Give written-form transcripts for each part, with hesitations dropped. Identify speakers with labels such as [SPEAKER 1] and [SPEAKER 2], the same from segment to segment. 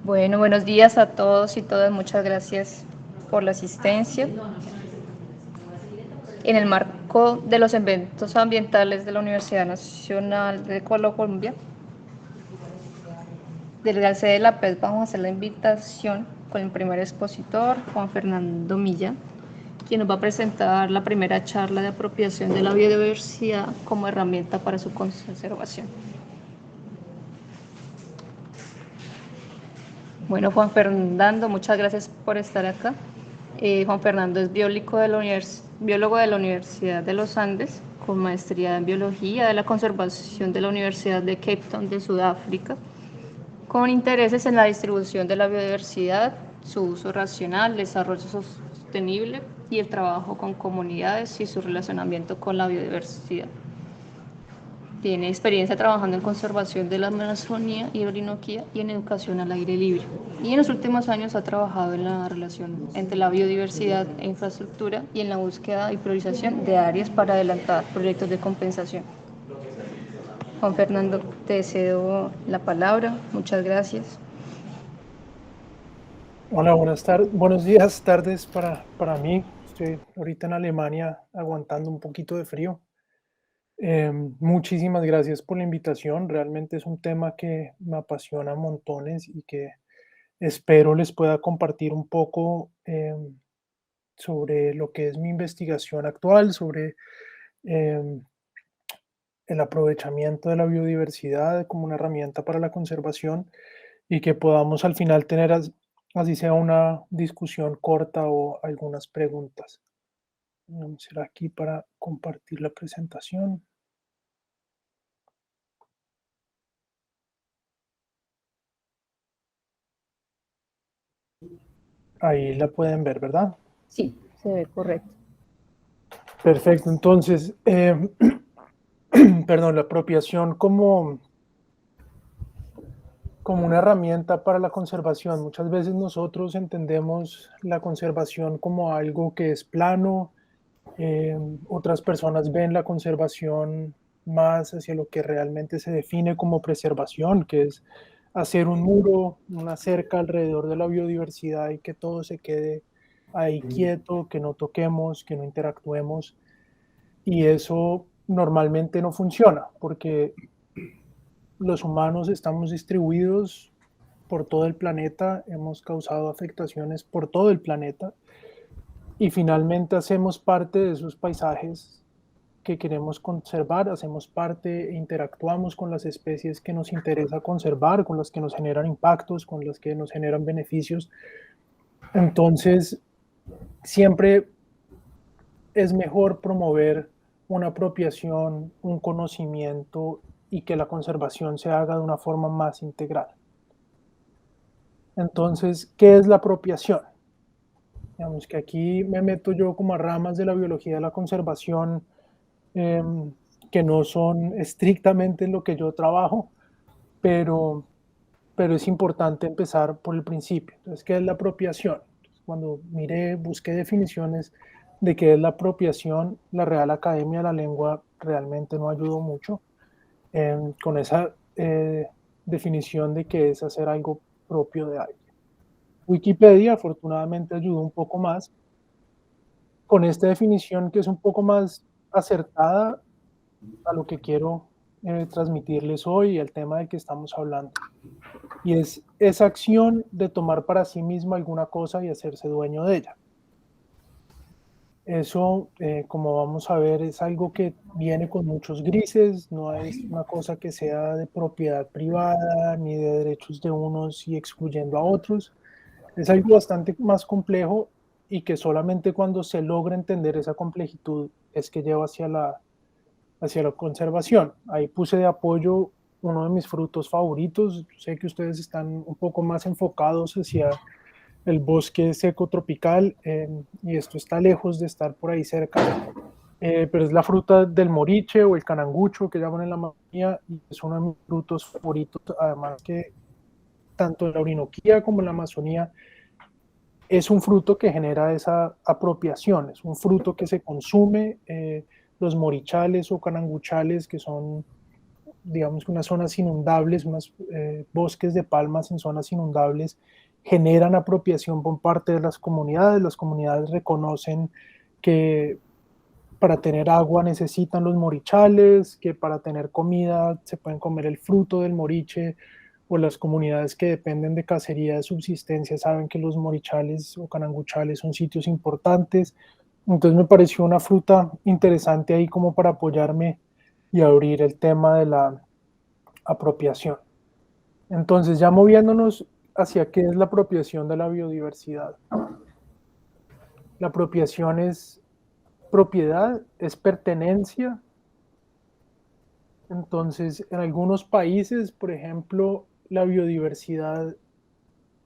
[SPEAKER 1] Bueno, buenos días a todos y todas. Muchas gracias por la asistencia. En el marco de los eventos ambientales de la Universidad Nacional de Colombia, desde la sede de la PES vamos a hacer la invitación con el primer expositor, Juan Fernando Milla, quien nos va a presentar la primera charla de apropiación de la biodiversidad como herramienta para su conservación. Bueno, Juan Fernando, muchas gracias por estar acá. Juan Fernando es biólogo de la Universidad de los Andes, con maestría en biología de la conservación de la Universidad de Cape Town de Sudáfrica, con intereses en la distribución de la biodiversidad, su uso racional, desarrollo sostenible y el trabajo con comunidades y su relacionamiento con la biodiversidad. Tiene experiencia trabajando en conservación de la Amazonía y Orinoquía y en educación al aire libre. Y en los últimos años ha trabajado en la relación entre la biodiversidad e infraestructura y en la búsqueda y priorización de áreas para adelantar proyectos de compensación. Juan Fernando, te cedo la palabra. Muchas gracias.
[SPEAKER 2] Hola, buenos días, tardes para mí. Estoy ahorita en Alemania aguantando un poquito de frío. Muchísimas gracias por la invitación. Realmente es un tema que me apasiona montones y que espero les pueda compartir un poco sobre lo que es mi investigación actual, sobre em, el aprovechamiento de la biodiversidad como una herramienta para la conservación y que podamos al final tener así sea una discusión corta o algunas preguntas. Vamos a ir aquí para compartir la presentación. Ahí la pueden ver, ¿verdad?
[SPEAKER 1] Sí, se ve correcto.
[SPEAKER 2] Perfecto, entonces, perdón, la apropiación como una herramienta para la conservación. Muchas veces nosotros entendemos la conservación como algo que es plano. Otras personas ven la conservación más hacia lo que realmente se define como preservación, que es hacer un muro, una cerca alrededor de la biodiversidad y que todo se quede ahí quieto, que no toquemos, que no interactuemos. Y eso normalmente no funciona porque los humanos estamos distribuidos por todo el planeta, hemos causado afectaciones por todo el planeta y finalmente hacemos parte de esos paisajes que queremos conservar, hacemos parte e interactuamos con las especies que nos interesa conservar, con las que nos generan impactos, con las que nos generan beneficios. Entonces, siempre es mejor promover una apropiación, un conocimiento y que la conservación se haga de una forma más integral. Entonces, ¿qué es la apropiación? Digamos que aquí me meto yo como a ramas de la biología de la conservación eh, que no son estrictamente en lo que yo trabajo, pero, pero es importante empezar por el principio. Entonces, ¿qué es la apropiación? Cuando miré, busqué definiciones de qué es la apropiación, la Real Academia de la Lengua realmente no ayudó mucho con esa definición de qué es hacer algo propio de alguien. Wikipedia afortunadamente ayudó un poco más con esta definición que es un poco más acertada a lo que quiero transmitirles hoy y el tema del que estamos hablando. Y es esa acción de tomar para sí mismo alguna cosa y hacerse dueño de ella. Eso, como vamos a ver, es algo que viene con muchos grises, no es una cosa que sea de propiedad privada ni de derechos de unos y excluyendo a otros. Es algo bastante más complejo y que solamente cuando se logra entender esa complejitud es que lleva hacia la conservación. Ahí puse de apoyo uno de mis frutos favoritos. Sé que ustedes están un poco más enfocados hacia el bosque seco tropical y esto está lejos de estar por ahí cerca, pero es la fruta del moriche o el canangucho que llaman en la Amazonía y es uno de mis frutos favoritos, además que tanto en la Orinoquía como en la Amazonía es un fruto que genera esa apropiación, es un fruto que se consume, los morichales o cananguchales, que son digamos que unas zonas inundables, unos bosques de palmas en zonas inundables, generan apropiación por parte de las comunidades reconocen que para tener agua necesitan los morichales, que para tener comida se pueden comer el fruto del moriche, o las comunidades que dependen de cacería de subsistencia saben que los morichales o cananguchales son sitios importantes. Entonces me pareció una fruta interesante ahí como para apoyarme y abrir el tema de la apropiación. Entonces ya moviéndonos hacia qué es la apropiación de la biodiversidad. La apropiación es propiedad, es pertenencia. Entonces, en algunos países, por ejemplo, la biodiversidad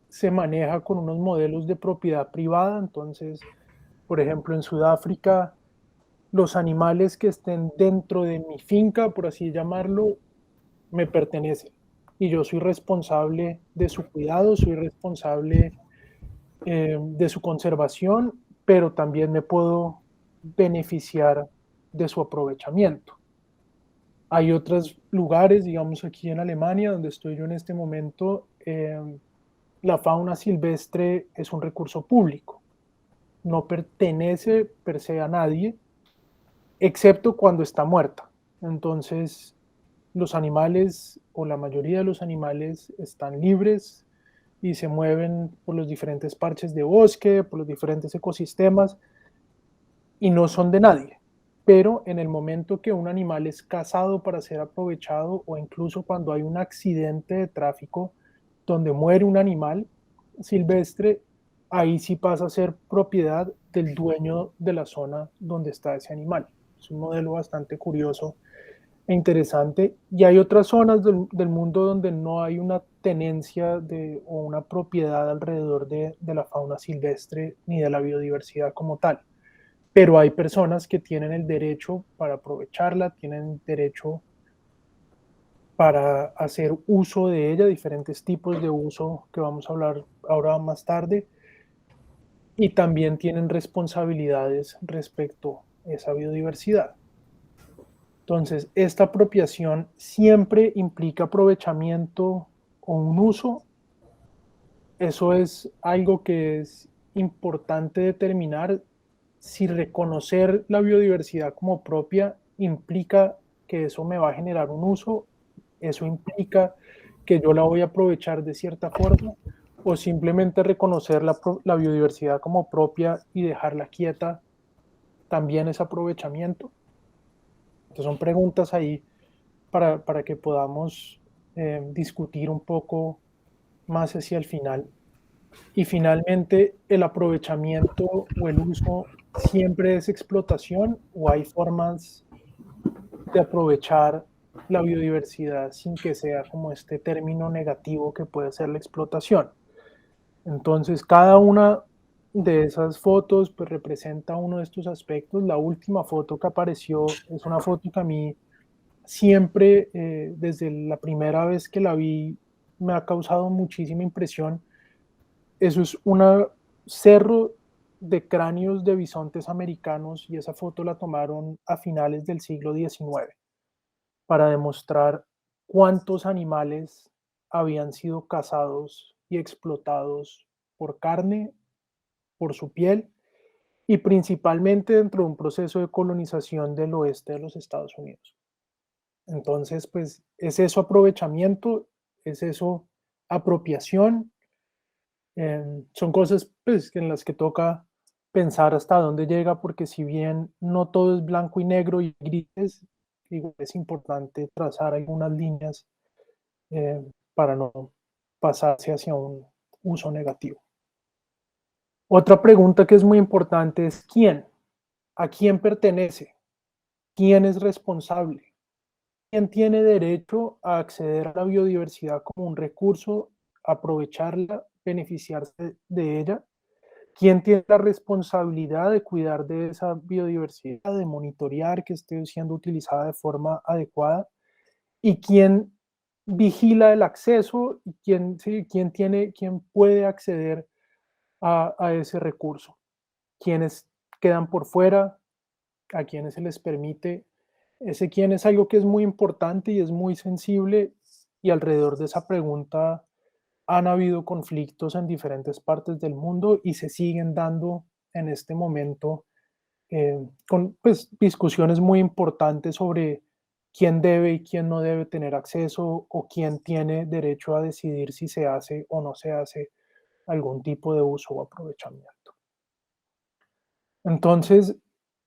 [SPEAKER 2] se maneja con unos modelos de propiedad privada. Entonces, por ejemplo, en Sudáfrica, los animales que estén dentro de mi finca, por así llamarlo, me pertenecen. Y yo soy responsable de su cuidado, soy responsable de su conservación, pero también me puedo beneficiar de su aprovechamiento. Hay otros lugares, digamos aquí en Alemania, donde estoy yo en este momento, la fauna silvestre es un recurso público, no pertenece per se a nadie, excepto cuando está muerta. Entonces, los animales o la mayoría de los animales están libres y se mueven por los diferentes parches de bosque, por los diferentes ecosistemas y no son de nadie. Pero en el momento que un animal es cazado para ser aprovechado o incluso cuando hay un accidente de tráfico donde muere un animal silvestre, ahí sí pasa a ser propiedad del dueño de la zona donde está ese animal. Es un modelo bastante curioso e interesante. Y hay otras zonas del mundo donde no hay una tenencia o una propiedad alrededor de la fauna silvestre ni de la biodiversidad como tal, pero hay personas que tienen el derecho para aprovecharla, tienen derecho para hacer uso de ella, diferentes tipos de uso que vamos a hablar ahora más tarde, y también tienen responsabilidades respecto a esa biodiversidad. Entonces, esta apropiación siempre implica aprovechamiento o un uso. Eso es algo que es importante determinar si reconocer la biodiversidad como propia implica que eso me va a generar un uso, eso implica que yo la voy a aprovechar de cierta forma, o simplemente reconocer la biodiversidad como propia y dejarla quieta también es aprovechamiento. Entonces son preguntas ahí para que podamos discutir un poco más hacia el final. Y finalmente, el aprovechamiento o el uso siempre es explotación o hay formas de aprovechar la biodiversidad sin que sea como este término negativo que puede ser la explotación. Entonces, cada una de esas fotos pues representa uno de estos aspectos. La última foto que apareció es una foto que a mí siempre, desde la primera vez que la vi, me ha causado muchísima impresión. Eso es un cerro de cráneos de bisontes americanos y esa foto la tomaron a finales del siglo XIX para demostrar cuántos animales habían sido cazados y explotados por carne, por su piel y principalmente dentro de un proceso de colonización del oeste de los Estados Unidos. Entonces, pues es eso aprovechamiento, es eso apropiación. Son cosas pues, en las que toca pensar hasta dónde llega, porque si bien no todo es blanco y negro y grises, igual es importante trazar algunas líneas para no pasarse hacia un uso negativo. Otra pregunta que es muy importante es ¿quién? ¿A quién pertenece? ¿Quién es responsable? ¿Quién tiene derecho a acceder a la biodiversidad como un recurso, aprovecharla, beneficiarse de ella? ¿Quién tiene la responsabilidad de cuidar de esa biodiversidad, de monitorear que esté siendo utilizada de forma adecuada? ¿Y quién vigila el acceso? ¿Y quién, sí, quién puede acceder a ese recurso? ¿Quiénes quedan por fuera? ¿A quiénes se les permite? Ese quién es algo que es muy importante y es muy sensible, y alrededor de esa pregunta han habido conflictos en diferentes partes del mundo y se siguen dando en este momento, con pues, discusiones muy importantes sobre quién debe y quién no debe tener acceso, o quién tiene derecho a decidir si se hace o no se hace algún tipo de uso o aprovechamiento. Entonces,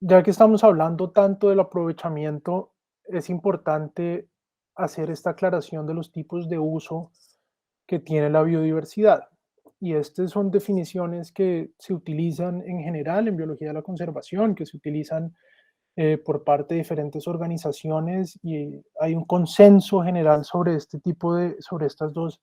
[SPEAKER 2] ya que estamos hablando tanto del aprovechamiento, es importante hacer esta aclaración de los tipos de uso que tiene la biodiversidad. Y estas son definiciones que se utilizan en general en biología de la conservación, que se utilizan por parte de diferentes organizaciones, y hay un consenso general sobre sobre estas dos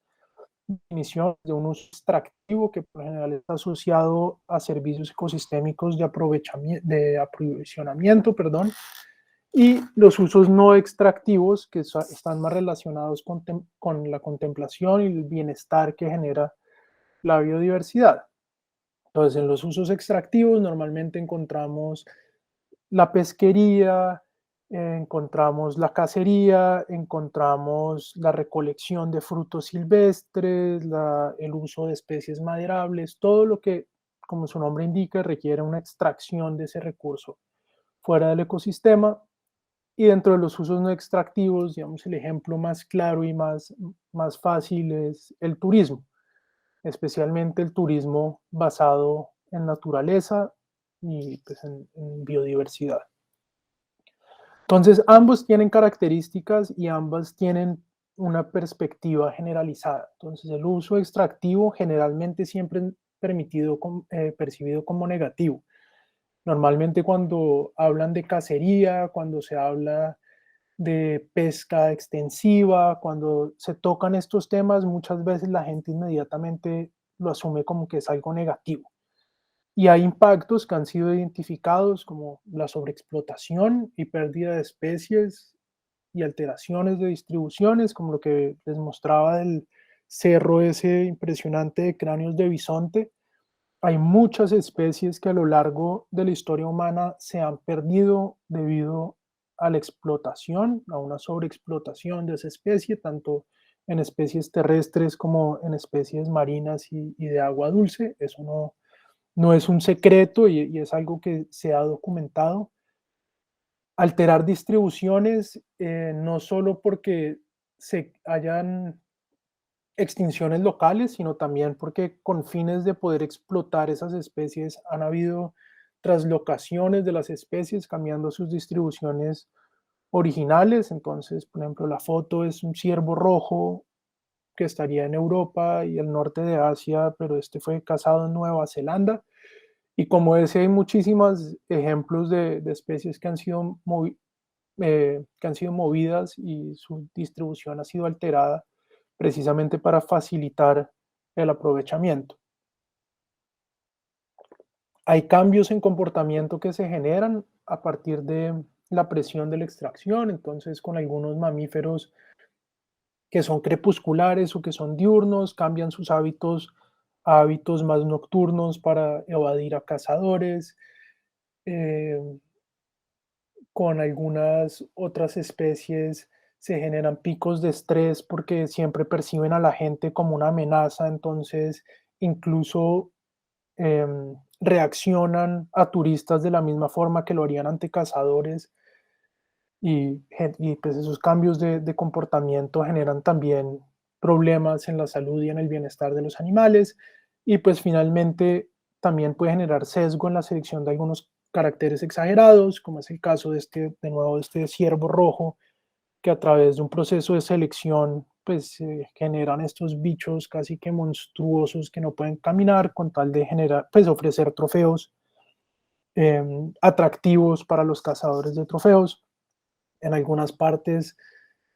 [SPEAKER 2] definiciones de un uso extractivo, que por lo general está asociado a servicios ecosistémicos de aprovisionamiento, perdón, y los usos no extractivos, que están más relacionados con la contemplación y el bienestar que genera la biodiversidad. Entonces, en los usos extractivos normalmente encontramos la pesquería, encontramos la cacería, encontramos la recolección de frutos silvestres, el uso de especies maderables, todo lo que, como su nombre indica, requiere una extracción de ese recurso fuera del ecosistema. Y dentro de los usos no extractivos, digamos, el ejemplo más claro y más fácil es el turismo, especialmente el turismo basado en naturaleza y pues, en biodiversidad. Entonces, ambos tienen características y ambas tienen una perspectiva generalizada. Entonces, el uso extractivo generalmente siempre es percibido como negativo. Normalmente cuando hablan de cacería, cuando se habla de pesca extensiva, cuando se tocan estos temas, muchas veces la gente inmediatamente lo asume como que es algo negativo. Y hay impactos que han sido identificados como la sobreexplotación y pérdida de especies y alteraciones de distribuciones, como lo que les mostraba del cerro ese impresionante de cráneos de bisonte. Hay muchas especies que a lo largo de la historia humana se han perdido debido a la explotación, a una sobreexplotación de esa especie, tanto en especies terrestres como en especies marinas y de agua dulce. Eso no es un secreto, y es algo que se ha documentado. Alterar distribuciones, no solo porque se hayan extinciones locales, sino también porque con fines de poder explotar esas especies han habido traslocaciones de las especies, cambiando sus distribuciones originales. Entonces, por ejemplo, la foto es un ciervo rojo que estaría en Europa y el norte de Asia, pero este fue cazado en Nueva Zelanda. Y como ese, hay muchísimos ejemplos de especies que han sido movidas y su distribución ha sido alterada precisamente para facilitar el aprovechamiento. Hay cambios en comportamiento que se generan a partir de la presión de la extracción. Entonces, con algunos mamíferos que son crepusculares o que son diurnos, cambian sus hábitos a hábitos más nocturnos para evadir a cazadores. Eh, con algunas otras especies se generan picos de estrés porque siempre perciben a la gente como una amenaza. Entonces incluso reaccionan a turistas de la misma forma que lo harían ante cazadores, y pues esos cambios de comportamiento generan también problemas en la salud y en el bienestar de los animales, y pues finalmente también puede generar sesgo en la selección de algunos caracteres exagerados, como es el caso de nuevo, de este ciervo rojo, que a través de un proceso de selección pues generan estos bichos casi que monstruosos que no pueden caminar, con tal de generar, pues ofrecer trofeos atractivos para los cazadores de trofeos. En algunas partes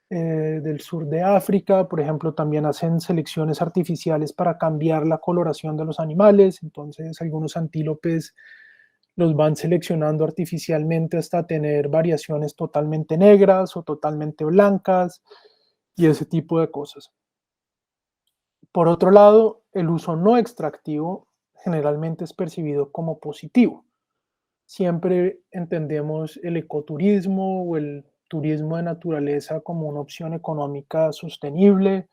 [SPEAKER 2] del sur de África, por ejemplo, también hacen selecciones artificiales para cambiar la coloración de los animales. Entonces, algunos antílopes los van seleccionando artificialmente hasta tener variaciones totalmente negras o totalmente blancas y ese tipo de cosas. Por otro lado, el uso no extractivo generalmente es percibido como positivo. Siempre entendemos el ecoturismo o el turismo de naturaleza como una opción económica sostenible,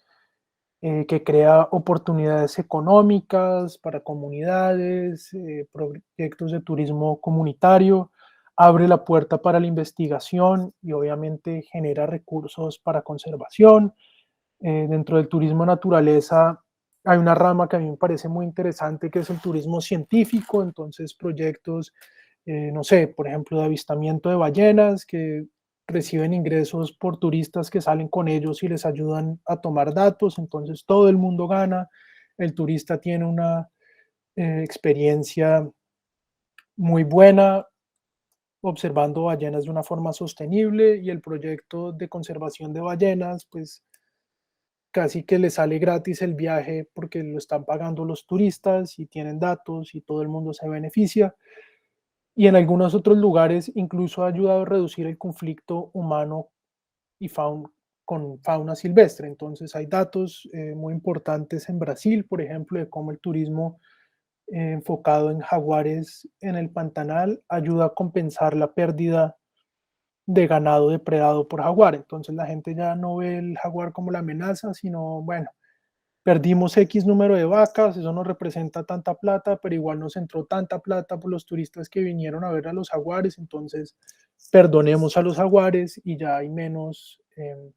[SPEAKER 2] que crea oportunidades económicas para comunidades, proyectos de turismo comunitario, abre la puerta para la investigación y obviamente genera recursos para conservación. Dentro del turismo naturaleza hay una rama que a mí me parece muy interesante, que es el turismo científico, entonces proyectos, no sé, por ejemplo, de avistamiento de ballenas, que reciben ingresos por turistas que salen con ellos y les ayudan a tomar datos, entonces todo el mundo gana, el turista tiene una experiencia muy buena observando ballenas de una forma sostenible y el proyecto de conservación de ballenas, pues casi que les sale gratis el viaje porque lo están pagando los turistas y tienen datos y todo el mundo se beneficia. Y en algunos otros lugares incluso ha ayudado a reducir el conflicto humano y con fauna silvestre. Entonces hay datos muy importantes en Brasil, por ejemplo, de cómo el turismo enfocado en jaguares en el Pantanal ayuda a compensar la pérdida de ganado depredado por jaguar. Entonces la gente ya no ve el jaguar como la amenaza, sino, bueno, perdimos X número de vacas, eso no representa tanta plata, pero igual nos entró tanta plata por los turistas que vinieron a ver a los jaguares, entonces perdonemos a los jaguares y ya hay menos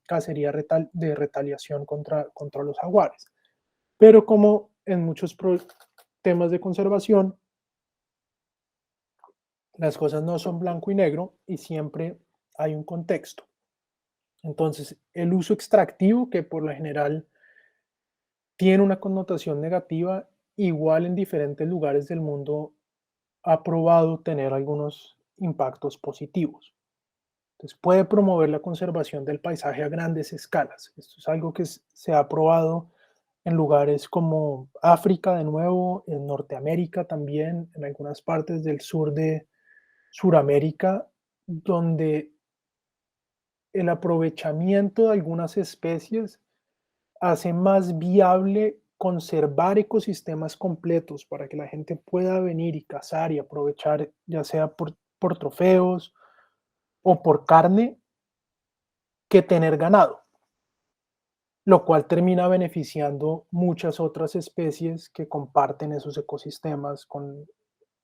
[SPEAKER 2] cacería de retaliación contra los jaguares. Pero como en muchos temas de conservación, las cosas no son blanco y negro y siempre hay un contexto. Entonces, el uso extractivo, que por lo general tiene una connotación negativa, igual en diferentes lugares del mundo ha probado tener algunos impactos positivos. Entonces puede promover la conservación del paisaje a grandes escalas. Esto es algo que se ha probado en lugares como África de nuevo, en Norteamérica también, en algunas partes del sur de Suramérica, donde el aprovechamiento de algunas especies hace más viable conservar ecosistemas completos para que la gente pueda venir y cazar y aprovechar, ya sea por trofeos o por carne, que tener ganado, lo cual termina beneficiando muchas otras especies que comparten esos ecosistemas con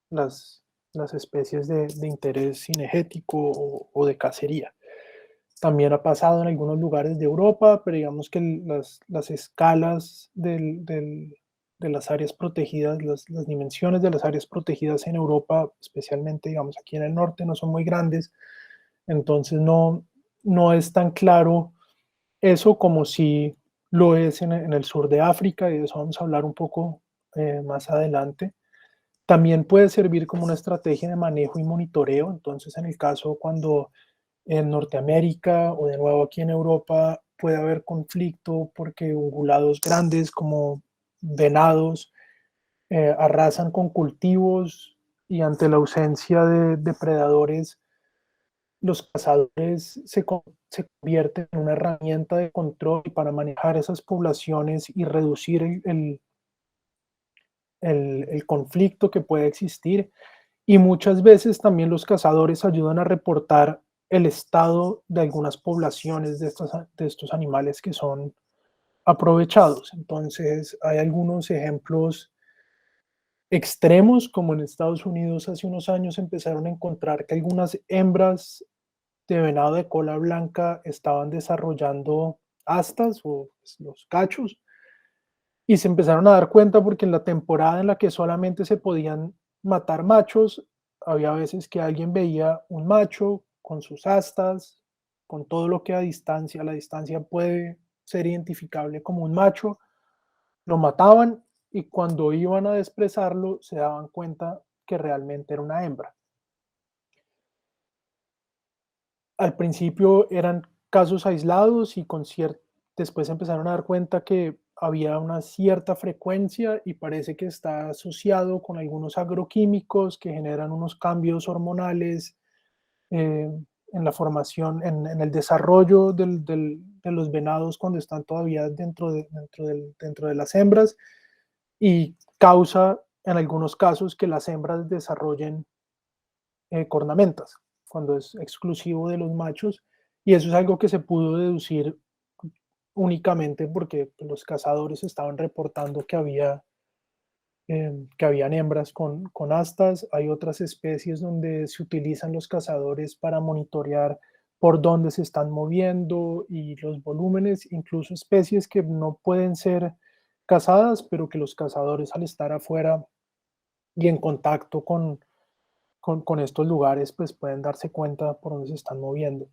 [SPEAKER 2] las, las especies de interés cinegético o de cacería. También ha pasado en algunos lugares de Europa, pero digamos que las escalas de las áreas protegidas, las dimensiones de las áreas protegidas en Europa, especialmente digamos aquí en el norte, no son muy grandes, entonces no es tan claro eso como si lo es en el sur de África, y de eso vamos a hablar un poco más adelante. También puede servir como una estrategia de manejo y monitoreo, entonces en el caso cuando en Norteamérica o de nuevo aquí en Europa puede haber conflicto porque ungulados grandes como venados arrasan con cultivos y ante la ausencia de depredadores, los cazadores se convierten en una herramienta de control para manejar esas poblaciones y reducir el conflicto que puede existir. Y muchas veces también los cazadores ayudan a reportar el estado de algunas poblaciones de estos animales que son aprovechados. Entonces, hay algunos ejemplos extremos, como en Estados Unidos hace unos años empezaron a encontrar que algunas hembras de venado de cola blanca estaban desarrollando astas o pues, los cachos, y se empezaron a dar cuenta porque en la temporada en la que solamente se podían matar machos, había veces que alguien veía un macho con sus astas, con todo lo que a la distancia puede ser identificable como un macho, lo mataban y cuando iban a despresarlo se daban cuenta que realmente era una hembra. Al principio eran casos aislados y después empezaron a dar cuenta que había una cierta frecuencia y parece que está asociado con algunos agroquímicos que generan unos cambios hormonales eh, en la formación, en el desarrollo de los venados cuando están todavía dentro de las hembras y causa en algunos casos que las hembras desarrollen cornamentas cuando es exclusivo de los machos Y eso es algo que se pudo deducir únicamente porque los cazadores estaban reportando que habían hembras con astas. Hay otras especies donde se utilizan los cazadores para monitorear por dónde se están moviendo y los volúmenes, incluso especies que no pueden ser cazadas, pero que los cazadores al estar afuera y en contacto con estos lugares, pues pueden darse cuenta por dónde se están moviendo.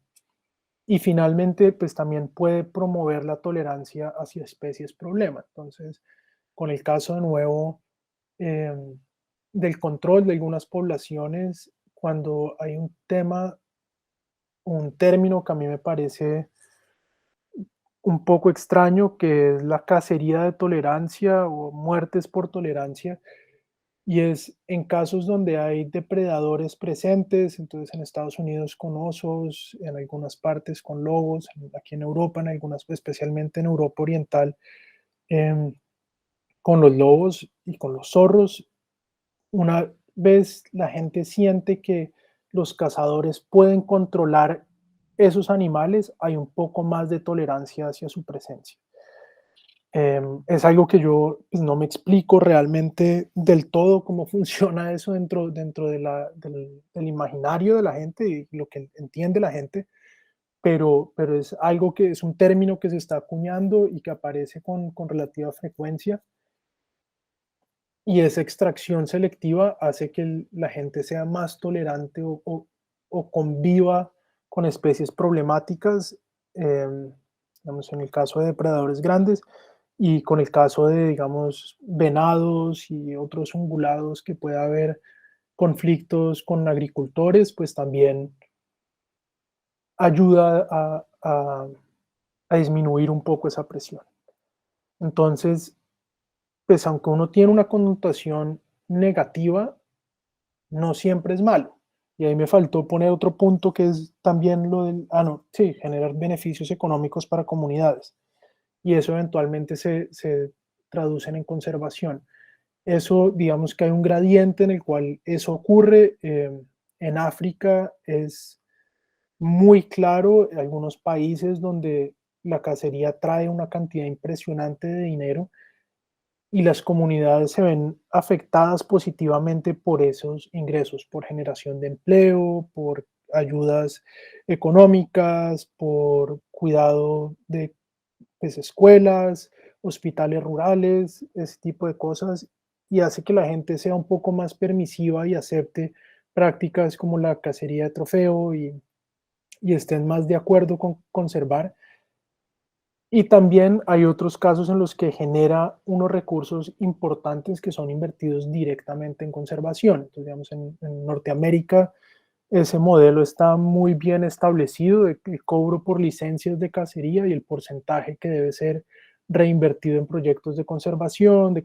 [SPEAKER 2] Y finalmente, pues también puede promover la tolerancia hacia especies problema. Entonces, con el caso de nuevo em, del control de algunas poblaciones, cuando hay un tema, un término que a mí me parece un poco extraño, que es la cacería de tolerancia o muertes por tolerancia, y es en casos donde hay depredadores presentes, entonces en Estados Unidos con osos, en algunas partes con lobos, aquí en Europa, en algunas, especialmente en Europa Oriental, em, con los lobos y con los zorros. Una vez la gente siente que los cazadores pueden controlar esos animales, hay un poco más de tolerancia hacia su presencia. Es algo que yo pues, no me explico realmente del todo cómo funciona eso dentro del imaginario de la gente y lo que entiende la gente, pero es algo que es un término que se está acuñando y que aparece con relativa frecuencia, y esa extracción selectiva hace que la gente sea más tolerante o conviva con especies problemáticas, digamos, en el caso de depredadores grandes y con el caso de, digamos, venados y otros ungulados que pueda haber conflictos con agricultores, pues también ayuda a disminuir un poco esa presión. Entonces, pues aunque uno tiene una connotación negativa, no siempre es malo. Y ahí me faltó poner otro punto que es también lo del, no, sí, generar beneficios económicos para comunidades. Y eso eventualmente se traducen en conservación. Eso, digamos que hay un gradiente en el cual eso ocurre. En África es muy claro, en algunos países donde la cacería trae una cantidad impresionante de dinero y las comunidades se ven afectadas positivamente por esos ingresos, por generación de empleo, por ayudas económicas, por cuidado de pues, escuelas, hospitales rurales, ese tipo de cosas, y hace que la gente sea un poco más permisiva y acepte prácticas como la cacería de trofeo y estén más de acuerdo con conservar. Y también hay otros casos en los que genera unos recursos importantes que son invertidos directamente en conservación. Entonces, digamos, en Norteamérica ese modelo está muy bien establecido, el cobro por licencias de cacería y el porcentaje que debe ser reinvertido en proyectos de conservación de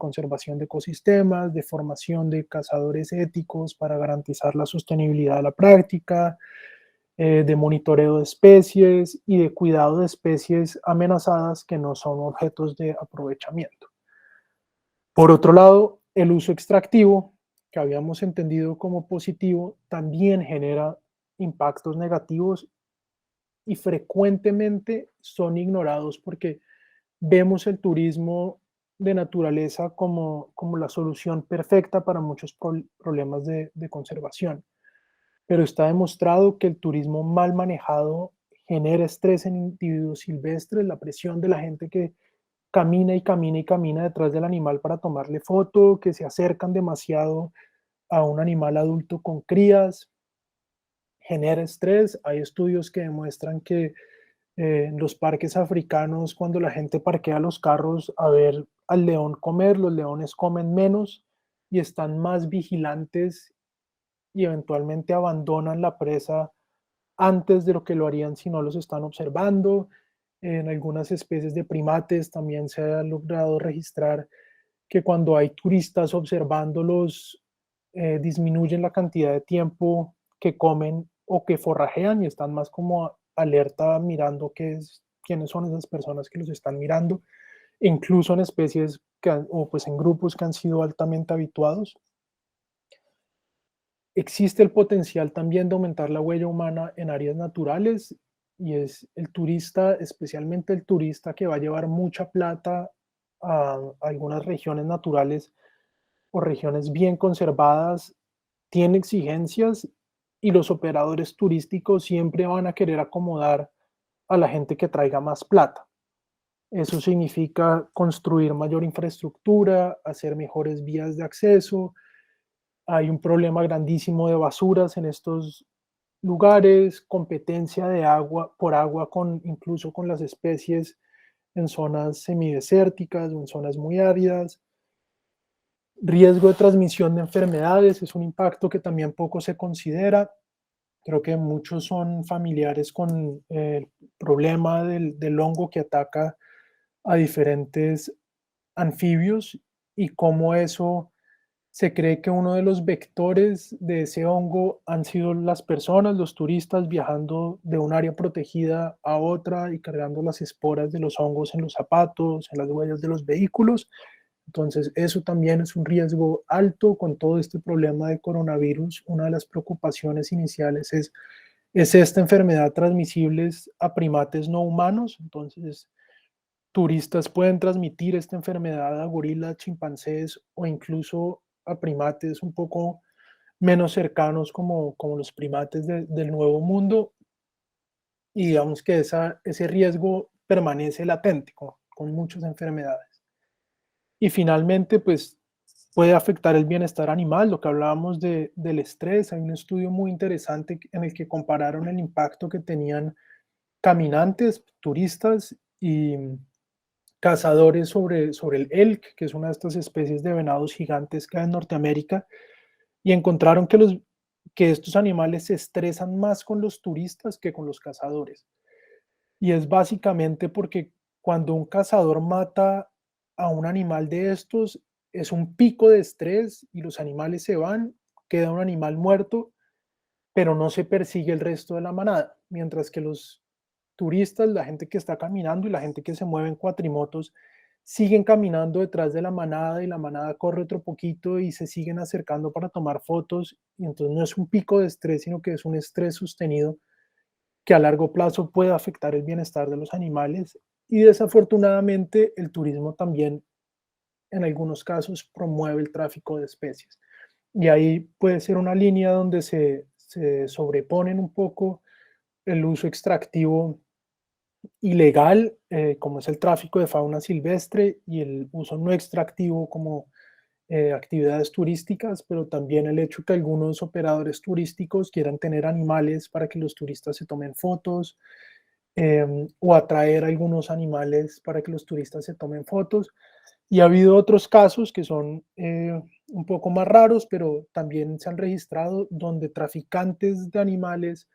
[SPEAKER 2] ecosistemas, de formación de cazadores éticos para garantizar la sostenibilidad de la práctica, de monitoreo de especies y de cuidado de especies amenazadas que no son objetos de aprovechamiento. Por otro lado, el uso extractivo, que habíamos entendido como positivo, también genera impactos negativos y frecuentemente son ignorados porque vemos el turismo de naturaleza como la solución perfecta para muchos problemas de conservación, pero está demostrado que el turismo mal manejado genera estrés en individuos silvestres, la presión de la gente que camina y camina y camina detrás del animal para tomarle foto, que se acercan demasiado a un animal adulto con crías, genera estrés. Hay estudios que demuestran que en los parques africanos, cuando la gente parquea los carros a ver al león comer, los leones comen menos y están más vigilantes y eventualmente abandonan la presa antes de lo que lo harían si no los están observando. En algunas especies de primates también se ha logrado registrar que cuando hay turistas observándolos, disminuyen la cantidad de tiempo que comen o que forrajean y están más como alerta mirando quiénes son esas personas que los están mirando, incluso en especies o pues en grupos que han sido altamente habituados. Existe el potencial también de aumentar la huella humana en áreas naturales. y es el turista, especialmente el turista que va a llevar mucha plata a algunas regiones naturales o regiones bien conservadas, tiene exigencias y los operadores turísticos siempre van a querer acomodar a la gente que traiga más plata. Eso significa construir mayor infraestructura, hacer mejores vías de acceso. Hay un problema grandísimo de basuras en estos lugares, competencia de agua por agua con incluso con las especies en zonas semidesérticas o en zonas muy áridas. Riesgo de transmisión de enfermedades es un impacto que también poco se considera. Creo que muchos son familiares con el problema del hongo que ataca a diferentes anfibios y cómo eso se cree que uno de los vectores de ese hongo han sido las personas, los turistas viajando de un área protegida a otra y cargando las esporas de los hongos en los zapatos, en las huellas de los vehículos. Entonces, eso también es un riesgo alto con todo este problema de coronavirus. Una de las preocupaciones iniciales es esta enfermedad transmisible a primates no humanos. Entonces, turistas pueden transmitir esta enfermedad a gorilas, chimpancés o incluso a primates un poco menos cercanos como los primates del Nuevo Mundo y digamos que ese riesgo permanece latente con muchas enfermedades. Y finalmente, pues puede afectar el bienestar animal, lo que hablábamos del estrés. Hay un estudio muy interesante en el que compararon el impacto que tenían caminantes, turistas y cazadores sobre el elk, que es una de estas especies de venados gigantes que hay en Norteamérica, y encontraron que estos animales se estresan más con los turistas que con los cazadores. Y es básicamente porque cuando un cazador mata a un animal de estos, es un pico de estrés y los animales se van, queda un animal muerto, pero no se persigue el resto de la manada, mientras que los turistas, la gente que está caminando y la gente que se mueve en cuatrimotos, siguen caminando detrás de la manada y la manada corre otro poquito y se siguen acercando para tomar fotos. Y entonces no es un pico de estrés, sino que es un estrés sostenido que a largo plazo puede afectar el bienestar de los animales. Y desafortunadamente el turismo también en algunos casos promueve el tráfico de especies. Y ahí puede ser una línea donde se sobreponen un poco el uso extractivo ilegal, como es el tráfico de fauna silvestre, y el uso no extractivo como actividades turísticas, pero también el hecho que algunos operadores turísticos quieran tener animales para que los turistas se tomen fotos, o atraer algunos animales para que los turistas se tomen fotos. Y ha habido otros casos que son un poco más raros, pero también se han registrado donde traficantes de animales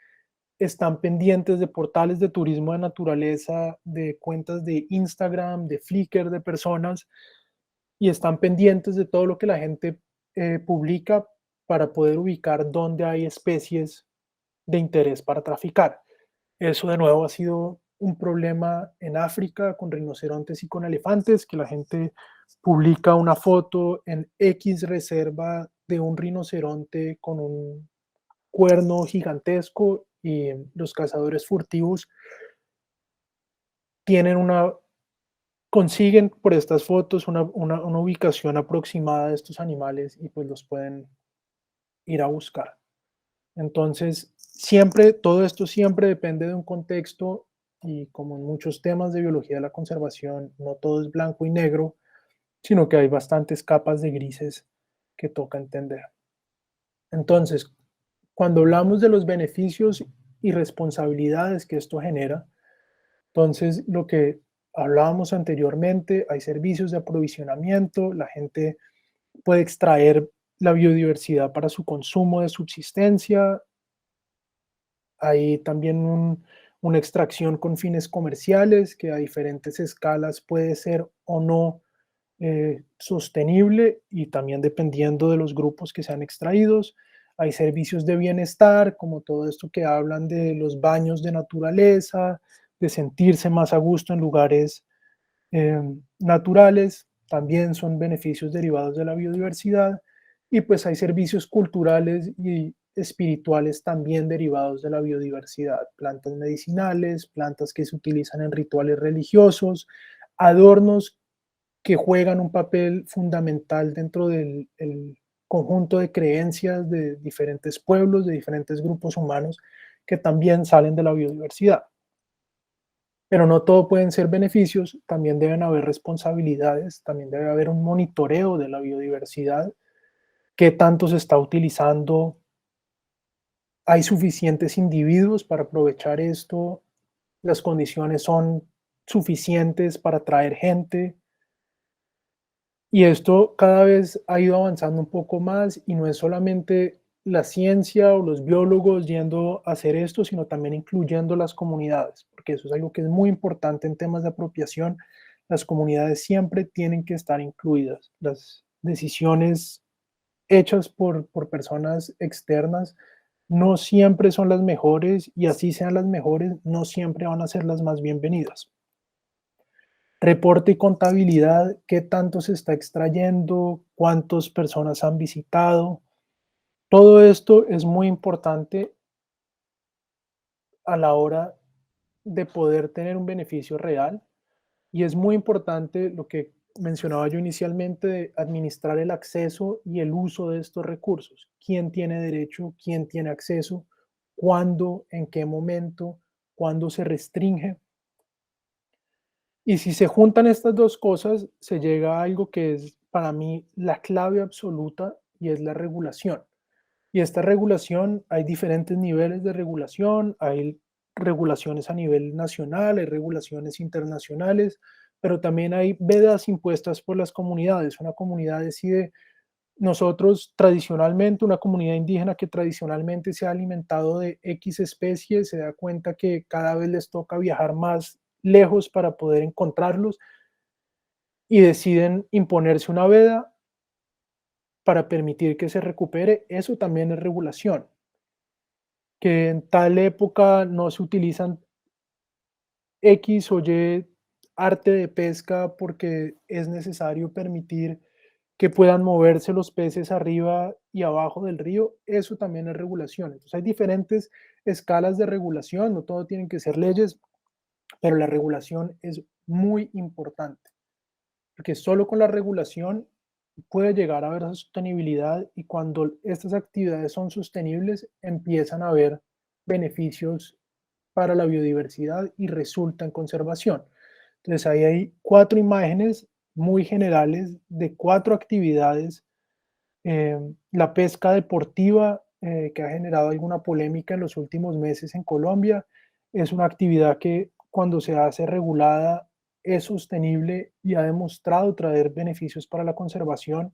[SPEAKER 2] están pendientes de portales de turismo de naturaleza, de cuentas de Instagram, de Flickr, de personas, y están pendientes de todo lo que la gente publica para poder ubicar dónde hay especies de interés para traficar. Eso de nuevo ha sido un problema en África con rinocerontes y con elefantes, que la gente publica una foto en X reserva de un rinoceronte con un cuerno gigantesco y los cazadores furtivos tienen consiguen por estas fotos una ubicación aproximada de estos animales y pues los pueden ir a buscar. Entonces, siempre, todo esto siempre depende de un contexto y como en muchos temas de biología de la conservación, no todo es blanco y negro, sino que hay bastantes capas de grises que toca entender. Entonces, cuando hablamos de los beneficios y responsabilidades que esto genera, entonces lo que hablábamos anteriormente, hay servicios de aprovisionamiento, la gente puede extraer la biodiversidad para su consumo de subsistencia, hay también una extracción con fines comerciales que a diferentes escalas puede ser o no sostenible y también dependiendo de los grupos que sean extraídos. Hay servicios de bienestar, como todo esto que hablan de los baños de naturaleza, de sentirse más a gusto en lugares naturales, también son beneficios derivados de la biodiversidad. Y pues hay servicios culturales y espirituales también derivados de la biodiversidad, plantas medicinales, plantas que se utilizan en rituales religiosos, adornos que juegan un papel fundamental dentro del el conjunto de creencias de diferentes pueblos, de diferentes grupos humanos que también salen de la biodiversidad. Pero no todo pueden ser beneficios, también deben haber responsabilidades, también debe haber un monitoreo de la biodiversidad, qué tanto se está utilizando, hay suficientes individuos para aprovechar esto, las condiciones son suficientes para atraer gente, y esto cada vez ha ido avanzando un poco más y no es solamente la ciencia o los biólogos yendo a hacer esto, sino también incluyendo las comunidades, porque eso es algo que es muy importante en temas de apropiación. Las comunidades siempre tienen que estar incluidas. Las decisiones hechas por personas externas no siempre son las mejores y así sean las mejores, no siempre van a ser las más bienvenidas. Reporte y contabilidad, qué tanto se está extrayendo, cuántas personas han visitado. Todo esto es muy importante a la hora de poder tener un beneficio real y es muy importante lo que mencionaba yo inicialmente de administrar el acceso y el uso de estos recursos. ¿Quién tiene derecho? ¿Quién tiene acceso? ¿Cuándo? ¿En qué momento? ¿Cuándo se restringe? Y si se juntan estas dos cosas, se llega a algo que es para mí la clave absoluta y es la regulación. Y esta regulación, hay diferentes niveles de regulación, hay regulaciones a nivel nacional, hay regulaciones internacionales, pero también hay vedas impuestas por las comunidades. Una comunidad decide, nosotros tradicionalmente, una comunidad indígena que tradicionalmente se ha alimentado de X especies, se da cuenta que cada vez les toca viajar más lejos para poder encontrarlos y deciden imponerse una veda para permitir que se recupere. Eso también es regulación. Que en tal época no se utilizan X o Y arte de pesca porque es necesario permitir que puedan moverse los peces arriba y abajo del río, eso también es regulación. Entonces hay diferentes escalas de regulación, no todo tienen que ser leyes, pero la regulación es muy importante, porque solo con la regulación puede llegar a haber sostenibilidad y cuando estas actividades son sostenibles empiezan a haber beneficios para la biodiversidad y resulta en conservación. Entonces ahí hay 4 imágenes muy generales de 4 actividades. La pesca deportiva, que ha generado alguna polémica en los últimos meses en Colombia, es una actividad que cuando se hace regulada es sostenible y ha demostrado traer beneficios para la conservación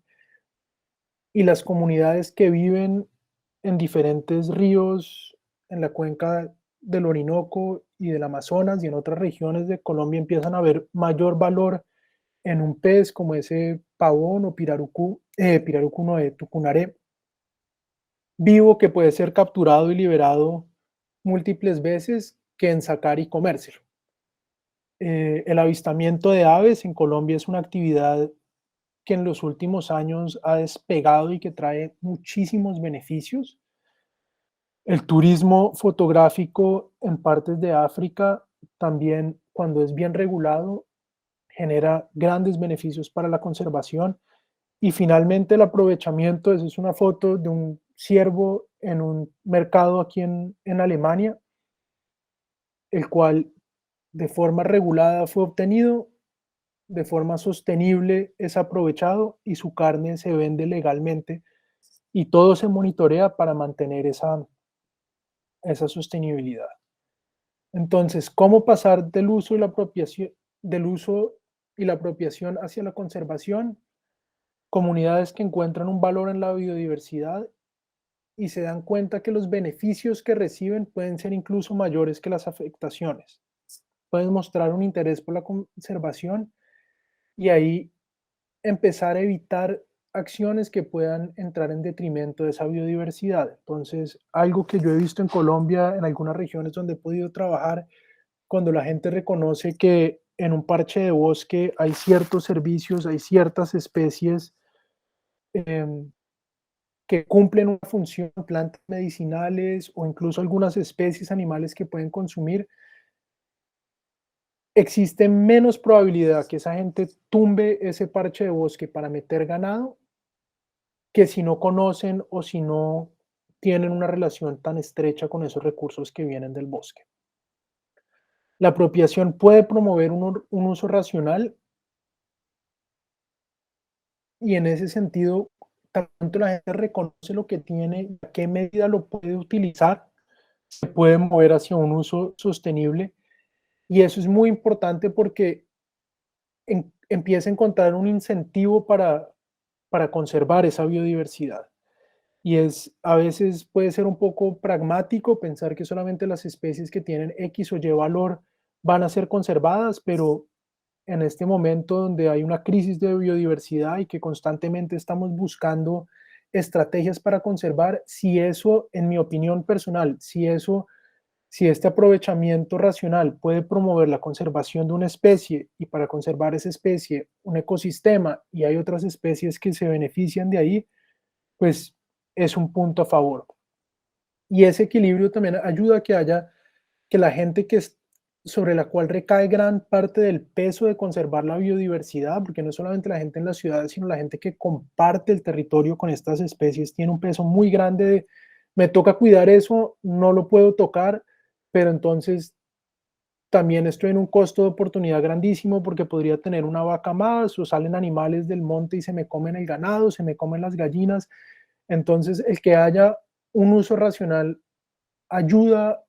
[SPEAKER 2] y las comunidades que viven en diferentes ríos, en la cuenca del Orinoco y del Amazonas y en otras regiones de Colombia empiezan a ver mayor valor en un pez como ese pavón o pirarucú no, tucunaré, vivo que puede ser capturado y liberado múltiples veces que en sacar y comérselo. El avistamiento de aves en Colombia es una actividad que en los últimos años ha despegado y que trae muchísimos beneficios. El turismo fotográfico en partes de África también, cuando es bien regulado, genera grandes beneficios para la conservación. Y finalmente el aprovechamiento, esa es una foto de un ciervo en un mercado aquí en Alemania, el cual de forma regulada fue obtenido, de forma sostenible es aprovechado y su carne se vende legalmente y todo se monitorea para mantener esa sostenibilidad. Entonces, ¿cómo pasar del uso y la apropiación hacia la conservación? Comunidades que encuentran un valor en la biodiversidad y se dan cuenta que los beneficios que reciben pueden ser incluso mayores que las afectaciones. Pueden mostrar un interés por la conservación y ahí empezar a evitar acciones que puedan entrar en detrimento de esa biodiversidad. Entonces, algo que yo he visto en Colombia, en algunas regiones donde he podido trabajar, cuando la gente reconoce que en un parche de bosque hay ciertos servicios, hay ciertas especies que cumplen una función, plantas medicinales o incluso algunas especies animales que pueden consumir, existe menos probabilidad que esa gente tumbe ese parche de bosque para meter ganado que si no conocen o si no tienen una relación tan estrecha con esos recursos que vienen del bosque. La apropiación puede promover un uso racional y en ese sentido, tanto la gente reconoce lo que tiene y a qué medida lo puede utilizar, se puede mover hacia un uso sostenible. Y eso es muy importante porque empieza a encontrar un incentivo para conservar esa biodiversidad. Y a veces puede ser un poco pragmático pensar que solamente las especies que tienen X o Y valor van a ser conservadas, pero en este momento donde hay una crisis de biodiversidad y que constantemente estamos buscando estrategias para conservar, si eso, en mi opinión personal, si este aprovechamiento racional puede promover la conservación de una especie y para conservar esa especie un ecosistema y hay otras especies que se benefician de ahí, pues es un punto a favor. Y ese equilibrio también ayuda a que la gente sobre la cual recae gran parte del peso de conservar la biodiversidad, porque no solamente la gente en las ciudades, sino la gente que comparte el territorio con estas especies tiene un peso muy grande de, me toca cuidar eso, no lo puedo tocar, pero entonces también estoy en un costo de oportunidad grandísimo porque podría tener una vaca más o salen animales del monte y se me comen el ganado, se me comen las gallinas. Entonces, el que haya un uso racional ayuda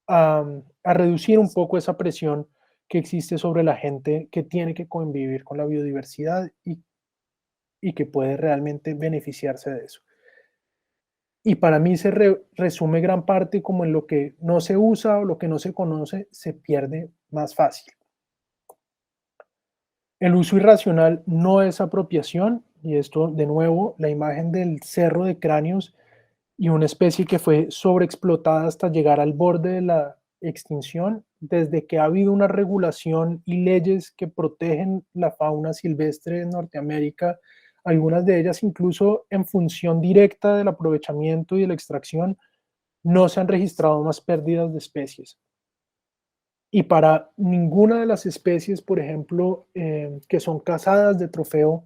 [SPEAKER 2] a reducir un poco esa presión que existe sobre la gente que tiene que convivir con la biodiversidad y que puede realmente beneficiarse de eso. Y para mí se resume gran parte como en lo que no se usa o lo que no se conoce se pierde más fácil. El uso irracional no es apropiación, y esto de nuevo, la imagen del cerro de cráneos y una especie que fue sobreexplotada hasta llegar al borde de la extinción, desde que ha habido una regulación y leyes que protegen la fauna silvestre de Norteamérica, algunas de ellas incluso en función directa del aprovechamiento y de la extracción, no se han registrado más pérdidas de especies. Y para ninguna de las especies, por ejemplo, que son cazadas de trofeo,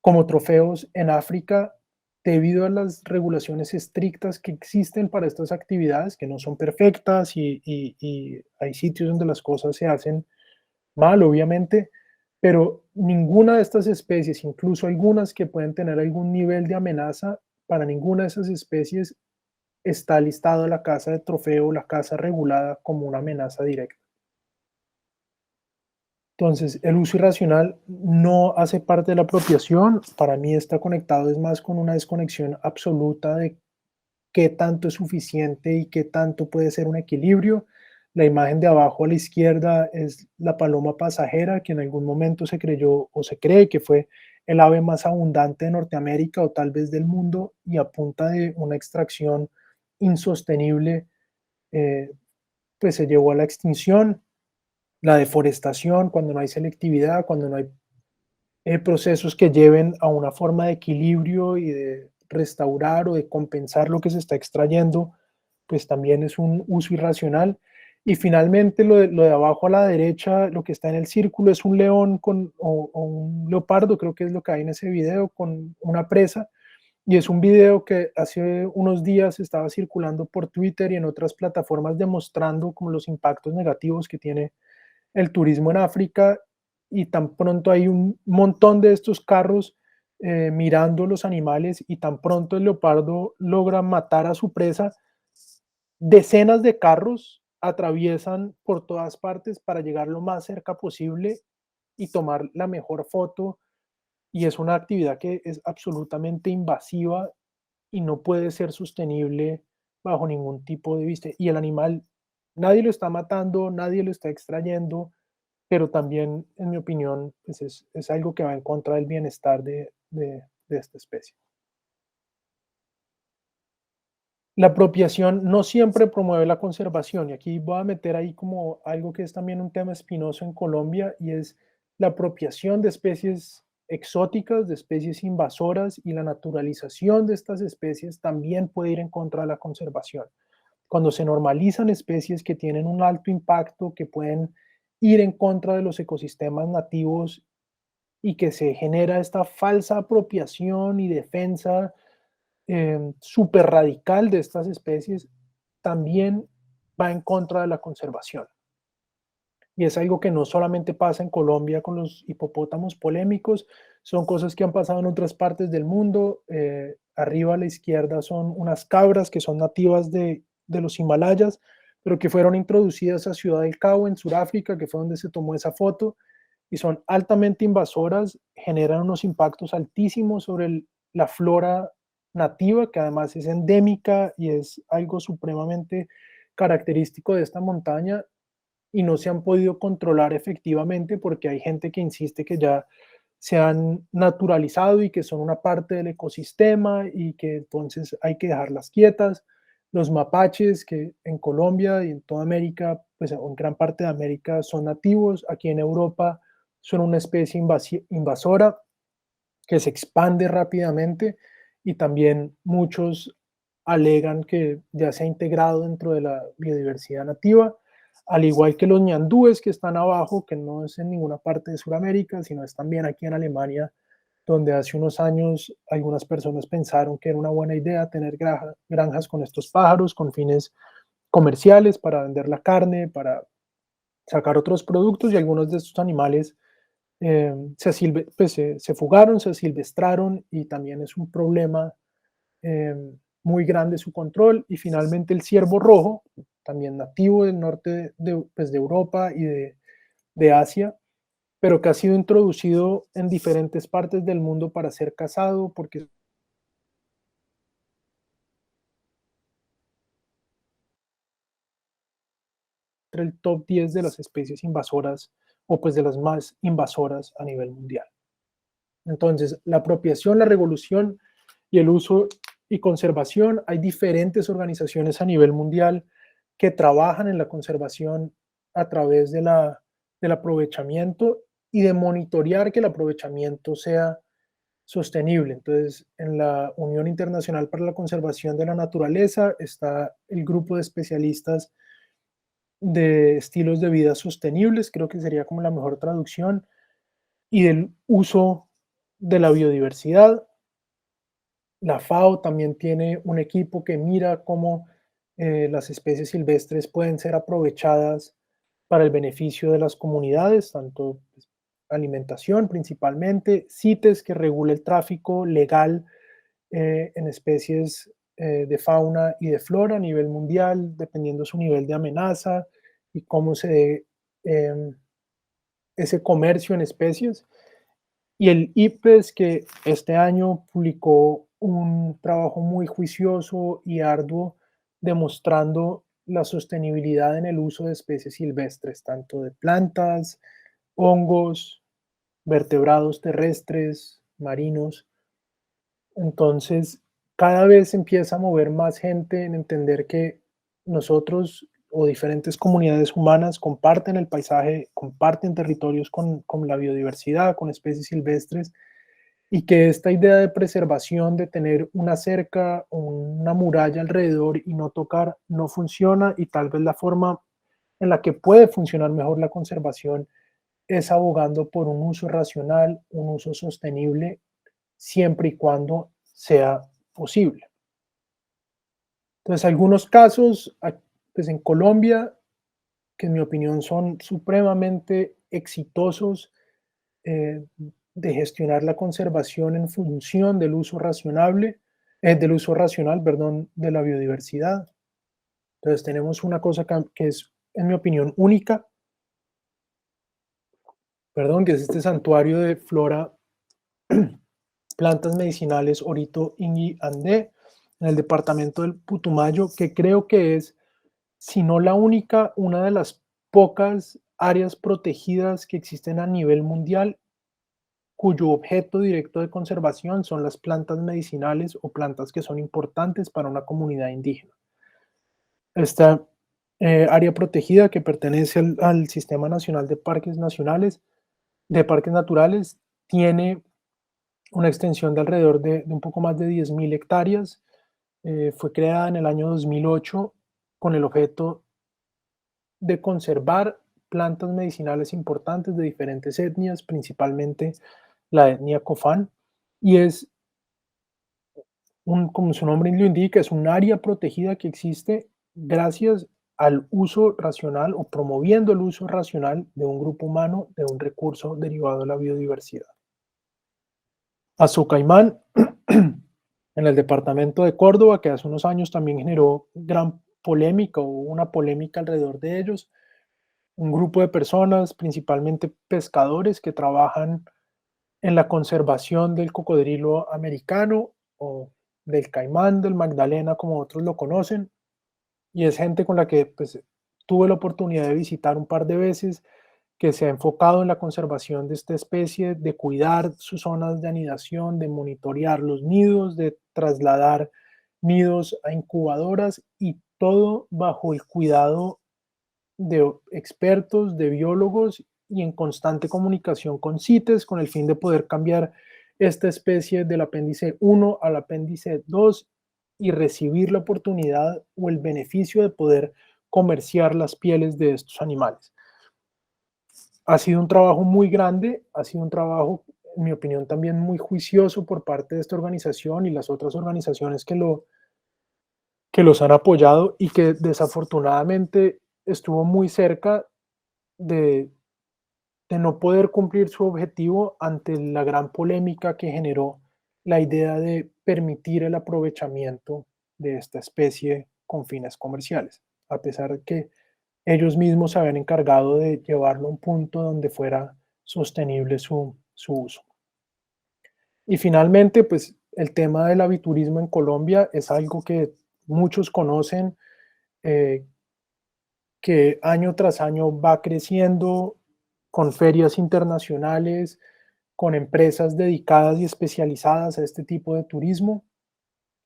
[SPEAKER 2] como trofeos en África, debido a las regulaciones estrictas que existen para estas actividades, que no son perfectas y hay sitios donde las cosas se hacen mal, obviamente, pero ninguna de estas especies, incluso algunas que pueden tener algún nivel de amenaza, para ninguna de esas especies está listado la caza de trofeo, la caza regulada como una amenaza directa. Entonces, el uso irracional no hace parte de la apropiación. Para mí está conectado es más con una desconexión absoluta de qué tanto es suficiente y qué tanto puede ser un equilibrio. La imagen de abajo a la izquierda es la paloma pasajera, que en algún momento se creyó o se cree que fue el ave más abundante de Norteamérica o tal vez del mundo y a punta de una extracción insostenible, eh, pues se llevó a la extinción. La deforestación, cuando no hay selectividad, cuando no hay procesos que lleven a una forma de equilibrio y de restaurar o de compensar lo que se está extrayendo, pues también es un uso irracional. Y finalmente lo de abajo a la derecha, lo que está en el círculo es un león o un leopardo, creo que es lo que hay en ese video, con una presa. Y es un video que hace unos días estaba circulando por Twitter y en otras plataformas demostrando como los impactos negativos que tiene el turismo en África y tan pronto hay un montón de estos carros mirando los animales y tan pronto el leopardo logra matar a su presa, decenas de carros atraviesan por todas partes para llegar lo más cerca posible y tomar la mejor foto y es una actividad que es absolutamente invasiva y no puede ser sostenible bajo ningún tipo de vista. Y el animal, nadie lo está matando, nadie lo está extrayendo, pero también, en mi opinión, pues es algo que va en contra del bienestar de esta especie. La apropiación no siempre promueve la conservación, y aquí voy a meter ahí como algo que es también un tema espinoso en Colombia, y es la apropiación de especies exóticas, de especies invasoras, y la naturalización de estas especies también puede ir en contra de la conservación. Cuando se normalizan especies que tienen un alto impacto, que pueden ir en contra de los ecosistemas nativos y que se genera esta falsa apropiación y defensa súper radical de estas especies, también va en contra de la conservación. Y es algo que no solamente pasa en Colombia con los hipopótamos polémicos, son cosas que han pasado en otras partes del mundo. Arriba a la izquierda son unas cabras que son nativas de los Himalayas, pero que fueron introducidas a Ciudad del Cabo, en Sudáfrica, que fue donde se tomó esa foto, y son altamente invasoras, generan unos impactos altísimos sobre la flora nativa, que además es endémica y es algo supremamente característico de esta montaña, y no se han podido controlar efectivamente porque hay gente que insiste que ya se han naturalizado y que son una parte del ecosistema y que entonces hay que dejarlas quietas. Los mapaches, que en Colombia y en toda América, pues en gran parte de América son nativos, aquí en Europa son una especie invasora que se expande rápidamente, y también muchos alegan que ya se ha integrado dentro de la biodiversidad nativa, al igual que los ñandúes que están abajo, que no es en ninguna parte de Sudamérica, sino es también aquí en Alemania, donde hace unos años algunas personas pensaron que era una buena idea tener granjas con estos pájaros con fines comerciales para vender la carne, para sacar otros productos, y algunos de estos animales se fugaron, se silvestraron, y también es un problema eh, muy grande su control. Y finalmente el ciervo rojo, también nativo del norte de Europa y de Asia, pero que ha sido introducido en diferentes partes del mundo para ser cazado, porque es entre el top 10 de las especies invasoras, o pues de las más invasoras a nivel mundial. Entonces, la apropiación, la revolución y el uso y conservación, hay diferentes organizaciones a nivel mundial que trabajan en la conservación a través del aprovechamiento y de monitorear que el aprovechamiento sea sostenible. Entonces, en la Unión Internacional para la Conservación de la Naturaleza está el grupo de especialistas de estilos de vida sostenibles, creo que sería como la mejor traducción, y del uso de la biodiversidad. La FAO también tiene un equipo que mira cómo las especies silvestres pueden ser aprovechadas para el beneficio de las comunidades, tanto pues, alimentación principalmente, CITES, que regula el tráfico legal en especies de fauna y de flora a nivel mundial, dependiendo su nivel de amenaza y cómo se dé ese comercio en especies. Y el IPBES, que este año publicó un trabajo muy juicioso y arduo demostrando la sostenibilidad en el uso de especies silvestres, tanto de plantas, hongos, vertebrados terrestres, marinos. Entonces, cada vez empieza a mover más gente en entender que nosotros o diferentes comunidades humanas comparten el paisaje, comparten territorios con la biodiversidad, con especies silvestres, y que esta idea de preservación, de tener una cerca o una muralla alrededor y no tocar, no funciona, y tal vez la forma en la que puede funcionar mejor la conservación es abogando por un uso racional, un uso sostenible, siempre y cuando sea posible. Entonces, algunos casos, pues en Colombia, que en mi opinión son supremamente exitosos eh, de gestionar la conservación en función del uso racional, perdón, de la biodiversidad. Entonces tenemos una cosa que es, en mi opinión, única, perdón, que es este santuario de flora, plantas medicinales Orito Ingui Andé, en el departamento del Putumayo, que creo que es, si no la única, una de las pocas áreas protegidas que existen a nivel mundial, cuyo objeto directo de conservación son las plantas medicinales o plantas que son importantes para una comunidad indígena. Esta área protegida, que pertenece al Sistema Nacional de Parques Nacionales, de Parques Naturales, tiene una extensión de alrededor de un poco más de 10.000 hectáreas. Fue creada en el año 2008 con el objeto de conservar plantas medicinales importantes de diferentes etnias, principalmente la etnia Cofán, y es como su nombre lo indica, es un área protegida que existe gracias al uso racional o promoviendo el uso racional de un grupo humano de un recurso derivado de la biodiversidad. Azucaimán, en el departamento de Córdoba, que hace unos años también generó gran polémica o una polémica alrededor de ellos, un grupo de personas, principalmente pescadores, que trabajan en la conservación del cocodrilo americano o del caimán, del Magdalena, como otros lo conocen, y es gente con la que pues, tuve la oportunidad de visitar un par de veces, que se ha enfocado en la conservación de esta especie, de cuidar sus zonas de anidación, de monitorear los nidos, de trasladar nidos a incubadoras y todo bajo el cuidado de expertos, de biólogos y en constante comunicación con CITES con el fin de poder cambiar esta especie del apéndice 1 al apéndice 2 y recibir la oportunidad o el beneficio de poder comerciar las pieles de estos animales. Ha sido un trabajo muy grande, ha sido un trabajo, en mi opinión, también muy juicioso por parte de esta organización y las otras organizaciones que los han apoyado y que desafortunadamente estuvo muy cerca de, de no poder cumplir su objetivo ante la gran polémica que generó la idea de permitir el aprovechamiento de esta especie con fines comerciales, a pesar de que ellos mismos se habían encargado de llevarlo a un punto donde fuera sostenible su uso. Y finalmente, pues el tema del aviturismo en Colombia es algo que muchos conocen, eh, que año tras año va creciendo con ferias internacionales, con empresas dedicadas y especializadas a este tipo de turismo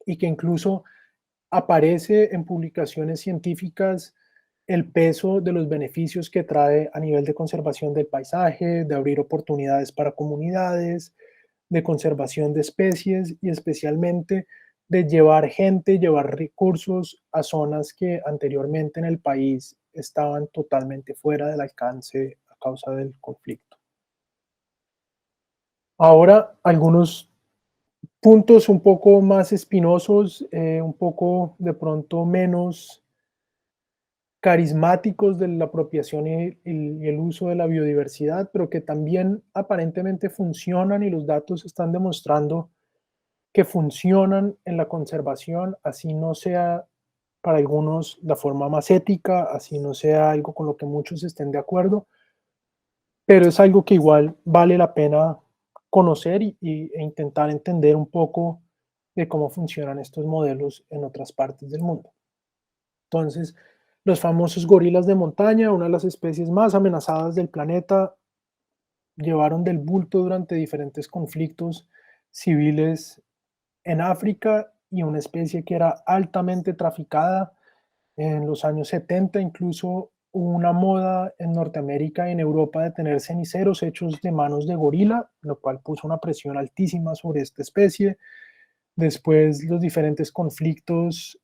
[SPEAKER 2] y que incluso aparece en publicaciones científicas el peso de los beneficios que trae a nivel de conservación del paisaje, de abrir oportunidades para comunidades, de conservación de especies y especialmente de llevar gente, llevar recursos a zonas que anteriormente en el país estaban totalmente fuera del alcance a causa del conflicto. Ahora, algunos puntos un poco más espinosos, un poco de pronto menos carismáticos de la apropiación y el uso de la biodiversidad, pero que también aparentemente funcionan y los datos están demostrando que funcionan en la conservación, así no sea para algunos la forma más ética, así no sea algo con lo que muchos estén de acuerdo, pero es algo que igual vale la pena conocer e intentar entender un poco de cómo funcionan estos modelos en otras partes del mundo. Entonces, los famosos gorilas de montaña, una de las especies más amenazadas del planeta, llevaron del bulto durante diferentes conflictos civiles en África y una especie que era altamente traficada. En los años 70 incluso hubo una moda en Norteamérica y en Europa de tener ceniceros hechos de manos de gorila, lo cual puso una presión altísima sobre esta especie. Después los diferentes conflictos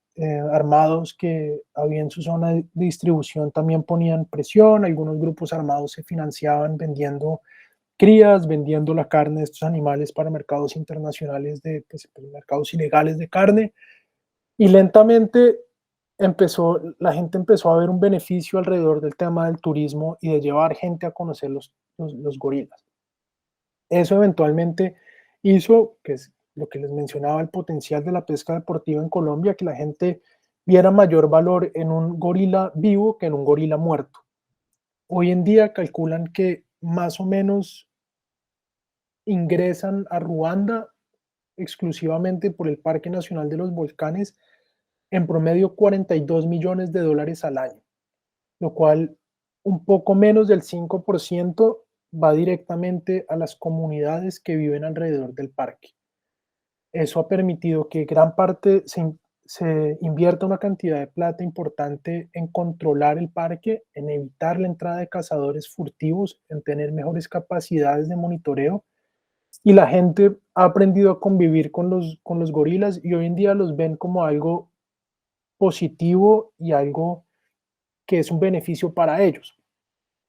[SPEAKER 2] armados que había en su zona de distribución también ponían presión. Algunos grupos armados se financiaban vendiendo crías, vendiendo la carne de estos animales para mercados internacionales, pues, mercados ilegales de carne. Y lentamente la gente empezó a ver un beneficio alrededor del tema del turismo y de llevar gente a conocer los gorilas. Eso eventualmente hizo, que es lo que les mencionaba, el potencial de la pesca deportiva en Colombia, que la gente viera mayor valor en un gorila vivo que en un gorila muerto. Hoy en día calculan que más o menos ingresan a Ruanda exclusivamente por el Parque Nacional de los Volcanes en promedio 42 millones de dólares al año, lo cual un poco menos del 5% va directamente a las comunidades que viven alrededor del parque. Eso ha permitido que gran parte se invierta una cantidad de plata importante en controlar el parque, en evitar la entrada de cazadores furtivos, en tener mejores capacidades de monitoreo y la gente ha aprendido a convivir con los gorilas y hoy en día los ven como algo positivo y algo que es un beneficio para ellos.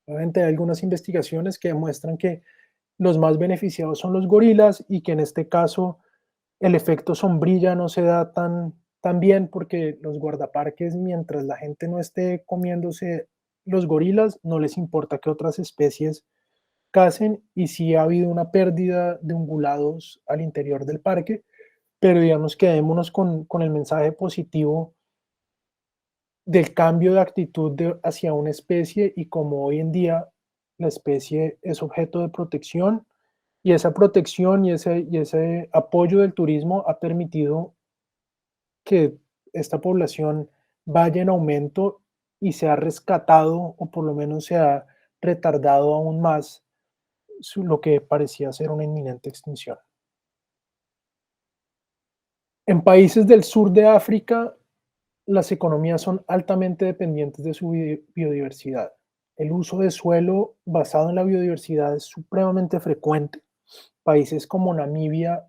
[SPEAKER 2] Obviamente hay algunas investigaciones que demuestran que los más beneficiados son los gorilas y que en este caso el efecto sombrilla no se da tan bien porque los guardaparques, mientras la gente no esté comiéndose los gorilas, no les importa que otras especies casen y sí ha habido una pérdida de ungulados al interior del parque, pero digamos quedémonos con el mensaje positivo del cambio de actitud hacia una especie y como hoy en día la especie es objeto de protección y esa protección y ese apoyo del turismo ha permitido que esta población vaya en aumento y se ha rescatado o por lo menos se ha retardado aún más lo que parecía ser una inminente extinción. En países del sur de África, las economías son altamente dependientes de su biodiversidad. El uso de suelo basado en la biodiversidad es supremamente frecuente. Países como Namibia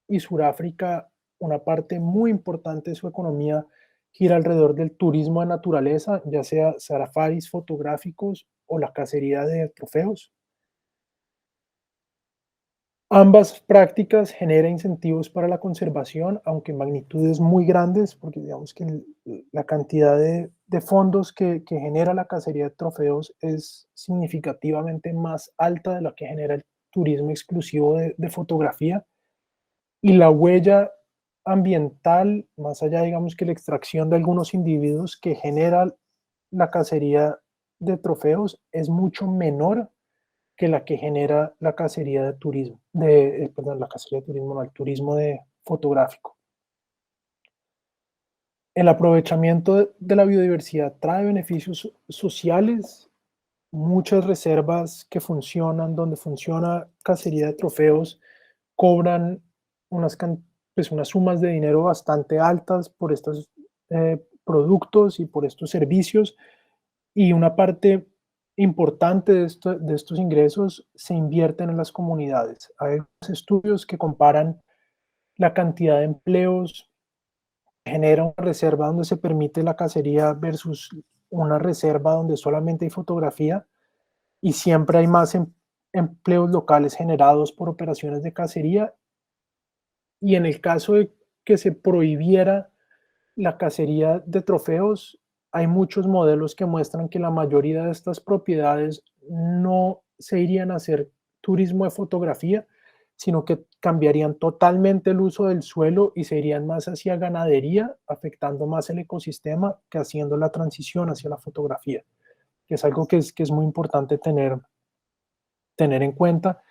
[SPEAKER 2] y Suráfrica, una parte muy importante de su economía gira alrededor del turismo de naturaleza, ya sea safaris fotográficos o la cacería de trofeos. Ambas prácticas generan incentivos para la conservación, aunque en magnitudes muy grandes, porque digamos que la cantidad de fondos que genera la cacería de trofeos es significativamente más alta de la que genera el turismo exclusivo de fotografía. Y la huella ambiental, más allá, digamos que la extracción de algunos individuos que genera la cacería de trofeos, es mucho menor que la que genera la cacería de turismo, perdón, la cacería de turismo, no, el turismo de fotográfico. El aprovechamiento de la biodiversidad trae beneficios sociales, muchas reservas que funcionan, donde funciona cacería de trofeos, cobran unas, pues unas sumas de dinero bastante altas por estos productos y por estos servicios y una parte importante de estos ingresos se invierten en las comunidades. Hay estudios que comparan la cantidad de empleos que genera una reserva donde se permite la cacería versus una reserva donde solamente hay fotografía y siempre hay más empleos locales generados por operaciones de cacería y en el caso de que se prohibiera la cacería de trofeos, hay muchos modelos que muestran que la mayoría de estas propiedades no se irían a hacer turismo de fotografía, sino que cambiarían totalmente el uso del suelo y se irían más hacia ganadería, afectando más el ecosistema que haciendo la transición hacia la fotografía, que es algo que es muy importante tener en cuenta.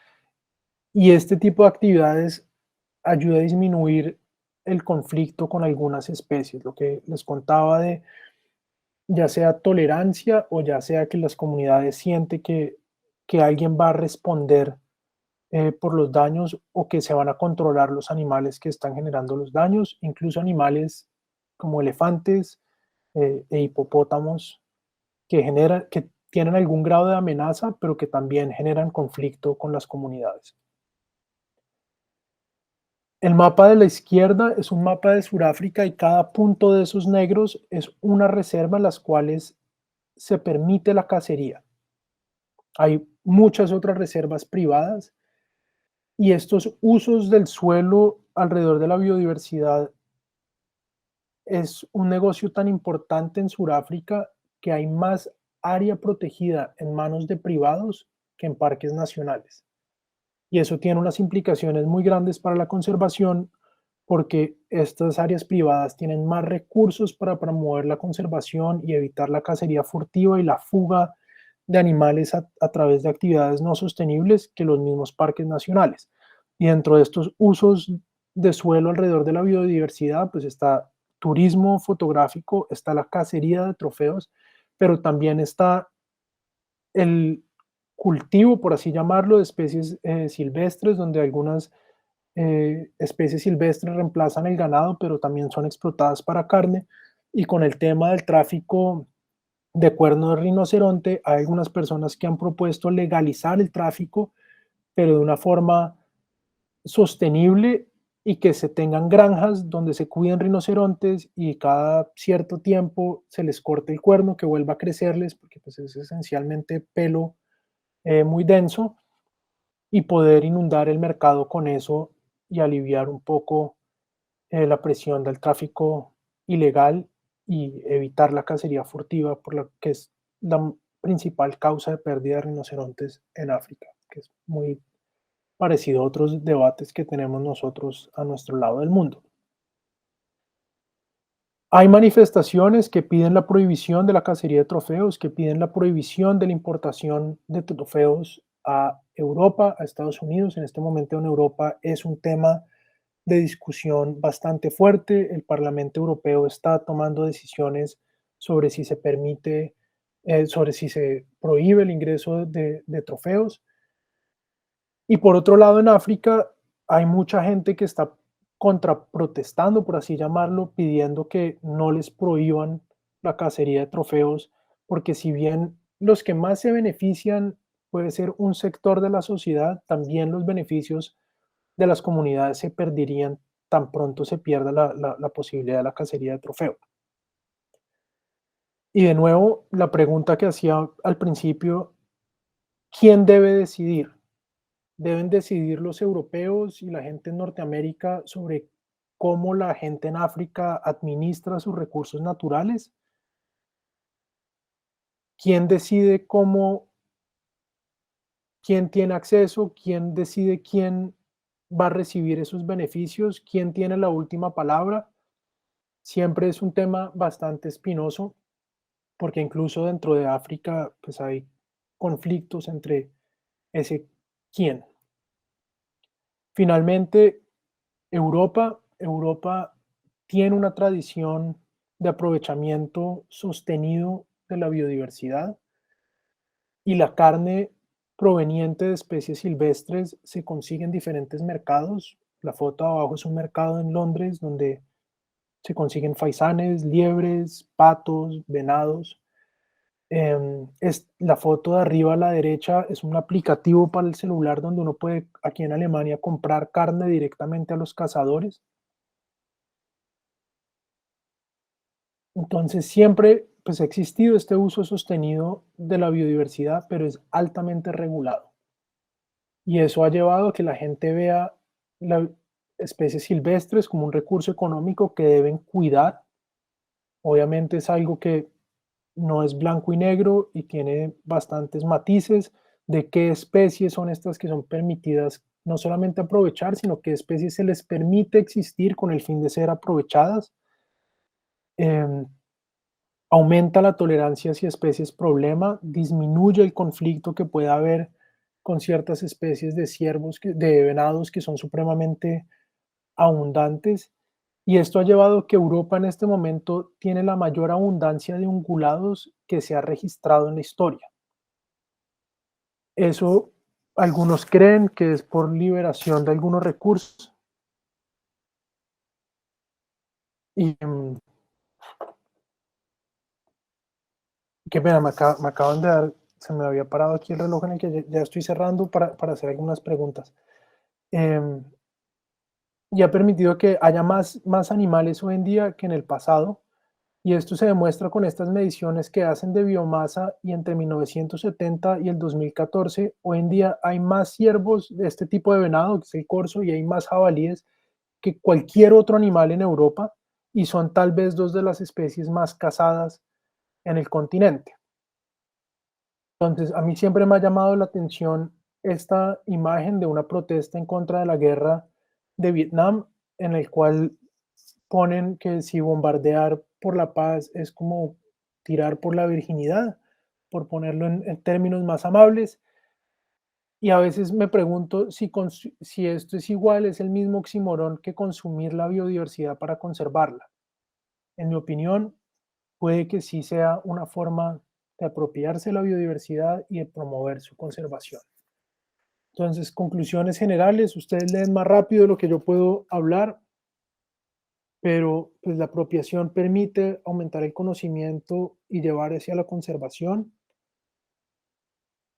[SPEAKER 2] Y este tipo de actividades ayuda a disminuir el conflicto con algunas especies, lo que les contaba de ya sea tolerancia o ya sea que las comunidades sienten que alguien va a responder por los daños o que se van a controlar los animales que están generando los daños, incluso animales como elefantes e hipopótamos que tienen algún grado de amenaza, pero que también generan conflicto con las comunidades. El mapa de la izquierda es un mapa de Sudáfrica y cada punto de esos negros es una reserva en las cuales se permite la cacería. Hay muchas otras reservas privadas y estos usos del suelo alrededor de la biodiversidad es un negocio tan importante en Sudáfrica que hay más área protegida en manos de privados que en parques nacionales. Y eso tiene unas implicaciones muy grandes para la conservación porque estas áreas privadas tienen más recursos para promover la conservación y evitar la cacería furtiva y la fuga de animales a través de actividades no sostenibles que los mismos parques nacionales. Y dentro de estos usos de suelo alrededor de la biodiversidad, pues está turismo fotográfico, está la cacería de trofeos, pero también está el cultivo, por así llamarlo, de especies silvestres, donde algunas especies silvestres reemplazan el ganado, pero también son explotadas para carne. Y con el tema del tráfico de cuerno de rinoceronte, hay algunas personas que han propuesto legalizar el tráfico, pero de una forma sostenible y que se tengan granjas donde se cuiden rinocerontes y cada cierto tiempo se les corte el cuerno, que vuelva a crecerles, porque pues es esencialmente pelo muy denso, y poder inundar el mercado con eso y aliviar un poco la presión del tráfico ilegal y evitar la cacería furtiva, por la que es la principal causa de pérdida de rinocerontes en África, que es muy parecido a otros debates que tenemos nosotros a nuestro lado del mundo. Hay manifestaciones que piden la prohibición de la cacería de trofeos, que piden la prohibición de la importación de trofeos a Europa, a Estados Unidos. En este momento en Europa es un tema de discusión bastante fuerte. El Parlamento Europeo está tomando decisiones sobre si se permite, sobre si se prohíbe el ingreso de trofeos. Y por otro lado, en África hay mucha gente que está contraprotestando, por así llamarlo, pidiendo que no les prohíban la cacería de trofeos, porque si bien los que más se benefician puede ser un sector de la sociedad, también los beneficios de las comunidades se perderían tan pronto se pierda la posibilidad de la cacería de trofeo. Y de nuevo, la pregunta que hacía al principio, ¿quién debe decidir? ¿Deben decidir los europeos y la gente en Norteamérica sobre cómo la gente en África administra sus recursos naturales? ¿Quién decide cómo, quién tiene acceso? ¿Quién decide quién va a recibir esos beneficios? ¿Quién tiene la última palabra? Siempre es un tema bastante espinoso porque incluso dentro de África pues hay conflictos entre ese quién. Finalmente, Europa tiene una tradición de aprovechamiento sostenido de la biodiversidad y la carne proveniente de especies silvestres se consigue en diferentes mercados. La foto de abajo es un mercado en Londres donde se consiguen faisanes, liebres, patos, venados. La foto de arriba a la derecha es un aplicativo para el celular donde uno puede aquí en Alemania comprar carne directamente a los cazadores. Entonces siempre pues, ha existido este uso sostenido de la biodiversidad, pero es altamente regulado. Y eso ha llevado a que la gente vea las especies silvestres como un recurso económico que deben cuidar. Obviamente es algo que no es blanco y negro y tiene bastantes matices de qué especies son estas que son permitidas no solamente aprovechar, sino qué especies se les permite existir con el fin de ser aprovechadas. Em, Aumenta la tolerancia hacia especies problema, disminuye el conflicto que pueda haber con ciertas especies de ciervos, de venados que son supremamente abundantes. Y esto ha llevado a que Europa en este momento tiene la mayor abundancia de ungulados que se ha registrado en la historia. Eso algunos creen que es por liberación de algunos recursos. Y qué pena, me acaban de dar, se me había parado aquí el reloj en el que ya estoy cerrando para hacer algunas preguntas. Em, y ha permitido que haya más animales hoy en día que en el pasado. Y esto se demuestra con estas mediciones que hacen de biomasa y entre 1970 y el 2014, hoy en día hay más ciervos de este tipo de venado, que es el corzo, y hay más jabalíes que cualquier otro animal en Europa y son tal vez dos de las especies más cazadas en el continente. Entonces, a mí siempre me ha llamado la atención esta imagen de una protesta en contra de la guerra de Vietnam, en el cual ponen que si bombardear por la paz es como tirar por la virginidad, por ponerlo en términos más amables. Y a veces me pregunto si esto es igual, es el mismo oxímoron que consumir la biodiversidad para conservarla. En mi opinión, puede que sí sea una forma de apropiarse de la biodiversidad y de promover su conservación. Entonces, conclusiones generales, ustedes leen más rápido de lo que yo puedo hablar, pero pues la apropiación permite aumentar el conocimiento y llevar hacia la conservación.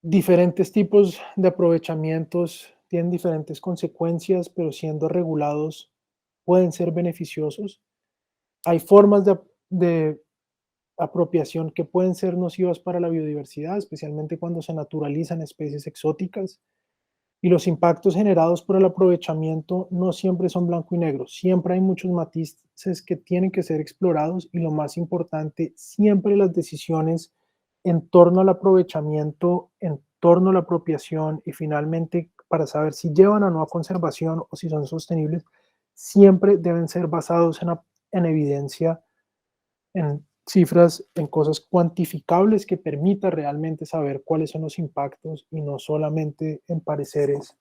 [SPEAKER 2] Diferentes tipos de aprovechamientos tienen diferentes consecuencias, pero siendo regulados pueden ser beneficiosos. Hay formas de apropiación que pueden ser nocivas para la biodiversidad, especialmente cuando se naturalizan especies exóticas. Y los impactos generados por el aprovechamiento no siempre son blanco y negro, siempre hay muchos matices que tienen que ser explorados y lo más importante, siempre las decisiones en torno al aprovechamiento, en torno a la apropiación y finalmente para saber si llevan o no a conservación o si son sostenibles, siempre deben ser basados en evidencia, en cifras, en cosas cuantificables que permita realmente saber cuáles son los impactos y no solamente en pareceres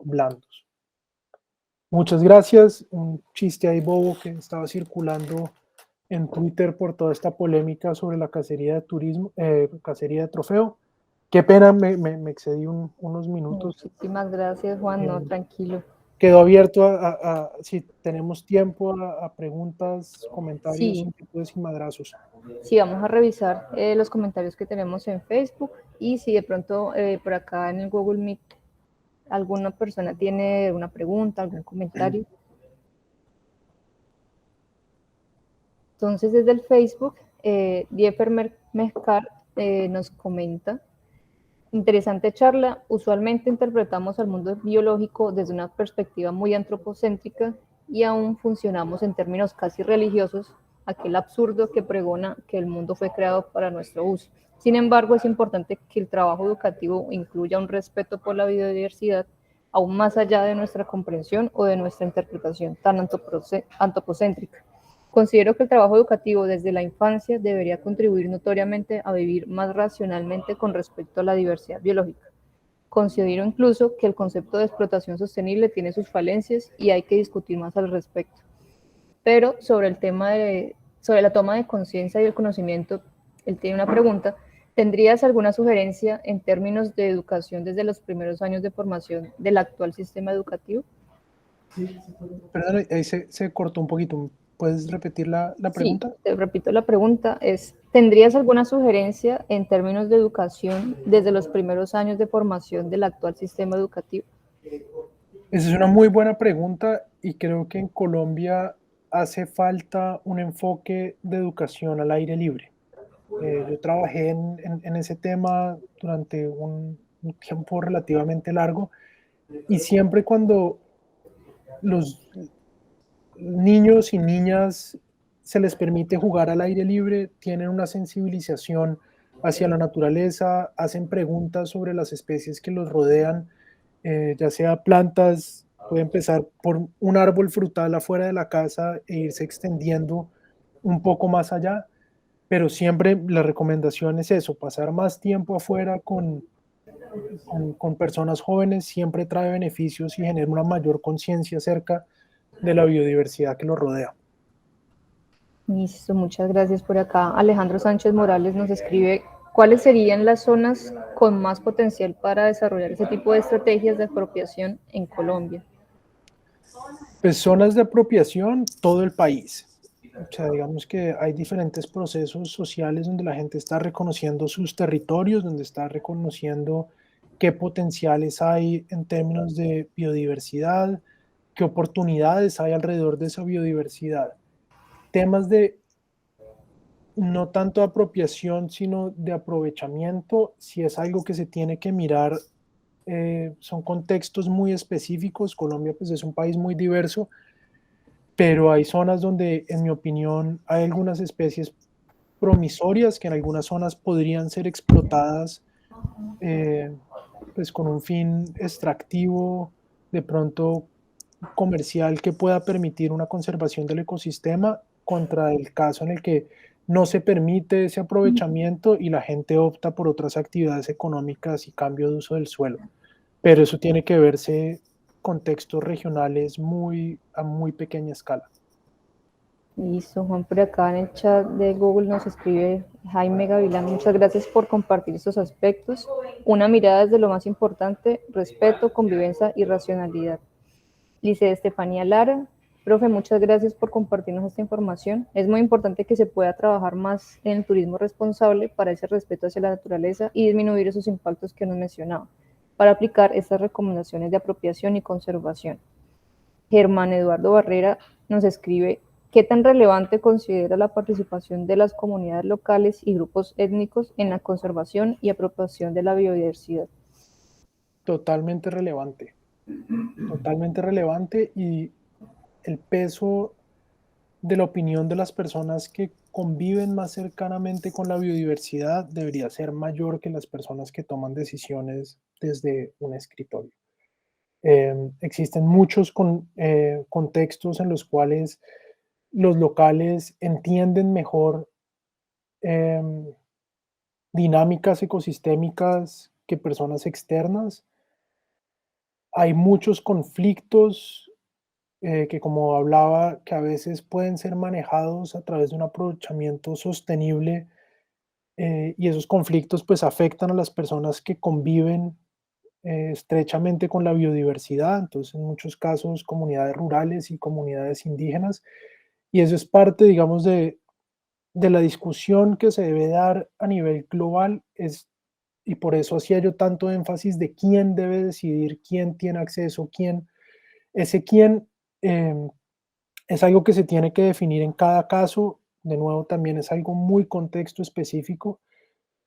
[SPEAKER 2] blandos. Muchas gracias. Un chiste ahí bobo que estaba circulando en Twitter por toda esta polémica sobre la cacería de turismo, cacería de trofeo. Qué pena, me excedí unos minutos.
[SPEAKER 1] Muchísimas gracias, Juan, no,
[SPEAKER 2] Eh,
[SPEAKER 1] tranquilo.
[SPEAKER 2] Quedo abierto si tenemos tiempo, a preguntas, comentarios,
[SPEAKER 1] Sí,
[SPEAKER 2] inquietudes y madrazos.
[SPEAKER 1] sí, vamos a revisar los comentarios que tenemos en Facebook y si de pronto por acá en el Google Meet alguna persona tiene una pregunta, algún comentario. Entonces, desde el Facebook, Diefer Mezcar nos comenta: interesante charla. Usualmente interpretamos al mundo biológico desde una perspectiva muy antropocéntrica y aún funcionamos en términos casi religiosos, aquel absurdo que pregona que el mundo fue creado para nuestro uso. Sin embargo, es importante que el trabajo educativo incluya un respeto por la biodiversidad, aún más allá de nuestra comprensión o de nuestra interpretación tan antropocéntrica. Considero que el trabajo educativo desde la infancia debería contribuir notoriamente a vivir más racionalmente con respecto a la diversidad biológica. Considero incluso que el concepto de explotación sostenible tiene sus falencias y hay que discutir más al respecto. Pero sobre la toma de conciencia y el conocimiento, él tiene una pregunta. ¿Tendrías alguna sugerencia en términos de educación desde los primeros años de formación del actual sistema educativo?
[SPEAKER 2] Perdón, ahí se cortó un poquito. ¿Puedes repetir la
[SPEAKER 1] Sí,
[SPEAKER 2] pregunta?
[SPEAKER 1] te repito la pregunta, ¿tendrías alguna sugerencia en términos de educación desde los primeros años de formación del actual sistema educativo?
[SPEAKER 2] Esa es una muy buena pregunta y creo que en Colombia hace falta un enfoque de educación al aire libre. Yo trabajé en ese tema durante un tiempo relativamente largo y siempre cuando los niños y niñas se les permite jugar al aire libre, tienen una sensibilización hacia la naturaleza, hacen preguntas sobre las especies que los rodean, ya sea plantas, puede empezar por un árbol frutal afuera de la casa e irse extendiendo un poco más allá, pero siempre la recomendación es eso, pasar más tiempo afuera con personas jóvenes siempre trae beneficios y genera una mayor conciencia acerca de la biodiversidad que los rodea.
[SPEAKER 1] Listo, muchas gracias por acá. Alejandro Sánchez Morales nos escribe: ¿cuáles serían las zonas con más potencial para desarrollar ese tipo de estrategias de apropiación en Colombia?
[SPEAKER 2] Pues zonas de apropiación, todo el país. O sea, digamos que hay diferentes procesos sociales donde la gente está reconociendo sus territorios, donde está reconociendo qué potenciales hay en términos de biodiversidad, qué oportunidades hay alrededor de esa biodiversidad. Temas de no tanto apropiación, sino de aprovechamiento, si es algo que se tiene que mirar, son contextos muy específicos. Colombia pues es un país muy diverso, pero hay zonas donde, en mi opinión, hay algunas especies promisorias que en algunas zonas podrían ser explotadas eh, pues con un fin extractivo, de pronto comercial, que pueda permitir una conservación del ecosistema contra el caso en el que no se permite ese aprovechamiento y la gente opta por otras actividades económicas y cambio de uso del suelo. Pero eso tiene que verse contextos regionales a muy pequeña escala.
[SPEAKER 1] Listo, Juan, por acá en el chat de Google nos escribe Jaime Gavilán: muchas gracias por compartir estos aspectos. Una mirada desde lo más importante: respeto, convivencia y racionalidad. Lice Estefanía Lara: profe, muchas gracias por compartirnos esta información. Es muy importante que se pueda trabajar más en el turismo responsable para ese respeto hacia la naturaleza y disminuir esos impactos que nos mencionaba. para aplicar estas recomendaciones de apropiación y conservación. Germán Eduardo Barrera nos escribe: ¿qué tan relevante considera la participación de las comunidades locales y grupos étnicos en la conservación y apropiación de la biodiversidad?
[SPEAKER 2] Totalmente relevante, y el peso de la opinión de las personas que conviven más cercanamente con la biodiversidad debería ser mayor que las personas que toman decisiones desde un escritorio. Existen muchos contextos en los cuales los locales entienden mejor em, dinámicas ecosistémicas que personas externas. Hay muchos conflictos que, como hablaba, que a veces pueden ser manejados a través de un aprovechamiento sostenible, y esos conflictos pues afectan a las personas que conviven estrechamente con la biodiversidad, entonces en muchos casos comunidades rurales y comunidades indígenas, y eso es parte, digamos, de la discusión que se debe dar a nivel global, y por eso hacía yo tanto énfasis de quién debe decidir, quién tiene acceso, quién em, es algo que se tiene que definir en cada caso. De nuevo, también es algo muy contexto específico,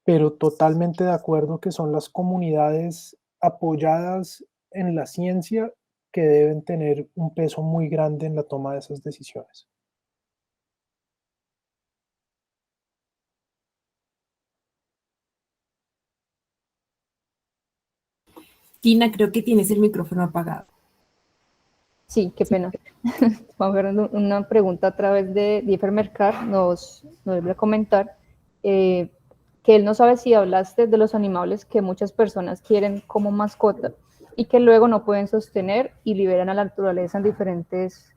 [SPEAKER 2] pero totalmente de acuerdo que son las comunidades apoyadas en la ciencia que deben tener un peso muy grande en la toma de esas decisiones.
[SPEAKER 3] Tina, creo que tienes el micrófono apagado.
[SPEAKER 1] Sí, qué pena. Juan Fernando, una pregunta a través de Differ Mercar nos debe comentar eh, que él no sabe si hablaste de los animales que muchas personas quieren como mascota y que luego no pueden sostener y liberan a la naturaleza en diferentes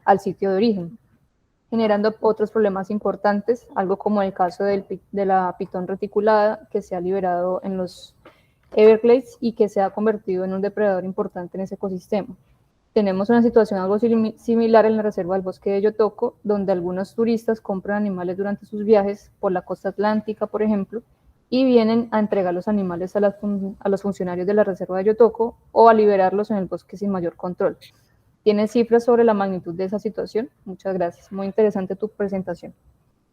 [SPEAKER 1] al sitio de origen, generando otros problemas importantes, algo como el caso de la pitón reticulada que se ha liberado en los Everglades y que se ha convertido en un depredador importante en ese ecosistema. Tenemos una situación algo similar en la reserva del bosque de Yotoco, donde algunos turistas compran animales durante sus viajes por la costa atlántica, por ejemplo, y vienen a entregar los animales a los funcionarios de la reserva de Yotoco o a liberarlos en el bosque sin mayor control. ¿Tienes cifras sobre la magnitud de esa situación? Muchas gracias. Muy interesante tu presentación.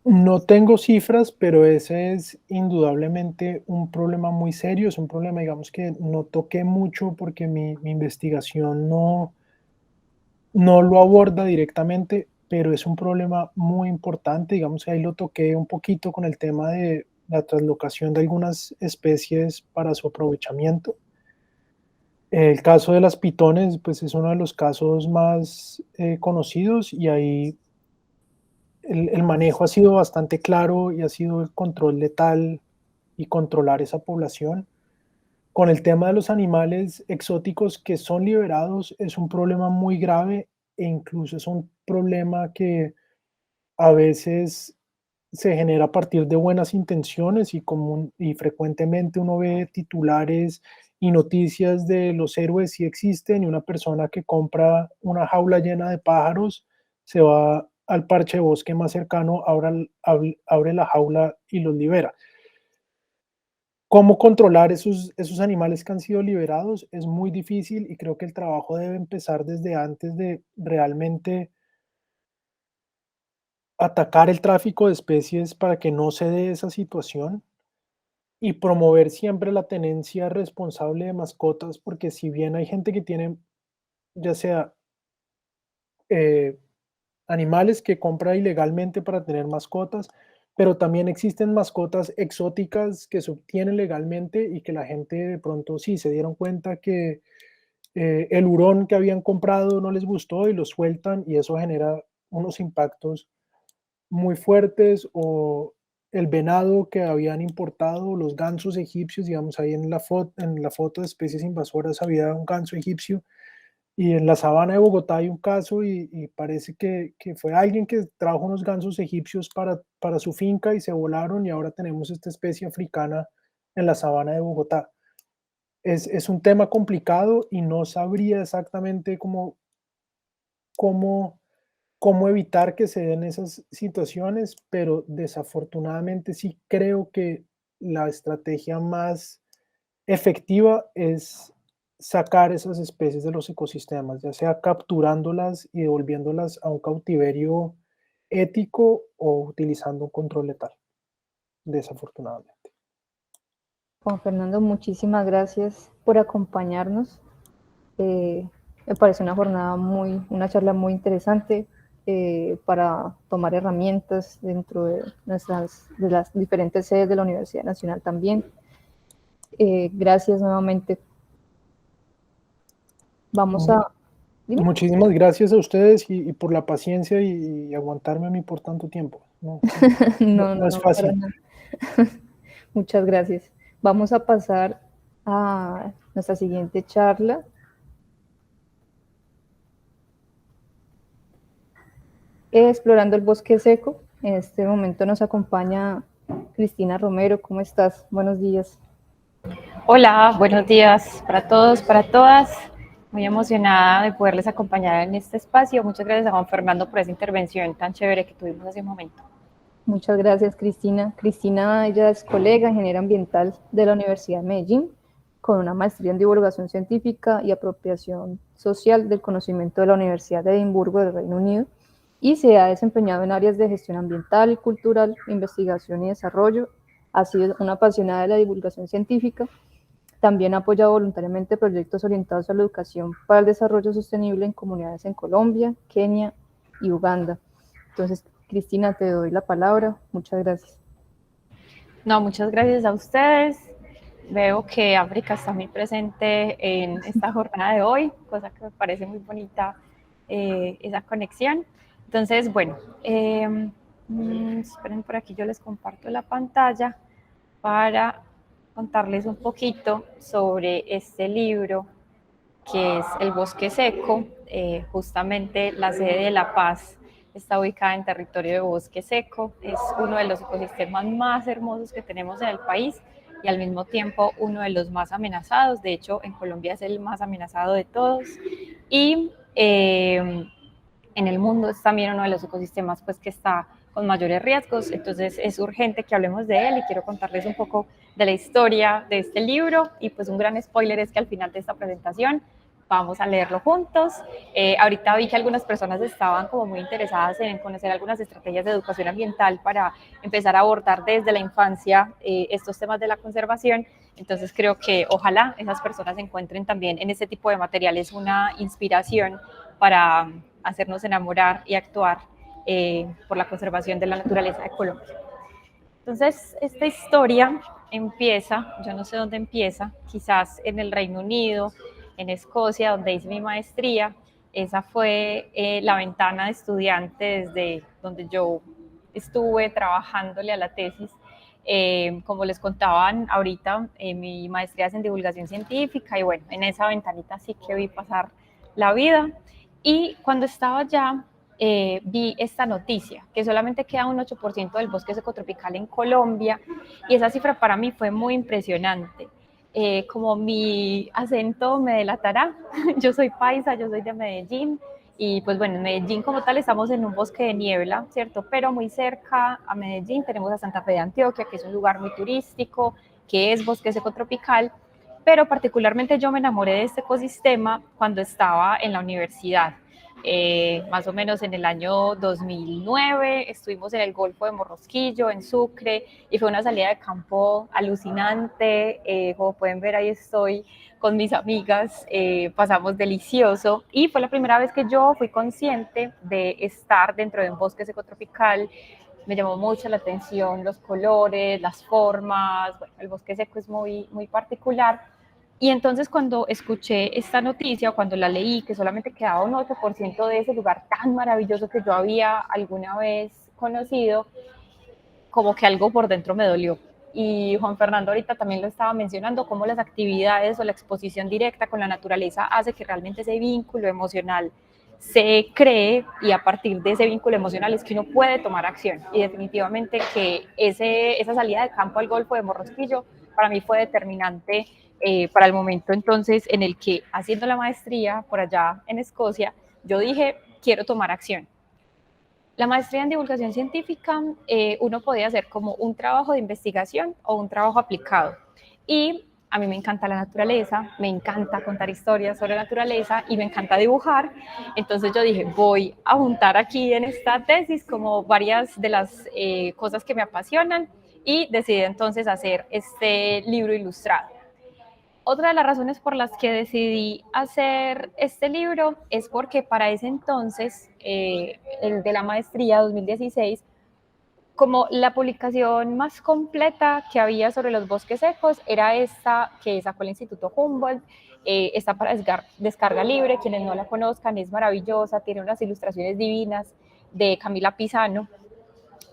[SPEAKER 2] No tengo cifras, pero ese es indudablemente un problema muy serio. Es un problema, digamos, que no toqué mucho porque mi investigación no lo aborda directamente, pero es un problema muy importante. Digamos que ahí lo toqué un poquito con el tema de la translocación de algunas especies para su aprovechamiento. El caso de las pitones, pues es uno de los casos más conocidos, y ahí el manejo ha sido bastante claro y ha sido el control letal y controlar esa población. Con el tema de los animales exóticos que son liberados, es un problema muy grave, e incluso es un problema que a veces se genera a partir de buenas intenciones, y frecuentemente uno ve titulares y noticias de los héroes sí existen, y una persona que compra una jaula llena de pájaros se va al parche de bosque más cercano, abre la jaula y los libera. ¿Cómo controlar esos animales que han sido liberados? Es muy difícil, y creo que el trabajo debe empezar desde antes de realmente atacar el tráfico de especies para que no se dé esa situación, y promover siempre la tenencia responsable de mascotas, porque si bien hay gente que tiene, ya sea eh, animales que compra ilegalmente para tener mascotas, pero también existen mascotas exóticas que se obtienen legalmente y que la gente de pronto sí se dieron cuenta que el hurón que habían comprado no les gustó y lo sueltan, y eso genera unos impactos muy fuertes. O el venado que habían importado, los gansos egipcios, digamos, ahí en la foto de especies invasoras había un ganso egipcio, y en la sabana de Bogotá hay un caso, y parece que fue alguien que trajo unos gansos egipcios para su finca y se volaron, y ahora tenemos esta especie africana en la sabana de Bogotá. Es un tema complicado y no sabría exactamente cómo cómo evitar que se den esas situaciones, pero desafortunadamente sí creo que la estrategia más efectiva es sacar esas especies de los ecosistemas, ya sea capturándolas y devolviéndolas a un cautiverio ético o utilizando un control letal, desafortunadamente.
[SPEAKER 1] Juan Fernando, muchísimas gracias por acompañarnos. Eh, Me parece una charla muy interesante para tomar herramientas dentro de de las diferentes sedes de la Universidad Nacional también. Gracias nuevamente. Vamos
[SPEAKER 2] Mu-
[SPEAKER 1] a... Dime.
[SPEAKER 2] Muchísimas gracias a ustedes y por la paciencia y aguantarme a mí por tanto tiempo. No,
[SPEAKER 1] No,
[SPEAKER 2] no
[SPEAKER 1] no,
[SPEAKER 2] es
[SPEAKER 1] no, para
[SPEAKER 2] fácil.
[SPEAKER 1] nada. Muchas gracias. Vamos a pasar a nuestra siguiente charla. Explorando el bosque seco. En este momento nos acompaña Cristina Romero. ¿Cómo estás? Buenos días.
[SPEAKER 4] Hola, buenos días para todos, para todas. Muy emocionada de poderles acompañar en este espacio. Muchas gracias a Juan Fernando por esa intervención tan chévere que tuvimos hace un momento.
[SPEAKER 1] Muchas gracias, Cristina. Cristina, ella es colega ingeniera ambiental de la Universidad de Medellín, con una maestría en divulgación científica y apropiación social del conocimiento de la Universidad de Edimburgo del Reino Unido, y se ha desempeñado en áreas de gestión ambiental y cultural, investigación y desarrollo. Ha sido una apasionada de la divulgación científica. También ha apoyado voluntariamente proyectos orientados a la educación para el desarrollo sostenible en comunidades en Colombia, Kenia y Uganda. Entonces, Cristina, te doy la palabra. Muchas gracias.
[SPEAKER 4] No, muchas gracias a ustedes. Veo que África está muy presente en esta jornada de hoy, cosa que me parece muy bonita, esa conexión. Entonces, bueno, esperen por aquí, yo les comparto la pantalla para contarles un poquito sobre este libro que es El Bosque Seco. Justamente la sede de La Paz está ubicada en territorio de bosque seco. Es uno de los ecosistemas más hermosos que tenemos en el país y al mismo tiempo uno de los más amenazados. De hecho, en Colombia es el más amenazado de todos. Y en el mundo es también uno de los ecosistemas pues, que está con mayores riesgos, entonces es urgente que hablemos de él y quiero contarles un poco de la historia de este libro y pues un gran spoiler es que al final de esta presentación vamos a leerlo juntos. Ahorita vi que algunas personas estaban como muy interesadas en conocer algunas estrategias de educación ambiental para empezar a abordar desde la infancia estos temas de la conservación, entonces creo que ojalá esas personas encuentren también en este tipo de materiales una inspiración para hacernos enamorar y actuar por la conservación de la naturaleza de Colombia. Entonces, esta historia empieza, yo no sé dónde empieza, quizás en el Reino Unido, en Escocia, donde hice mi maestría. Esa fue la ventana de estudiante desde donde yo estuve trabajándole a la tesis. Como les contaban ahorita, mi maestría es en divulgación científica y bueno, en esa ventanita sí que vi pasar la vida. Y cuando estaba allá, vi esta noticia, que solamente queda un 8% del bosque secotropical en Colombia, y esa cifra para mí fue muy impresionante. Como mi acento me delatará, yo soy paisa, yo soy de Medellín, y pues bueno, en Medellín como tal estamos en un bosque de niebla, ¿cierto? Pero muy cerca a Medellín tenemos a Santa Fe de Antioquia, que es un lugar muy turístico, que es bosque secotropical, pero particularmente yo me enamoré de este ecosistema cuando estaba en la universidad. Más o menos en el año 2009 estuvimos en el Golfo de Morrosquillo, en Sucre, y fue una salida de campo alucinante. Como pueden ver, ahí estoy con mis amigas, pasamos delicioso, y fue la primera vez que yo fui consciente de estar dentro de un bosque secotropical. Me llamó mucho la atención los colores, las formas. Bueno, el bosque seco es muy, muy particular. Y entonces cuando escuché esta noticia, cuando la leí, que solamente quedaba un 8% de ese lugar tan maravilloso que yo había alguna vez conocido, como que algo por dentro me dolió. Y Juan Fernando ahorita también lo estaba mencionando, cómo las actividades o la exposición directa con la naturaleza hace que realmente ese vínculo emocional se cree, y a partir de ese vínculo emocional es que uno puede tomar acción. Y definitivamente que esa salida de campo al Golfo de Morrosquillo para mí fue determinante para el momento entonces en el que, haciendo la maestría por allá en Escocia, yo dije, quiero tomar acción. La maestría en divulgación científica, uno podía hacer como un trabajo de investigación o un trabajo aplicado. Y a mí me encanta la naturaleza, me encanta contar historias sobre la naturaleza y me encanta dibujar. Entonces yo dije, voy a juntar aquí en esta tesis como varias de las cosas que me apasionan y decidí entonces hacer este libro ilustrado. Otra de las razones por las que decidí hacer este libro es porque para ese entonces, el de la maestría 2016, como la publicación más completa que había sobre los bosques secos era esta que sacó el Instituto Humboldt, está para descarga libre, quienes no la conozcan, es maravillosa, tiene unas ilustraciones divinas de Camila Pisano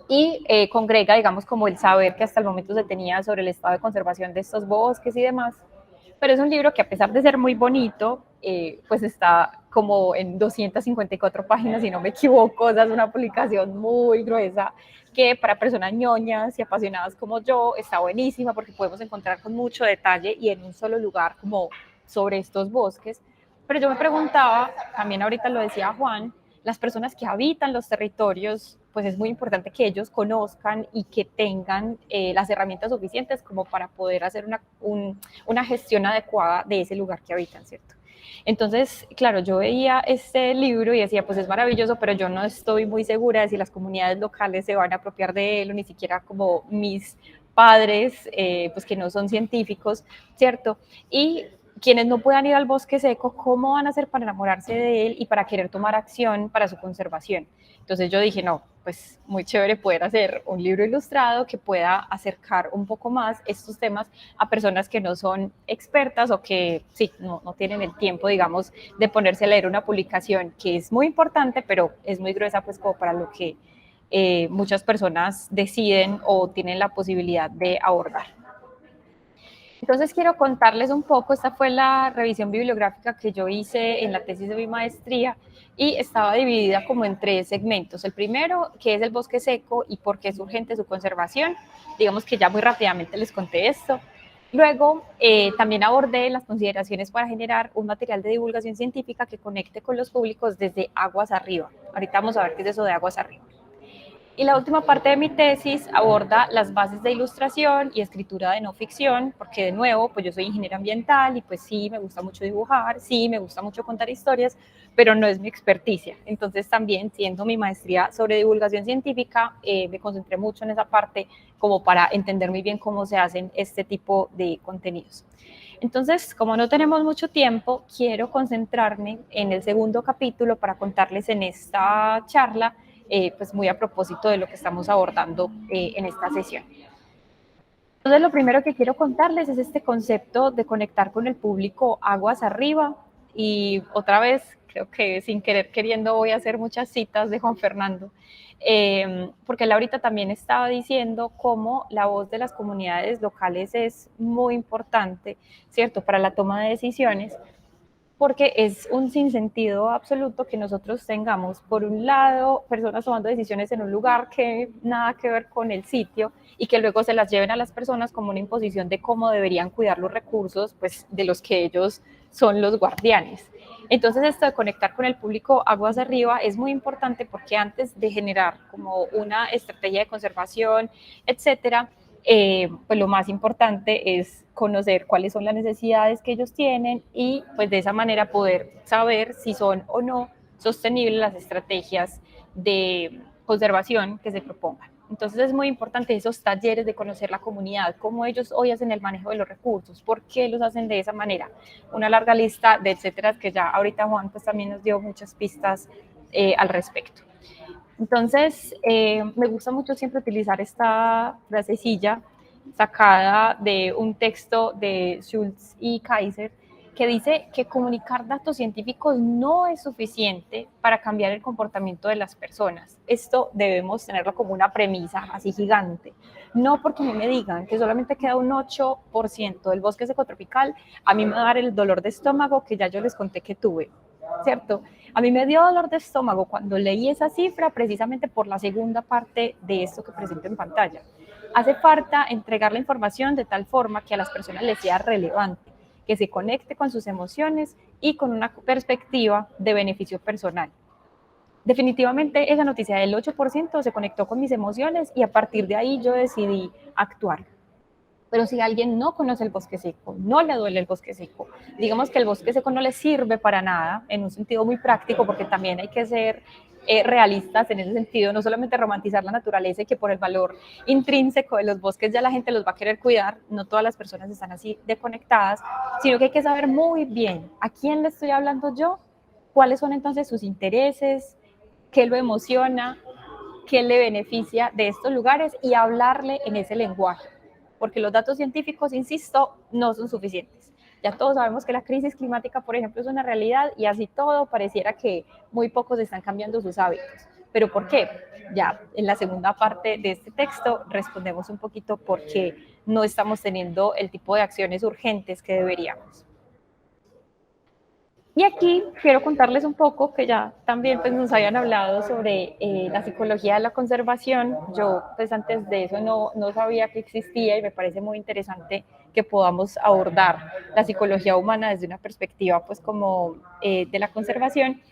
[SPEAKER 4] y congrega, digamos, como el saber que hasta el momento se tenía sobre el estado de conservación de estos bosques y demás. Pero es un libro que a pesar de ser muy bonito, pues está como en 254 páginas, si no me equivoco, o sea, es una publicación muy gruesa, que para personas ñoñas y apasionadas como yo está buenísima porque podemos encontrar con mucho detalle y en un solo lugar como sobre estos bosques. Pero yo me preguntaba, también ahorita lo decía Juan, las personas que habitan los territorios, pues es muy importante que ellos conozcan y que tengan las herramientas suficientes como para poder hacer una gestión adecuada de ese lugar que habitan, ¿cierto? Entonces, claro, yo veía este libro y decía, pues es maravilloso, pero yo no estoy muy segura de si las comunidades locales se van a apropiar de él o ni siquiera como mis padres, pues que no son científicos, ¿cierto? Y quienes no puedan ir al bosque seco, ¿cómo van a hacer para enamorarse de él y para querer tomar acción para su conservación? Entonces yo dije, no, pues muy chévere poder hacer un libro ilustrado que pueda acercar un poco más estos temas a personas que no son expertas o que sí, no tienen el tiempo, digamos, de ponerse a leer una publicación que es muy importante, pero es muy gruesa pues como para lo que muchas personas deciden o tienen la posibilidad de abordar. Entonces quiero contarles un poco, esta fue la revisión bibliográfica que yo hice en la tesis de mi maestría y estaba dividida como en 3 segmentos. El primero, que es el bosque seco y por qué es urgente su conservación. Digamos que ya muy rápidamente les conté esto. Luego, también abordé las consideraciones para generar un material de divulgación científica que conecte con los públicos desde aguas arriba. Ahorita vamos a ver qué es eso de aguas arriba. Y la última parte de mi tesis aborda las bases de ilustración y escritura de no ficción, porque de nuevo, pues yo soy ingeniera ambiental y pues sí, me gusta mucho dibujar, sí, me gusta mucho contar historias, pero no es mi experticia. Entonces también, siendo mi maestría sobre divulgación científica, me concentré mucho en esa parte como para entender muy bien cómo se hacen este tipo de contenidos. Entonces, como no tenemos mucho tiempo, quiero concentrarme en el segundo capítulo para contarles en esta charla pues muy a propósito de lo que estamos abordando en esta sesión. Entonces, lo primero que quiero contarles es este concepto de conectar con el público aguas arriba y otra vez, creo que sin querer queriendo voy a hacer muchas citas de Juan Fernando, porque él ahorita también estaba diciendo cómo la voz de las comunidades locales es muy importante, ¿cierto?, para la toma de decisiones, porque es un sinsentido absoluto que nosotros tengamos, por un lado, personas tomando decisiones en un lugar que nada que ver con el sitio y que luego se las lleven a las personas como una imposición de cómo deberían cuidar los recursos, pues, de los que ellos son los guardianes. Entonces, esto de conectar con el público aguas arriba es muy importante porque antes de generar como una estrategia de conservación, etcétera, pues lo más importante es conocer cuáles son las necesidades que ellos tienen y pues de esa manera poder saber si son o no sostenibles las estrategias de conservación que se propongan. Entonces es muy importante esos talleres de conocer la comunidad, cómo ellos hoy hacen el manejo de los recursos, por qué los hacen de esa manera. Una larga lista de etcétera que ya ahorita Juan pues también nos dio muchas pistas al respecto. Entonces, me gusta mucho siempre utilizar esta frasecilla sacada de un texto de Schultz y Kaiser que dice que comunicar datos científicos no es suficiente para cambiar el comportamiento de las personas. Esto debemos tenerlo como una premisa así gigante. No porque me digan que solamente queda un 8% del bosque seco tropical, a mí me va a dar el dolor de estómago que ya yo les conté que tuve, ¿cierto? A mí me dio dolor de estómago cuando leí esa cifra precisamente por la segunda parte de esto que presento en pantalla. Hace falta entregar la información de tal forma que a las personas les sea relevante, que se conecte con sus emociones y con una perspectiva de beneficio personal. Definitivamente esa noticia del 8% se conectó con mis emociones y a partir de ahí yo decidí actuar. Pero si alguien no conoce el bosque seco, no le duele el bosque seco, digamos que el bosque seco no le sirve para nada, en un sentido muy práctico, porque también hay que ser realistas en ese sentido, no solamente romantizar la naturaleza y que por el valor intrínseco de los bosques ya la gente los va a querer cuidar, no todas las personas están así de conectadas, sino que hay que saber muy bien a quién le estoy hablando yo, cuáles son entonces sus intereses, qué lo emociona, qué le beneficia de estos lugares y hablarle en ese lenguaje, porque los datos científicos, insisto, no son suficientes. Ya todos sabemos que la crisis climática, por ejemplo, es una realidad y así todo pareciera que muy pocos están cambiando sus hábitos. ¿Pero por qué? Ya en la segunda parte de este texto respondemos un poquito por qué no estamos teniendo el tipo de acciones urgentes que deberíamos. Y aquí quiero contarles un poco, que ya también pues, nos habían hablado sobre la psicología de la conservación. Yo pues antes de eso no sabía que existía y me parece muy interesante que podamos abordar la psicología humana desde una perspectiva pues como de la conservación.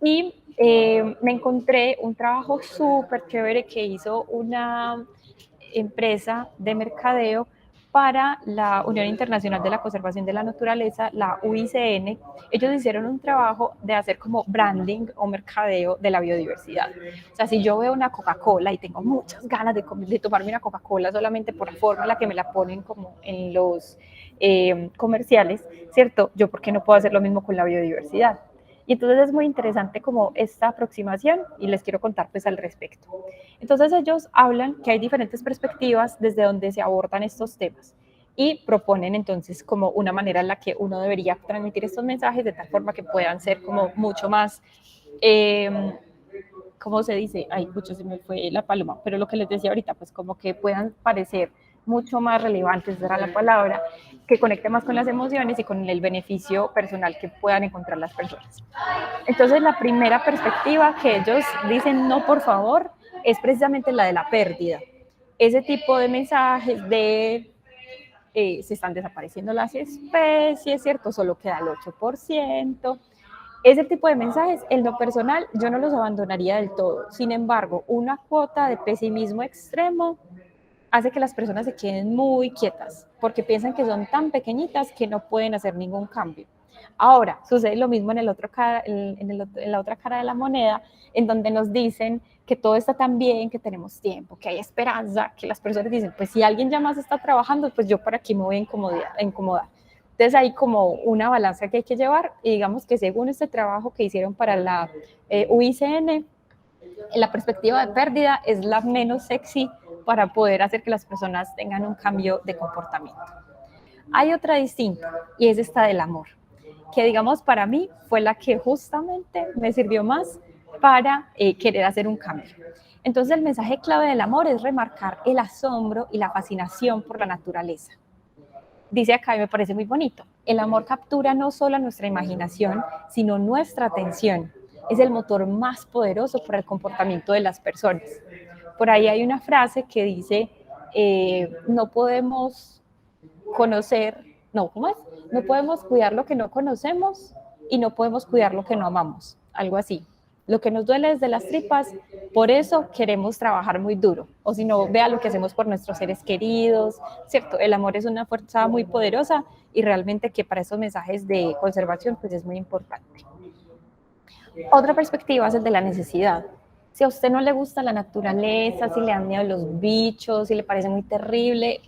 [SPEAKER 4] Y me encontré un trabajo súper chévere que hizo una empresa de mercadeo para la Unión Internacional de la Conservación de la Naturaleza, la UICN. Ellos hicieron un trabajo de hacer como branding o mercadeo de la biodiversidad. O sea, si yo veo una Coca-Cola y tengo muchas ganas de tomarme una Coca-Cola solamente por la forma en la que me la ponen como en los comerciales, ¿cierto? Yo, ¿por qué no puedo hacer lo mismo con la biodiversidad? Y entonces es muy interesante como esta aproximación y les quiero contar pues al respecto. Entonces ellos hablan que hay diferentes perspectivas desde donde se abordan estos temas y proponen entonces como una manera en la que uno debería transmitir estos mensajes de tal forma que puedan ser como mucho más, ¿cómo se dice? Ay, mucho se me fue la paloma, pero lo que les decía ahorita, pues como que puedan parecer mucho más relevantes, esa era la palabra, que conecte más con las emociones y con el beneficio personal que puedan encontrar las personas. Entonces, la primera perspectiva que ellos dicen no, por favor, es precisamente la de la pérdida. Ese tipo de mensajes de se están desapareciendo las especies, ¿cierto? Solo queda el 8%. Ese tipo de mensajes, en lo personal, yo no los abandonaría del todo. Sin embargo, una cuota de pesimismo extremo hace que las personas se queden muy quietas porque piensan que son tan pequeñitas que no pueden hacer ningún cambio. Ahora, sucede lo mismo en la otra cara de la moneda, en donde nos dicen que todo está tan bien, que tenemos tiempo, que hay esperanza, que las personas dicen, pues si alguien ya más está trabajando, pues yo para aquí me voy a incomodar. Entonces hay como una balanza que hay que llevar y digamos que según este trabajo que hicieron para la UICN, la perspectiva de pérdida es la menos sexy para poder hacer que las personas tengan un cambio de comportamiento. Hay otra distinta y es esta del amor, que digamos para mí fue la que justamente me sirvió más para querer hacer un cambio. Entonces el mensaje clave del amor es remarcar el asombro y la fascinación por la naturaleza. Dice acá y me parece muy bonito, el amor captura no solo nuestra imaginación, sino nuestra atención. Es el motor más poderoso para el comportamiento de las personas. Por ahí hay una frase que dice, no podemos conocer, no, ¿cómo es? No podemos cuidar lo que no conocemos y no podemos cuidar lo que no amamos, algo así. Lo que nos duele desde las tripas, por eso queremos trabajar muy duro. O si no, vea lo que hacemos por nuestros seres queridos, ¿cierto? El amor es una fuerza muy poderosa y realmente que para esos mensajes de conservación pues es muy importante. Otra perspectiva es el de la necesidad. Si a usted no le gusta la naturaleza, si le dan miedo los bichos, si le parece muy terrible,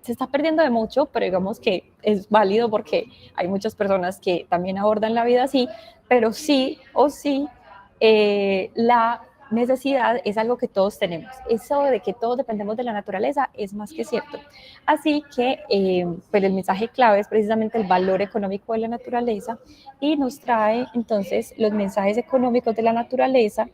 [SPEAKER 4] se está perdiendo de mucho, pero digamos que es válido porque hay muchas personas que también abordan la vida así, pero sí o sí la necesidad es algo que todos tenemos. Eso de que todos dependemos de la naturaleza es más que cierto. Así que pues el mensaje clave es precisamente el valor económico de la naturaleza y nos trae entonces los mensajes económicos de la naturaleza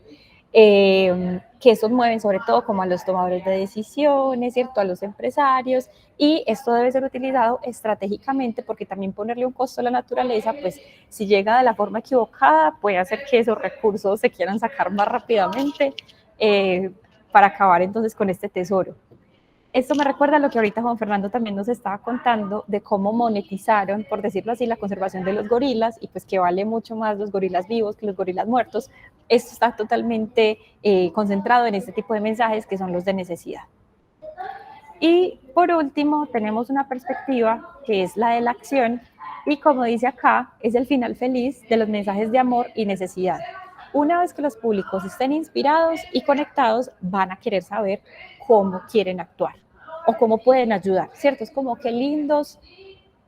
[SPEAKER 4] que esos mueven sobre todo como a los tomadores de decisiones, ¿cierto? A los empresarios, y esto debe ser utilizado estratégicamente porque también ponerle un costo a la naturaleza, pues si llega de la forma equivocada puede hacer que esos recursos se quieran sacar más rápidamente para acabar entonces con este tesoro. Esto me recuerda a lo que ahorita Juan Fernando también nos estaba contando de cómo monetizaron, por decirlo así, la conservación de los gorilas y pues que vale mucho más los gorilas vivos que los gorilas muertos. Esto está totalmente concentrado en este tipo de mensajes que son los de necesidad. Y por último, tenemos una perspectiva que es la de la acción y como dice acá, es el final feliz de los mensajes de amor y necesidad. Una vez que los públicos estén inspirados y conectados, van a querer saber cómo quieren actuar o cómo pueden ayudar, ¿cierto? Es como qué lindos,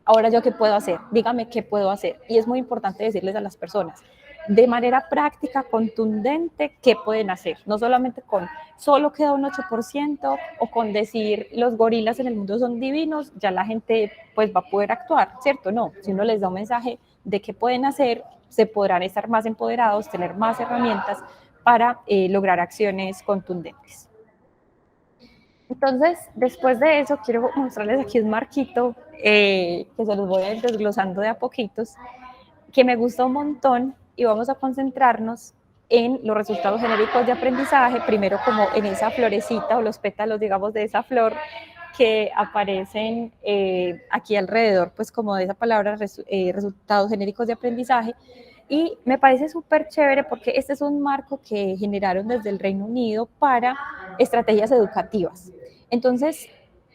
[SPEAKER 4] ahora yo qué puedo hacer, dígame qué puedo hacer. Y es muy importante decirles a las personas, de manera práctica, contundente, qué pueden hacer. No solamente con solo queda un 8% o con decir los gorilas en el mundo son divinos, ya la gente pues va a poder actuar, ¿cierto? No, si uno les da un mensaje de qué pueden hacer, se podrán estar más empoderados, tener más herramientas para lograr acciones contundentes. Entonces, después de eso, quiero mostrarles aquí un marquito que se los voy a ir desglosando de a poquitos, que me gusta un montón y vamos a concentrarnos en los resultados genéricos de aprendizaje, primero como en esa florecita o los pétalos, digamos, de esa flor que aparecen aquí alrededor, pues como de esa palabra, resultados genéricos de aprendizaje. Y me parece súper chévere porque este es un marco que generaron desde el Reino Unido para estrategias educativas. Entonces,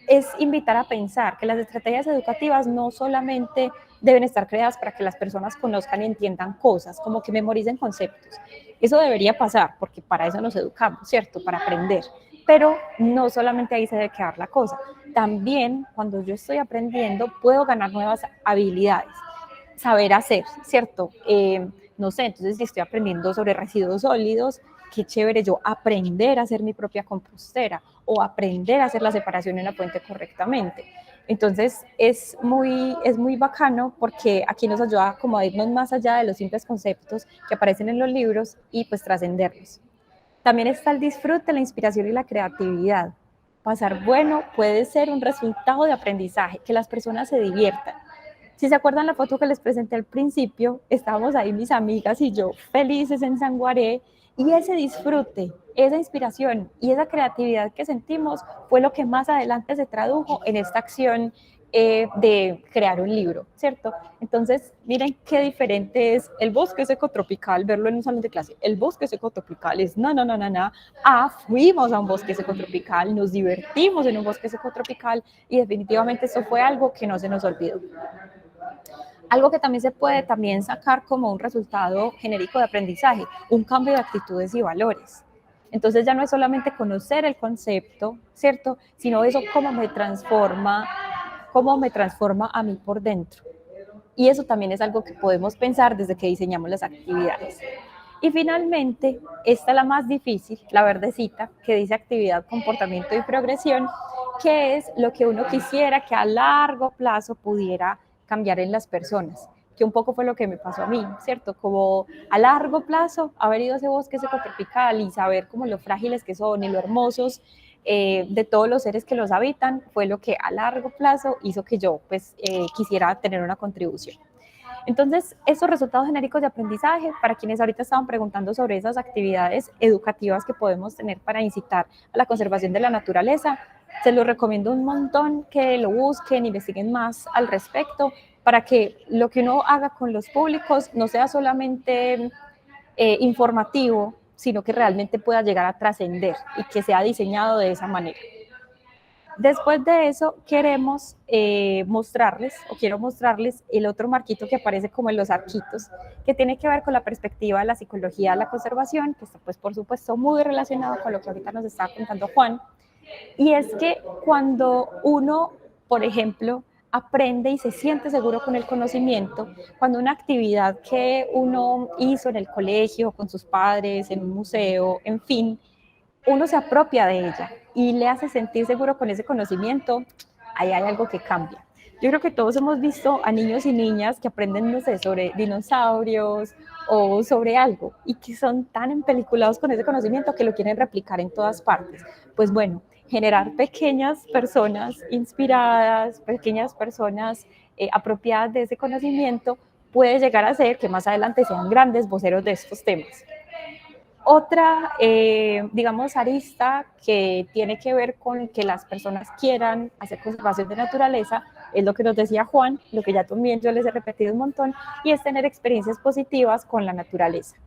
[SPEAKER 4] es invitar a pensar que las estrategias educativas no solamente deben estar creadas para que las personas conozcan y entiendan cosas, como que memoricen conceptos. Eso debería pasar, porque para eso nos educamos, ¿cierto? Para aprender. Pero no solamente ahí se debe quedar la cosa. También, cuando yo estoy aprendiendo, puedo ganar nuevas habilidades. Saber hacer, ¿cierto? No sé, entonces si estoy aprendiendo sobre residuos sólidos, qué chévere yo aprender a hacer mi propia compostera o aprender a hacer la separación en la fuente correctamente. Entonces es muy bacano porque aquí nos ayuda como a irnos más allá de los simples conceptos que aparecen en los libros y pues trascenderlos. También está el disfrute, la inspiración y la creatividad. Pasar bueno puede ser un resultado de aprendizaje, que las personas se diviertan. Si se acuerdan la foto que les presenté al principio, estábamos ahí mis amigas y yo felices en Sanguaré, y ese disfrute, esa inspiración y esa creatividad que sentimos fue lo que más adelante se tradujo en esta acción de crear un libro, ¿cierto? Entonces, miren qué diferente es el bosque seco tropical, verlo en un salón de clase. El bosque seco tropical es fuimos a un bosque seco tropical, nos divertimos en un bosque seco tropical y definitivamente eso fue algo que no se nos olvidó. Algo que también se puede sacar como un resultado genérico de aprendizaje, un cambio de actitudes y valores. Entonces ya no es solamente conocer el concepto, ¿cierto? Sino eso cómo me transforma a mí por dentro. Y eso también es algo que podemos pensar desde que diseñamos las actividades. Y finalmente, esta es la más difícil, la verdecita, que dice actividad, comportamiento y progresión, que es lo que uno quisiera que a largo plazo pudiera cambiar en las personas, que un poco fue lo que me pasó a mí, ¿cierto? Como a largo plazo haber ido a ese bosque seco tropical y saber como lo frágiles que son y lo hermosos de todos los seres que los habitan, fue lo que a largo plazo hizo que yo pues quisiera tener una contribución. Entonces, esos resultados genéricos de aprendizaje, para quienes ahorita estaban preguntando sobre esas actividades educativas que podemos tener para incitar a la conservación de la naturaleza, se los recomiendo un montón que lo busquen, investiguen más al respecto, para que lo que uno haga con los públicos no sea solamente informativo, sino que realmente pueda llegar a trascender y que sea diseñado de esa manera. Después de eso, quiero mostrarles el otro marquito que aparece como en los arquitos, que tiene que ver con la perspectiva de la psicología de la conservación, que está pues por supuesto muy relacionado con lo que ahorita nos está contando Juan, y es que cuando uno, por ejemplo, aprende y se siente seguro con el conocimiento, cuando una actividad que uno hizo en el colegio, con sus padres, en un museo, en fin, uno se apropia de ella y le hace sentir seguro con ese conocimiento, ahí hay algo que cambia. Yo creo que todos hemos visto a niños y niñas que aprenden, no sé, sobre dinosaurios o sobre algo y que son tan empeliculados con ese conocimiento que lo quieren replicar en todas partes. Pues bueno, generar pequeñas personas inspiradas, pequeñas personas apropiadas de ese conocimiento puede llegar a ser que más adelante sean grandes voceros de estos temas. Otra, digamos, arista que tiene que ver con que las personas quieran hacer conservación de naturaleza es lo que nos decía Juan, lo que ya también yo les he repetido un montón, y es tener experiencias positivas con la naturaleza.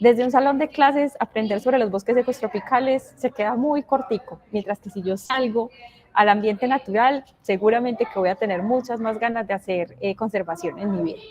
[SPEAKER 4] Desde un salón de clases, aprender sobre los bosques secos tropicales se queda muy cortico, mientras que si yo salgo al ambiente natural, seguramente que voy a tener muchas más ganas de hacer conservación en mi vida.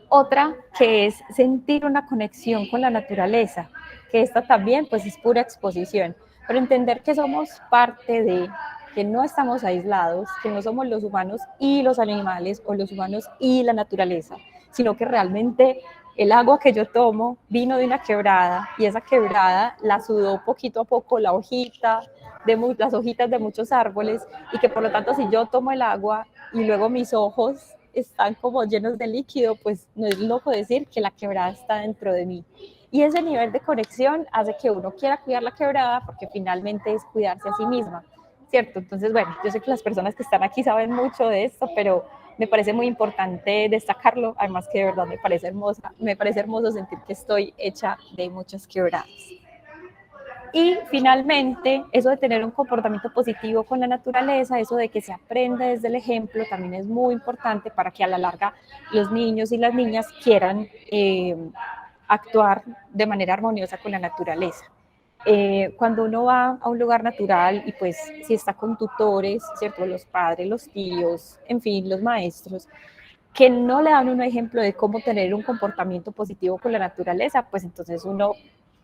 [SPEAKER 4] Otra que es sentir una conexión con la naturaleza, que esta también pues es pura exposición, pero entender que somos parte de, que no estamos aislados, que no somos los humanos y los animales o los humanos y la naturaleza, sino que realmente el agua que yo tomo vino de una quebrada y esa quebrada la sudó poquito a poco la hojita, las hojitas de muchos árboles y que por lo tanto si yo tomo el agua y luego mis ojos están como llenos de líquido, pues no es loco decir que la quebrada está dentro de mí. Y ese nivel de conexión hace que uno quiera cuidar la quebrada porque finalmente es cuidarse a sí misma, ¿cierto? Entonces, bueno, yo sé que las personas que están aquí saben mucho de esto, pero me parece muy importante destacarlo, además que de verdad me parece hermoso sentir que estoy hecha de muchas quebradas. Y finalmente, eso de tener un comportamiento positivo con la naturaleza, eso de que se aprenda desde el ejemplo, también es muy importante para que a la larga los niños y las niñas quieran actuar de manera armoniosa con la naturaleza. Cuando uno va a un lugar natural y pues si está con tutores, ¿cierto? Los padres, los tíos, en fin, los maestros, que no le dan un ejemplo de cómo tener un comportamiento positivo con la naturaleza, pues entonces uno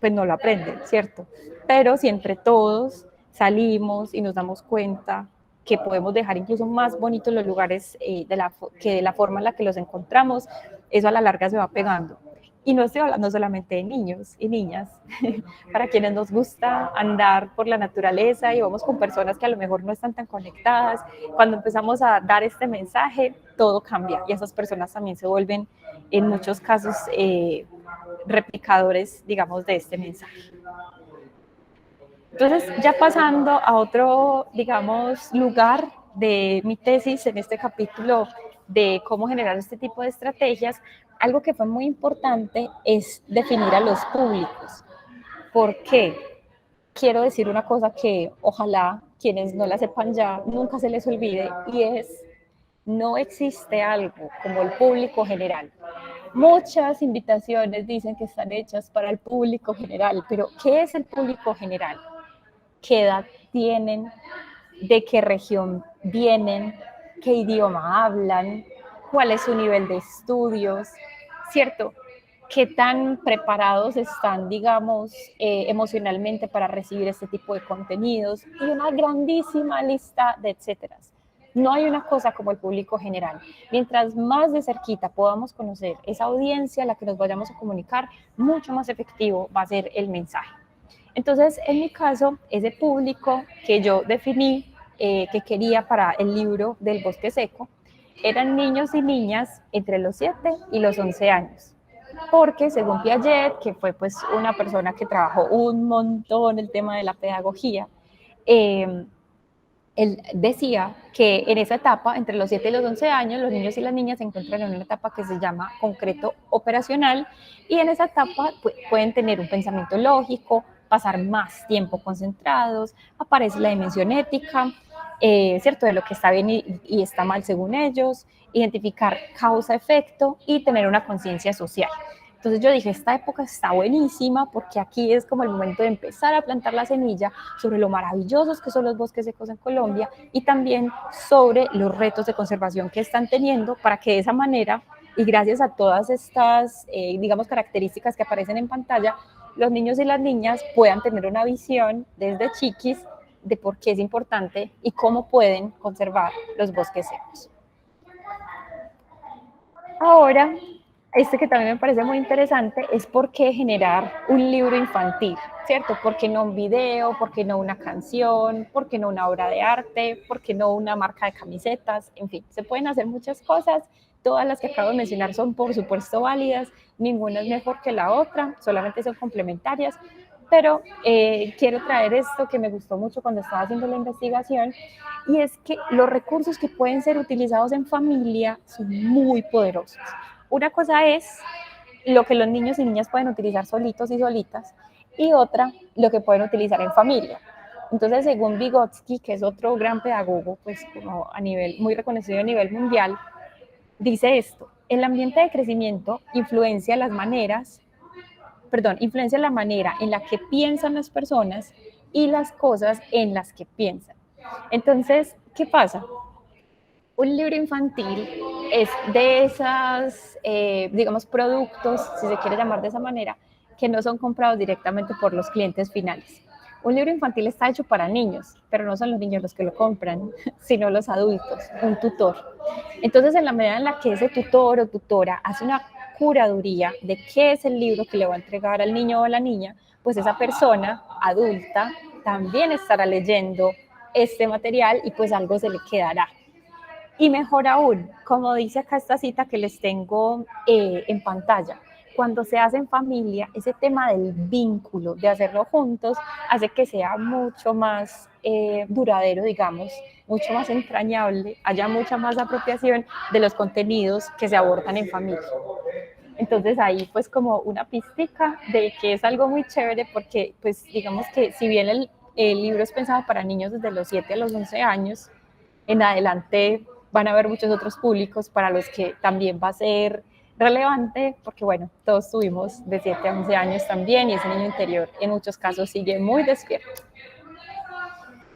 [SPEAKER 4] pues no lo aprende, ¿cierto? Pero si entre todos salimos y nos damos cuenta que podemos dejar incluso más bonitos los lugares que de la forma en la que los encontramos, eso a la larga se va pegando. Y no estoy hablando solamente de niños y niñas, para quienes nos gusta andar por la naturaleza y vamos con personas que a lo mejor no están tan conectadas, cuando empezamos a dar este mensaje, todo cambia y esas personas también se vuelven en muchos casos replicadores, digamos, de este mensaje. Entonces, ya pasando a otro, digamos, lugar de mi tesis en este capítulo de cómo generar este tipo de estrategias, algo que fue muy importante es definir a los públicos. ¿Por qué? Quiero decir una cosa que ojalá quienes no la sepan ya nunca se les olvide y es, no existe algo como el público general. Muchas invitaciones dicen que están hechas para el público general, pero ¿qué es el público general? ¿Qué edad tienen? ¿De qué región vienen? ¿Qué idioma hablan? ¿Cuál es su nivel de estudios? ¿Cierto? ¿Qué tan preparados están, digamos, emocionalmente para recibir este tipo de contenidos? Y una grandísima lista de etcéteras. No hay una cosa como el público general. Mientras más de cerquita podamos conocer esa audiencia a la que nos vayamos a comunicar, mucho más efectivo va a ser el mensaje. Entonces, en mi caso, ese público que yo definí, que quería para el libro del Bosque Seco, eran niños y niñas entre los 7 y los 11 años. Porque según Piaget, que fue pues una persona que trabajó un montón el tema de la pedagogía, él decía que en esa etapa, entre los 7 y los 11 años, los niños y las niñas se encuentran en una etapa que se llama concreto operacional y en esa etapa pueden tener un pensamiento lógico, pasar más tiempo concentrados, aparece la dimensión ética, ¿cierto? De lo que está bien y está mal según ellos, identificar causa-efecto y tener una conciencia social. Entonces yo dije, esta época está buenísima porque aquí es como el momento de empezar a plantar la semilla sobre lo maravillosos que son los bosques secos en Colombia y también sobre los retos de conservación que están teniendo para que de esa manera y gracias a todas estas, digamos, características que aparecen en pantalla, los niños y las niñas puedan tener una visión desde chiquis de por qué es importante y cómo pueden conservar los bosques secos. Ahora, este que también me parece muy interesante es por qué generar un libro infantil, ¿cierto? ¿Por qué no un video? ¿Por qué no una canción? ¿Por qué no una obra de arte? ¿Por qué no una marca de camisetas? En fin, se pueden hacer muchas cosas. Todas las que acabo de mencionar son, por supuesto, válidas. Ninguna es mejor que la otra, solamente son complementarias. Pero quiero traer esto que me gustó mucho cuando estaba haciendo la investigación, y es que los recursos que pueden ser utilizados en familia son muy poderosos. Una cosa es lo que los niños y niñas pueden utilizar solitos y solitas, y otra, lo que pueden utilizar en familia. Entonces, según Vygotsky, que es otro gran pedagogo, pues como muy reconocido a nivel mundial, dice esto: el ambiente de crecimiento influencia la manera en la que piensan las personas y las cosas en las que piensan. Entonces, ¿qué pasa? Un libro infantil es de esas, digamos, productos, si se quiere llamar de esa manera, que no son comprados directamente por los clientes finales. Un libro infantil está hecho para niños, pero no son los niños los que lo compran, sino los adultos, un tutor. Entonces, en la medida en la que ese tutor o tutora hace una curaduría de qué es el libro que le va a entregar al niño o a la niña, pues esa persona adulta también estará leyendo este material y pues algo se le quedará. Y mejor aún, como dice acá esta cita que les tengo en pantalla, cuando se hace en familia, ese tema del vínculo, de hacerlo juntos, hace que sea mucho más duradero, digamos, mucho más entrañable, haya mucha más apropiación de los contenidos que se abordan en familia. Entonces ahí pues como una pistica de que es algo muy chévere porque pues digamos que si bien el libro es pensado para niños desde los 7 a los 11 años, en adelante van a haber muchos otros públicos para los que también va a ser relevante, porque bueno, todos tuvimos de 7 a 11 años también y ese niño interior en muchos casos sigue muy despierto.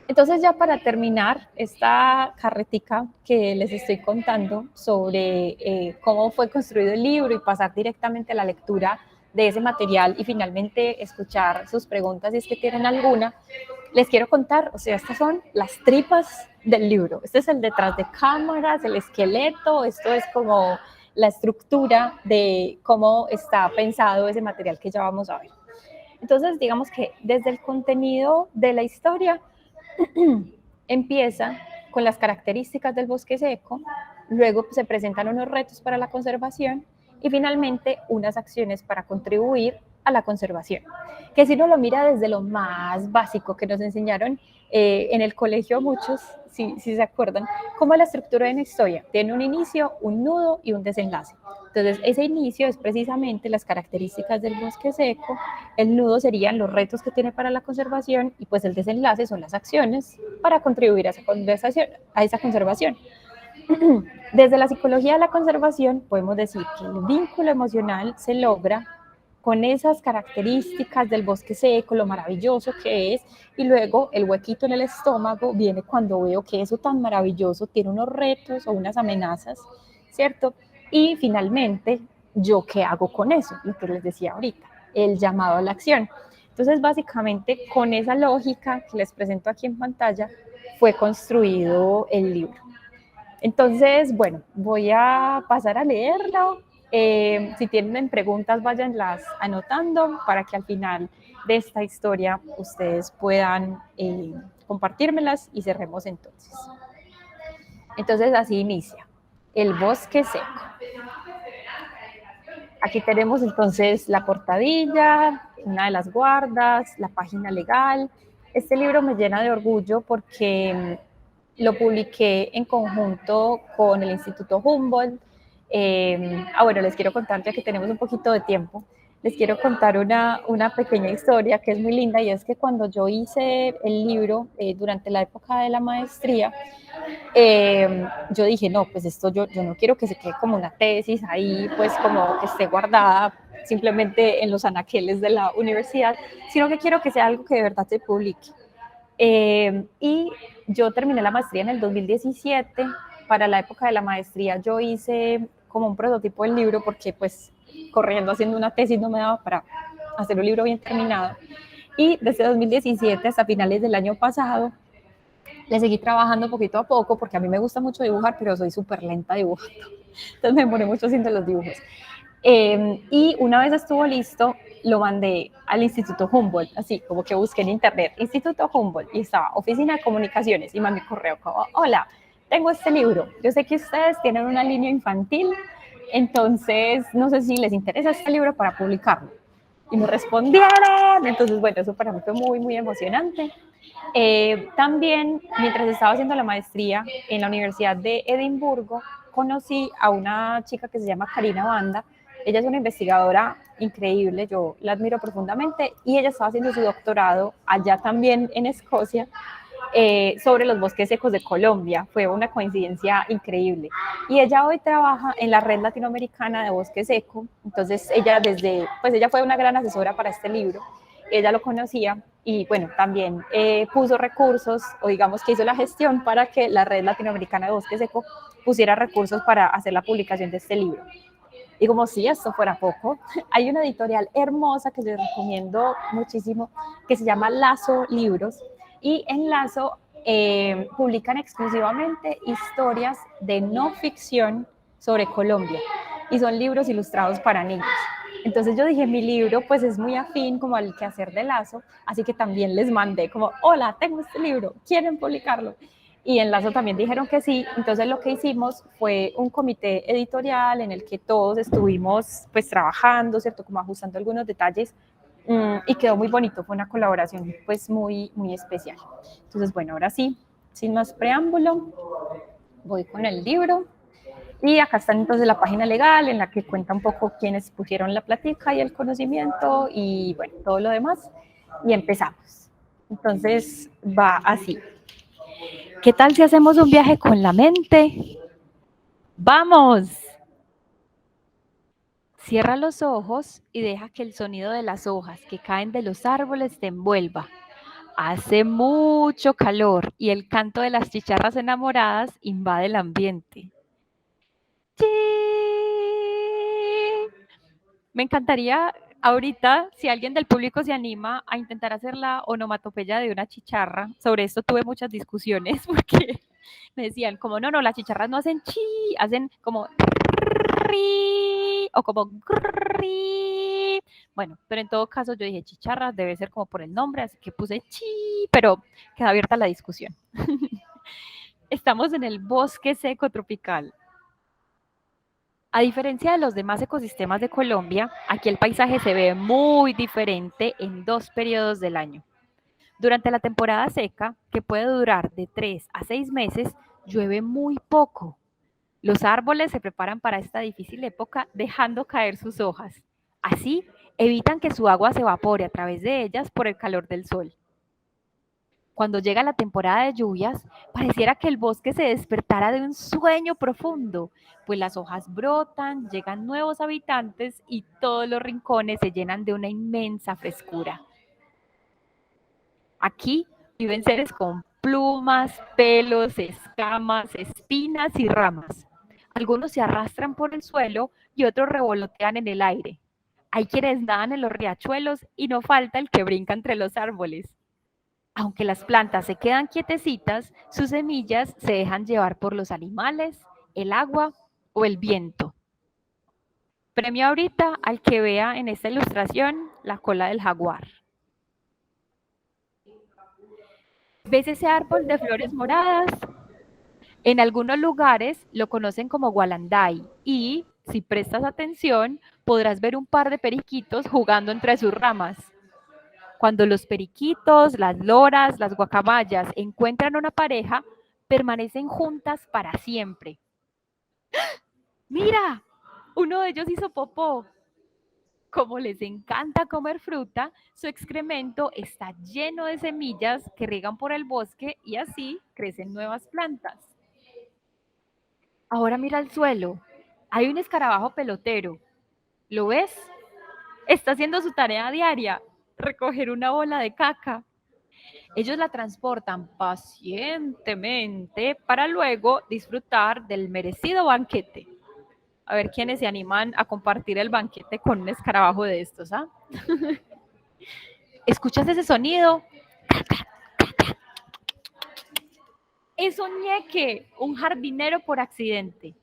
[SPEAKER 4] Entonces ya para terminar esta carretica que les estoy contando sobre cómo fue construido el libro y pasar directamente a la lectura de ese material y finalmente escuchar sus preguntas si es que tienen alguna, les quiero contar, o sea, estas son las tripas del libro. Este es el detrás de cámaras, el esqueleto, esto es como la estructura de cómo está pensado ese material que ya vamos a ver. Entonces, digamos que desde el contenido de la historia empieza con las características del bosque seco, luego se presentan unos retos para la conservación y finalmente unas acciones para contribuir a la conservación. Que si uno lo mira desde lo más básico que nos enseñaron en el colegio muchos, si se acuerdan, como la estructura de una historia. Tiene un inicio, un nudo y un desenlace. Entonces, ese inicio es precisamente las características del bosque seco, el nudo serían los retos que tiene para la conservación y pues el desenlace son las acciones para contribuir a esa conservación. Desde la psicología de la conservación podemos decir que el vínculo emocional se logra con esas características del bosque seco, lo maravilloso que es, y luego el huequito en el estómago viene cuando veo que eso tan maravilloso tiene unos retos o unas amenazas, ¿cierto? Y finalmente, ¿yo qué hago con eso? Lo que les decía ahorita, el llamado a la acción. Entonces, básicamente, con esa lógica que les presento aquí en pantalla, fue construido el libro. Entonces, bueno, voy a pasar a leerlo. Si tienen preguntas, váyanlas anotando para que al final de esta historia ustedes puedan compartírmelas y cerremos entonces. Entonces, así inicia. El bosque seco. Aquí tenemos entonces la portadilla, una de las guardas, la página legal. Este libro me llena de orgullo porque lo publiqué en conjunto con el Instituto Humboldt. Bueno, les quiero contar, ya que tenemos un poquito de tiempo, les quiero contar una pequeña historia que es muy linda, y es que cuando yo hice el libro durante la época de la maestría, yo dije, no, pues esto yo no quiero que se quede como una tesis ahí, pues como que esté guardada simplemente en los anaqueles de la universidad, sino que quiero que sea algo que de verdad se publique. Y yo terminé la maestría en el 2017. Para la época de la maestría yo hice como un prototipo del libro porque pues corriendo haciendo una tesis no me daba para hacer un libro bien terminado. Y desde 2017 hasta finales del año pasado le seguí trabajando poquito a poco porque a mí me gusta mucho dibujar, pero soy súper lenta dibujando. Entonces me demoré mucho haciendo los dibujos. Y una vez estuvo listo, lo mandé al Instituto Humboldt, así como que busqué en internet, Instituto Humboldt, y estaba Oficina de Comunicaciones, y mandé correo como, hola, tengo este libro, yo sé que ustedes tienen una línea infantil, entonces no sé si les interesa este libro para publicarlo. Y me respondieron, entonces bueno, eso para mí fue muy, muy emocionante. También, mientras estaba haciendo la maestría en la Universidad de Edimburgo, conocí a una chica que se llama Karina Banda. Ella es una investigadora increíble, yo la admiro profundamente, y ella estaba haciendo su doctorado allá también en Escocia sobre los bosques secos de Colombia. Fue una coincidencia increíble. Y ella hoy trabaja en la Red Latinoamericana de Bosque Seco. Entonces ella ella fue una gran asesora para este libro. Ella lo conocía y bueno, también puso recursos, o digamos que hizo la gestión para que la Red Latinoamericana de Bosque Seco pusiera recursos para hacer la publicación de este libro. Y como si esto fuera poco, hay una editorial hermosa que les recomiendo muchísimo, que se llama Lazo Libros, y en Lazo publican exclusivamente historias de no ficción sobre Colombia, y son libros ilustrados para niños. Entonces yo dije, mi libro pues es muy afín como al quehacer de Lazo, así que también les mandé como, hola, tengo este libro, ¿quieren publicarlo? Y en Lazo también dijeron que sí, entonces lo que hicimos fue un comité editorial en el que todos estuvimos pues trabajando, ¿cierto? Como ajustando algunos detalles y quedó muy bonito, fue una colaboración pues muy especial. Entonces bueno, ahora sí, sin más preámbulo, voy con el libro. Y acá está entonces la página legal en la que cuenta un poco quiénes pusieron la plática y el conocimiento y bueno, todo lo demás. Y empezamos. Entonces va así. ¿Qué tal si hacemos un viaje con la mente? ¡Vamos! Cierra los ojos y deja que el sonido de las hojas que caen de los árboles te envuelva. Hace mucho calor y el canto de las chicharras enamoradas invade el ambiente. ¡Sí! Me encantaría ahorita, si alguien del público se anima a intentar hacer la onomatopeya de una chicharra. Sobre esto tuve muchas discusiones porque me decían como, no, las chicharras no hacen chi, hacen como ri o como ri. Bueno, pero en todo caso yo dije chicharras, debe ser como por el nombre, así que puse chi, pero queda abierta la discusión. Estamos en el bosque seco tropical. A diferencia de los demás ecosistemas de Colombia, aquí el paisaje se ve muy diferente en 2 periodos del año. Durante la temporada seca, que puede durar de 3 a 6 meses, llueve muy poco. Los árboles se preparan para esta difícil época dejando caer sus hojas. Así, evitan que su agua se evapore a través de ellas por el calor del sol. Cuando llega la temporada de lluvias, pareciera que el bosque se despertara de un sueño profundo, pues las hojas brotan, llegan nuevos habitantes y todos los rincones se llenan de una inmensa frescura. Aquí viven seres con plumas, pelos, escamas, espinas y ramas. Algunos se arrastran por el suelo y otros revolotean en el aire. Hay quienes nadan en los riachuelos y no falta el que brinca entre los árboles. Aunque las plantas se quedan quietecitas, sus semillas se dejan llevar por los animales, el agua o el viento. Premio ahorita al que vea en esta ilustración la cola del jaguar. ¿Ves ese árbol de flores moradas? En algunos lugares lo conocen como gualanday y, si prestas atención, podrás ver un par de periquitos jugando entre sus ramas. Cuando los periquitos, las loras, las guacamayas encuentran una pareja, permanecen juntas para siempre. ¡Mira! Uno de ellos hizo popó. Como les encanta comer fruta, su excremento está lleno de semillas que riegan por el bosque y así crecen nuevas plantas. Ahora mira el suelo. Hay un escarabajo pelotero. ¿Lo ves? Está haciendo su tarea diaria, recoger una bola de caca. Ellos la transportan pacientemente para luego disfrutar del merecido banquete. A ver quiénes se animan a compartir el banquete con un escarabajo de estos, ¿ah? ¿Escuchas ese sonido? Es un ñeque, un jardinero por accidente.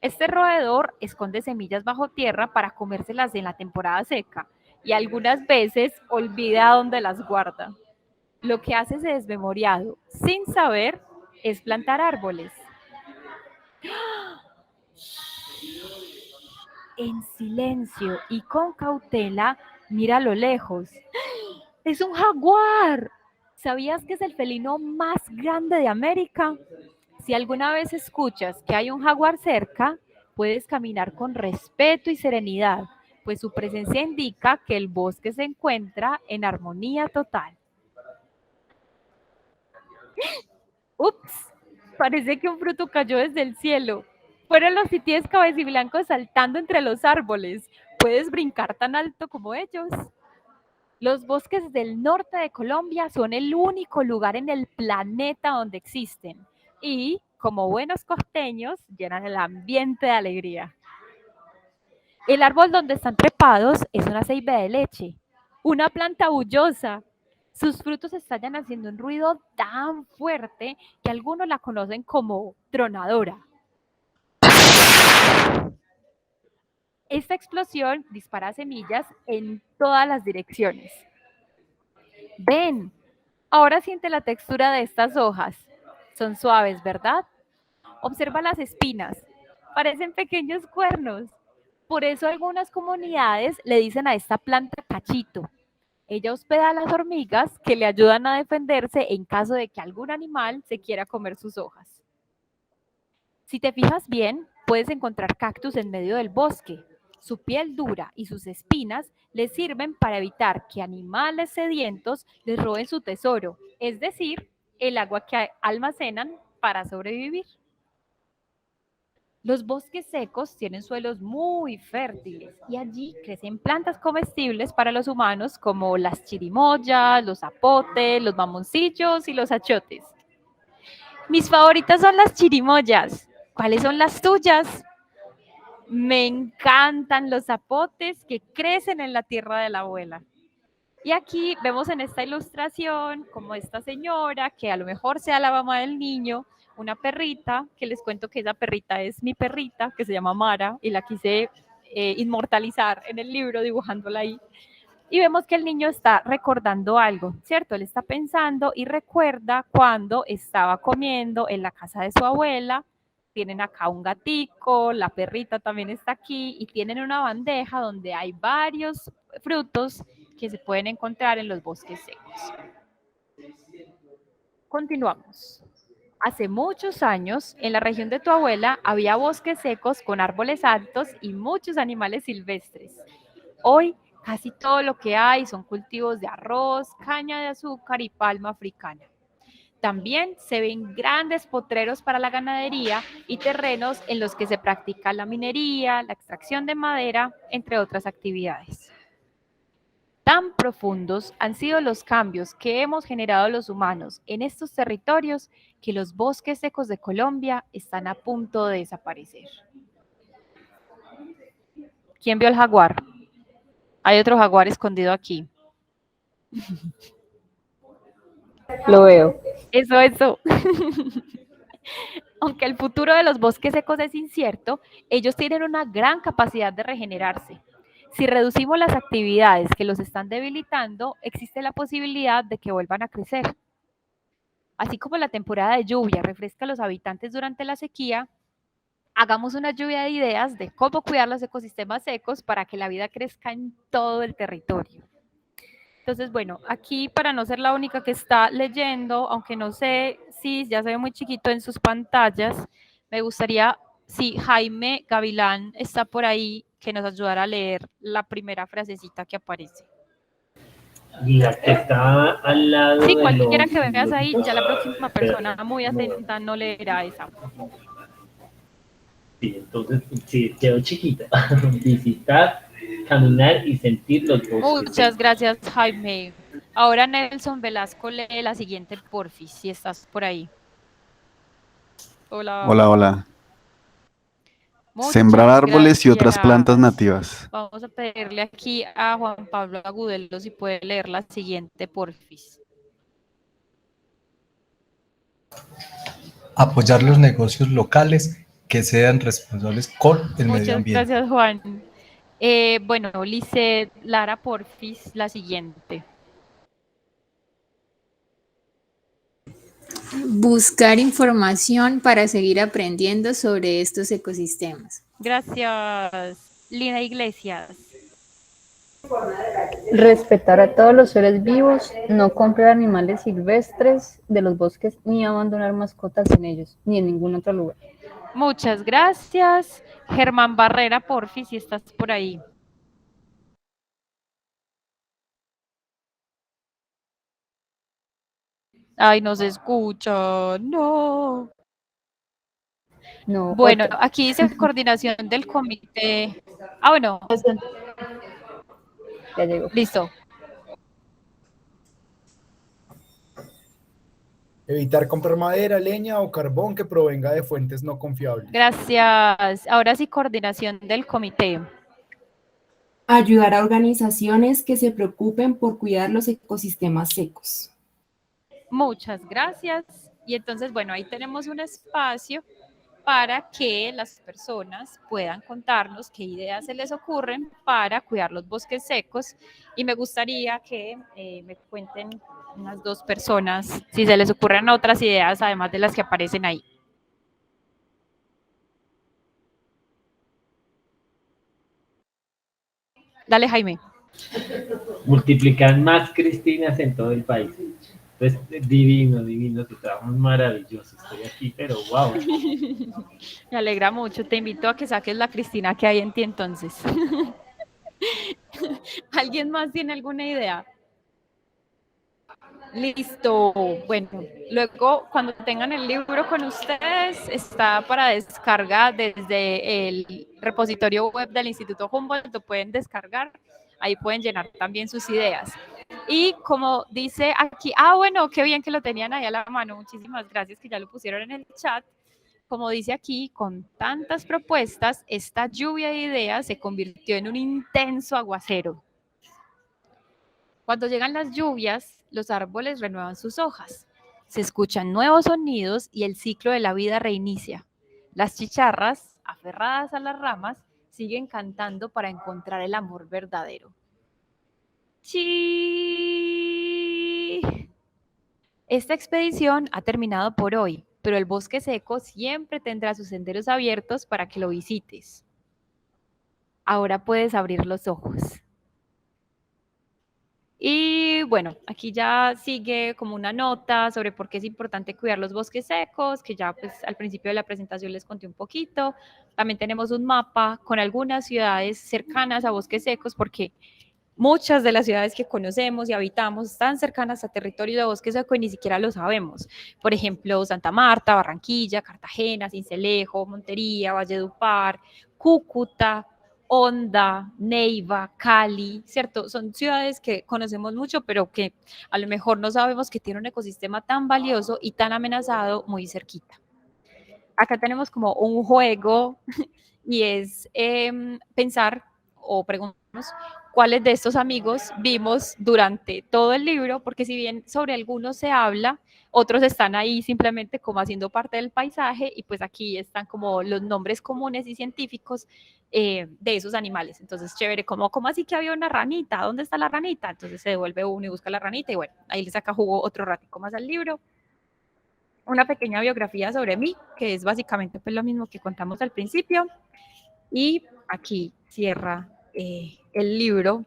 [SPEAKER 4] Este roedor esconde semillas bajo tierra para comérselas en la temporada seca y algunas veces olvida dónde las guarda. Lo que hace ese desmemoriado, sin saber, es plantar árboles. En silencio y con cautela, mira a lo lejos. ¡Es un jaguar! ¿Sabías que es el felino más grande de América? Si alguna vez escuchas que hay un jaguar cerca, puedes caminar con respeto y serenidad, pues su presencia indica que el bosque se encuentra en armonía total. ¡Ups! Parece que un fruto cayó desde el cielo. Fueron los titíes cabeciblancos saltando entre los árboles. ¿Puedes brincar tan alto como ellos? Los bosques del norte de Colombia son el único lugar en el planeta donde existen y, como buenos costeños, llenan el ambiente de alegría. El árbol donde están trepados es una ceiba de leche, una planta bullosa. Sus frutos estallan haciendo un ruido tan fuerte que algunos la conocen como tronadora. Esta explosión dispara semillas en todas las direcciones. Ven, ahora siente la textura de estas hojas. Son suaves, ¿verdad? Observa las espinas. Parecen pequeños cuernos. Por eso algunas comunidades le dicen a esta planta cachito. Ella hospeda a las hormigas que le ayudan a defenderse en caso de que algún animal se quiera comer sus hojas. Si te fijas bien, puedes encontrar cactus en medio del bosque. Su piel dura y sus espinas les sirven para evitar que animales sedientos les roben su tesoro, es decir, el agua que almacenan para sobrevivir. Los bosques secos tienen suelos muy fértiles y allí crecen plantas comestibles para los humanos como las chirimoyas, los zapotes, los mamoncillos y los achotes. Mis favoritas son las chirimoyas. ¿Cuáles son las tuyas? Me encantan los zapotes que crecen en la tierra de la abuela. Y aquí vemos en esta ilustración como esta señora, que a lo mejor sea la mamá del niño, una perrita, que les cuento que esa perrita es mi perrita, que se llama Mara, y la quise inmortalizar en el libro dibujándola ahí. Y vemos que el niño está recordando algo, ¿cierto? Él está pensando y recuerda cuando estaba comiendo en la casa de su abuela. Tienen acá un gatico, la perrita también está aquí y tienen una bandeja donde hay varios frutos que se pueden encontrar en los bosques secos. Continuamos. Hace muchos años, en la región de tu abuela, había bosques secos con árboles altos y muchos animales silvestres. Hoy, casi todo lo que hay son cultivos de arroz, caña de azúcar y palma africana. También se ven grandes potreros para la ganadería y terrenos en los que se practica la minería, la extracción de madera, entre otras actividades. Tan profundos han sido los cambios que hemos generado los humanos en estos territorios que los bosques secos de Colombia están a punto de desaparecer. ¿Quién vio el jaguar? Hay otro jaguar escondido aquí.
[SPEAKER 1] Lo veo.
[SPEAKER 4] Eso. Aunque el futuro de los bosques secos es incierto, ellos tienen una gran capacidad de regenerarse. Si reducimos las actividades que los están debilitando, existe la posibilidad de que vuelvan a crecer. Así como la temporada de lluvia refresca a los habitantes durante la sequía, hagamos una lluvia de ideas de cómo cuidar los ecosistemas secos para que la vida crezca en todo el territorio. Entonces, bueno, aquí para no ser la única que está leyendo, aunque no sé si ya se ve muy chiquito en sus pantallas, me gustaría, si Jaime Gavilán está por ahí, que nos ayudara a leer la primera frasecita que aparece.
[SPEAKER 5] La que está al lado
[SPEAKER 4] Sí,
[SPEAKER 5] de
[SPEAKER 4] cualquiera
[SPEAKER 5] los...
[SPEAKER 4] que veas ahí, ya la próxima persona muy atenta no leerá esa.
[SPEAKER 5] Sí, entonces, sí, quedó chiquita. Visitar, caminar y sentir los bosques.
[SPEAKER 4] Muchas gracias, Jaime. Ahora Nelson Velasco lee la siguiente, porfis, si estás por ahí. Hola.
[SPEAKER 6] Hola.
[SPEAKER 4] Muchas
[SPEAKER 6] Sembrar árboles y otras
[SPEAKER 4] gracias.
[SPEAKER 6] plantas nativas.
[SPEAKER 4] Vamos a pedirle aquí a Juan Pablo Agudelo si puede leer la siguiente, porfis.
[SPEAKER 7] Apoyar los negocios locales que sean responsables con el medio
[SPEAKER 4] Muchas
[SPEAKER 7] ambiente.
[SPEAKER 4] gracias, Juan. Bueno, Lice Lara, porfis, la siguiente.
[SPEAKER 8] Buscar información para seguir aprendiendo sobre estos ecosistemas.
[SPEAKER 4] Gracias, Lina Iglesias.
[SPEAKER 1] Respetar a todos los seres vivos, no comprar animales silvestres de los bosques ni abandonar mascotas en ellos, ni en ningún otro lugar.
[SPEAKER 4] Muchas gracias. Germán Barrera, porfis, si estás por ahí. Ay, no se escucha, no.
[SPEAKER 1] No,
[SPEAKER 4] Bueno,
[SPEAKER 1] otro.
[SPEAKER 4] aquí dice coordinación del comité. Ah, bueno,
[SPEAKER 1] Ya llegó.
[SPEAKER 4] listo.
[SPEAKER 9] Evitar comprar madera, leña o carbón que provenga de fuentes no confiables.
[SPEAKER 4] Gracias. Ahora sí, coordinación del comité.
[SPEAKER 3] Ayudar a organizaciones que se preocupen por cuidar los ecosistemas secos.
[SPEAKER 4] Muchas gracias. Y entonces, bueno, ahí tenemos un espacio para que las personas puedan contarnos qué ideas se les ocurren para cuidar los bosques secos. Y me gustaría que me cuenten unas 2 personas si se les ocurren otras ideas además de las que aparecen ahí. Dale, Jaime.
[SPEAKER 5] Multiplicar más Cristinas en todo el país. Pues divino, divino, tu trabajo es maravilloso. Estoy aquí, pero wow.
[SPEAKER 4] Me alegra mucho. Te invito a que saques la Cristina que hay en ti entonces. ¿Alguien más tiene alguna idea? Listo. Bueno, luego cuando tengan el libro con ustedes, está para descarga desde el repositorio web del Instituto Humboldt, lo pueden descargar, ahí pueden llenar también sus ideas. Y como dice aquí, bueno, qué bien que lo tenían ahí a la mano, muchísimas gracias que ya lo pusieron en el chat. Como dice aquí, con tantas propuestas, esta lluvia de ideas se convirtió en un intenso aguacero. Cuando llegan las lluvias, los árboles renuevan sus hojas, se escuchan nuevos sonidos y el ciclo de la vida reinicia. Las chicharras, aferradas a las ramas, siguen cantando para encontrar el amor verdadero. ¡Chi! Esta expedición ha terminado por hoy, pero el bosque seco siempre tendrá sus senderos abiertos para que lo visites. Ahora puedes abrir los ojos. Y bueno, aquí ya sigue como una nota sobre por qué es importante cuidar los bosques secos, que ya pues al principio de la presentación les conté un poquito. También tenemos un mapa con algunas ciudades cercanas a bosques secos, porque muchas de las ciudades que conocemos y habitamos están cercanas a territorio de bosque seco y ni siquiera lo sabemos. Por ejemplo, Santa Marta, Barranquilla, Cartagena, Sincelejo, Montería, Valledupar, Cúcuta, Honda, Neiva, Cali, ¿cierto? Son ciudades que conocemos mucho, pero que a lo mejor no sabemos que tiene un ecosistema tan valioso y tan amenazado muy cerquita. Acá tenemos como un juego y es pensar o preguntarnos cuáles de estos amigos vimos durante todo el libro, porque si bien sobre algunos se habla, otros están ahí simplemente como haciendo parte del paisaje y pues aquí están como los nombres comunes y científicos de esos animales. Entonces, chévere, ¿cómo así que había una ranita? ¿Dónde está la ranita? Entonces se devuelve uno y busca la ranita y bueno, ahí le saca jugo otro ratico más al libro. Una pequeña biografía sobre mí, que es básicamente pues lo mismo que contamos al principio. Y aquí cierra el libro.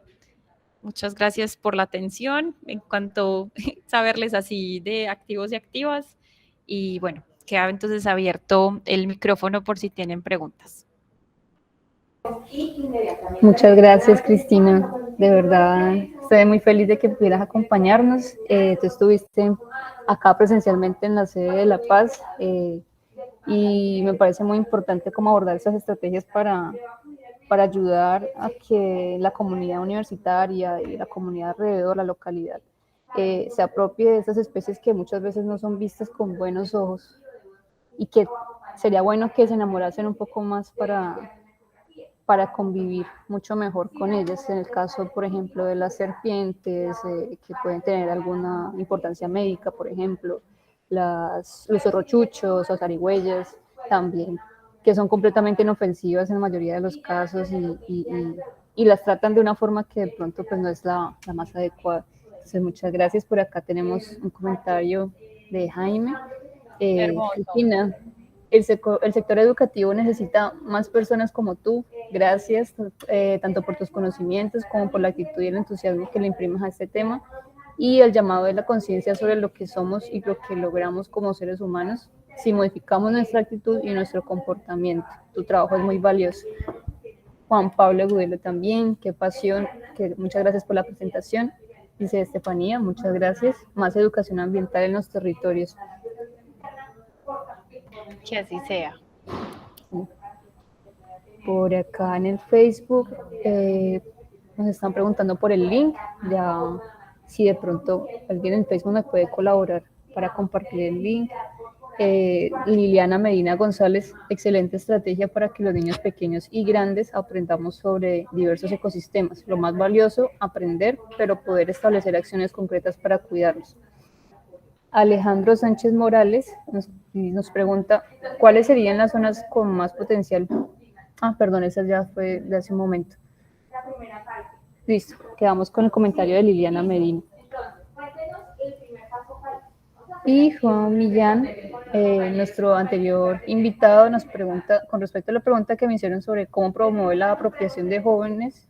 [SPEAKER 4] Muchas gracias por la atención. Me encantó saberles así de activos y activas. Y bueno, queda entonces abierto el micrófono por si tienen preguntas.
[SPEAKER 1] Muchas gracias, Cristina. De verdad, estoy muy feliz de que pudieras acompañarnos. Tú estuviste acá presencialmente en la sede de La Paz y me parece muy importante cómo abordar esas estrategias para ayudar a que la comunidad universitaria y la comunidad alrededor, la localidad, se apropie de esas especies que muchas veces no son vistas con buenos ojos y que sería bueno que se enamorasen un poco más para convivir mucho mejor con ellas. En el caso, por ejemplo, de las serpientes, que pueden tener alguna importancia médica, por ejemplo, los zorrochuchos o zarigüeyas también, que son completamente inofensivas en la mayoría de los casos y las tratan de una forma que de pronto pues, no es la más adecuada. Entonces, muchas gracias. Por acá tenemos un comentario de Jaime. Cristina, el sector educativo necesita más personas como tú. Gracias, tanto por tus conocimientos como por la actitud y el entusiasmo que le imprimes a este tema y el llamado de la conciencia sobre lo que somos y lo que logramos como seres humanos si modificamos nuestra actitud y nuestro comportamiento. Tu trabajo es muy valioso. Juan Pablo Agudelo también, qué pasión, muchas gracias por la presentación. Dice Estefanía, muchas gracias. Más educación ambiental en los territorios.
[SPEAKER 4] Que así sea.
[SPEAKER 1] Por acá en el Facebook nos están preguntando por el link, ya si de pronto alguien en Facebook me puede colaborar para compartir el link. Liliana Medina González, excelente estrategia para que los niños pequeños y grandes aprendamos sobre diversos ecosistemas. Lo más valioso, aprender, pero poder establecer acciones concretas para cuidarlos. Alejandro Sánchez Morales nos pregunta, ¿cuáles serían las zonas con más potencial? Perdón, esa ya fue de hace un momento. Listo, quedamos con el comentario de Liliana Medina. Y Juan Millán, nuestro anterior invitado, nos pregunta, con respecto a la pregunta que me hicieron sobre cómo promover la apropiación de jóvenes,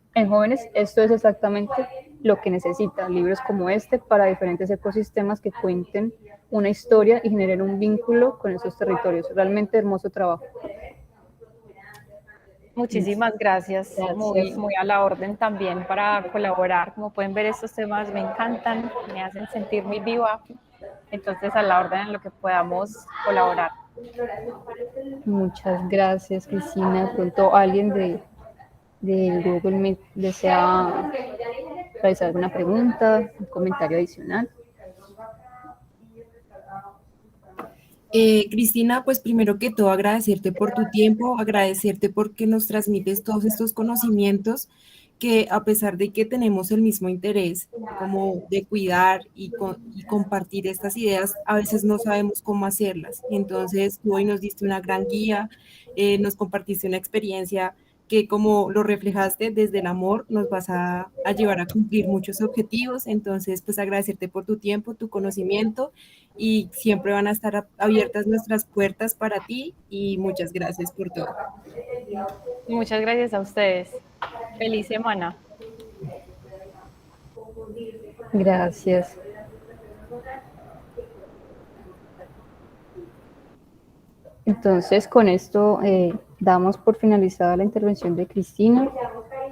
[SPEAKER 1] esto es exactamente lo que necesita, libros como este para diferentes ecosistemas que cuenten una historia y generen un vínculo con esos territorios. Realmente hermoso trabajo.
[SPEAKER 4] Muchísimas gracias. Muy a la orden también para colaborar. Como pueden ver, estos temas me encantan, me hacen sentir muy viva. Entonces, a la orden en lo que podamos colaborar.
[SPEAKER 1] Muchas gracias, Cristina. De pronto alguien de Google Meet desea realizar alguna pregunta, un comentario adicional.
[SPEAKER 3] Cristina, pues primero que todo agradecerte por tu tiempo, agradecerte porque nos transmites todos estos conocimientos que a pesar de que tenemos el mismo interés como de cuidar y compartir estas ideas, a veces no sabemos cómo hacerlas. Entonces, tú hoy nos diste una gran guía, nos compartiste una experiencia que como lo reflejaste desde el amor, nos vas a llevar a cumplir muchos objetivos. Entonces, pues agradecerte por tu tiempo, tu conocimiento y siempre van a estar abiertas nuestras puertas para ti y muchas gracias por todo.
[SPEAKER 4] Muchas gracias a ustedes. Feliz semana.
[SPEAKER 1] Gracias. Entonces, con esto damos por finalizada la intervención de Cristina.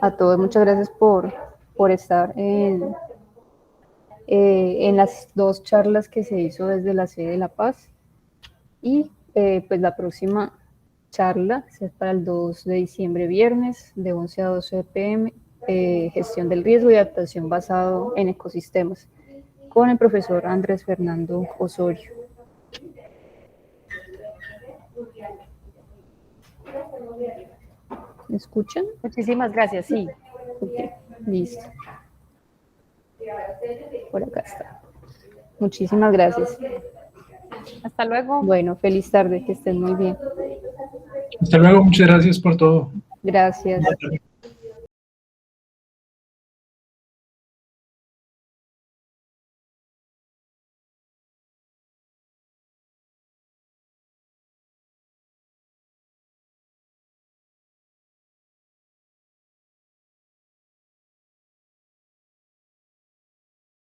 [SPEAKER 1] A todos, muchas gracias por estar en las dos charlas que se hizo desde la sede de La Paz. Y pues la próxima charla es para el 2 de diciembre, viernes, de 11 a 12 p.m., gestión del riesgo y adaptación basado en ecosistemas, con el profesor Andrés Fernando Osorio. ¿Me escuchan?
[SPEAKER 4] Muchísimas gracias, sí.
[SPEAKER 1] Ok, listo. Por acá está. Muchísimas gracias.
[SPEAKER 4] Hasta luego.
[SPEAKER 1] Bueno, feliz tarde, que estén muy bien.
[SPEAKER 2] Hasta luego, muchas gracias por todo.
[SPEAKER 1] Gracias.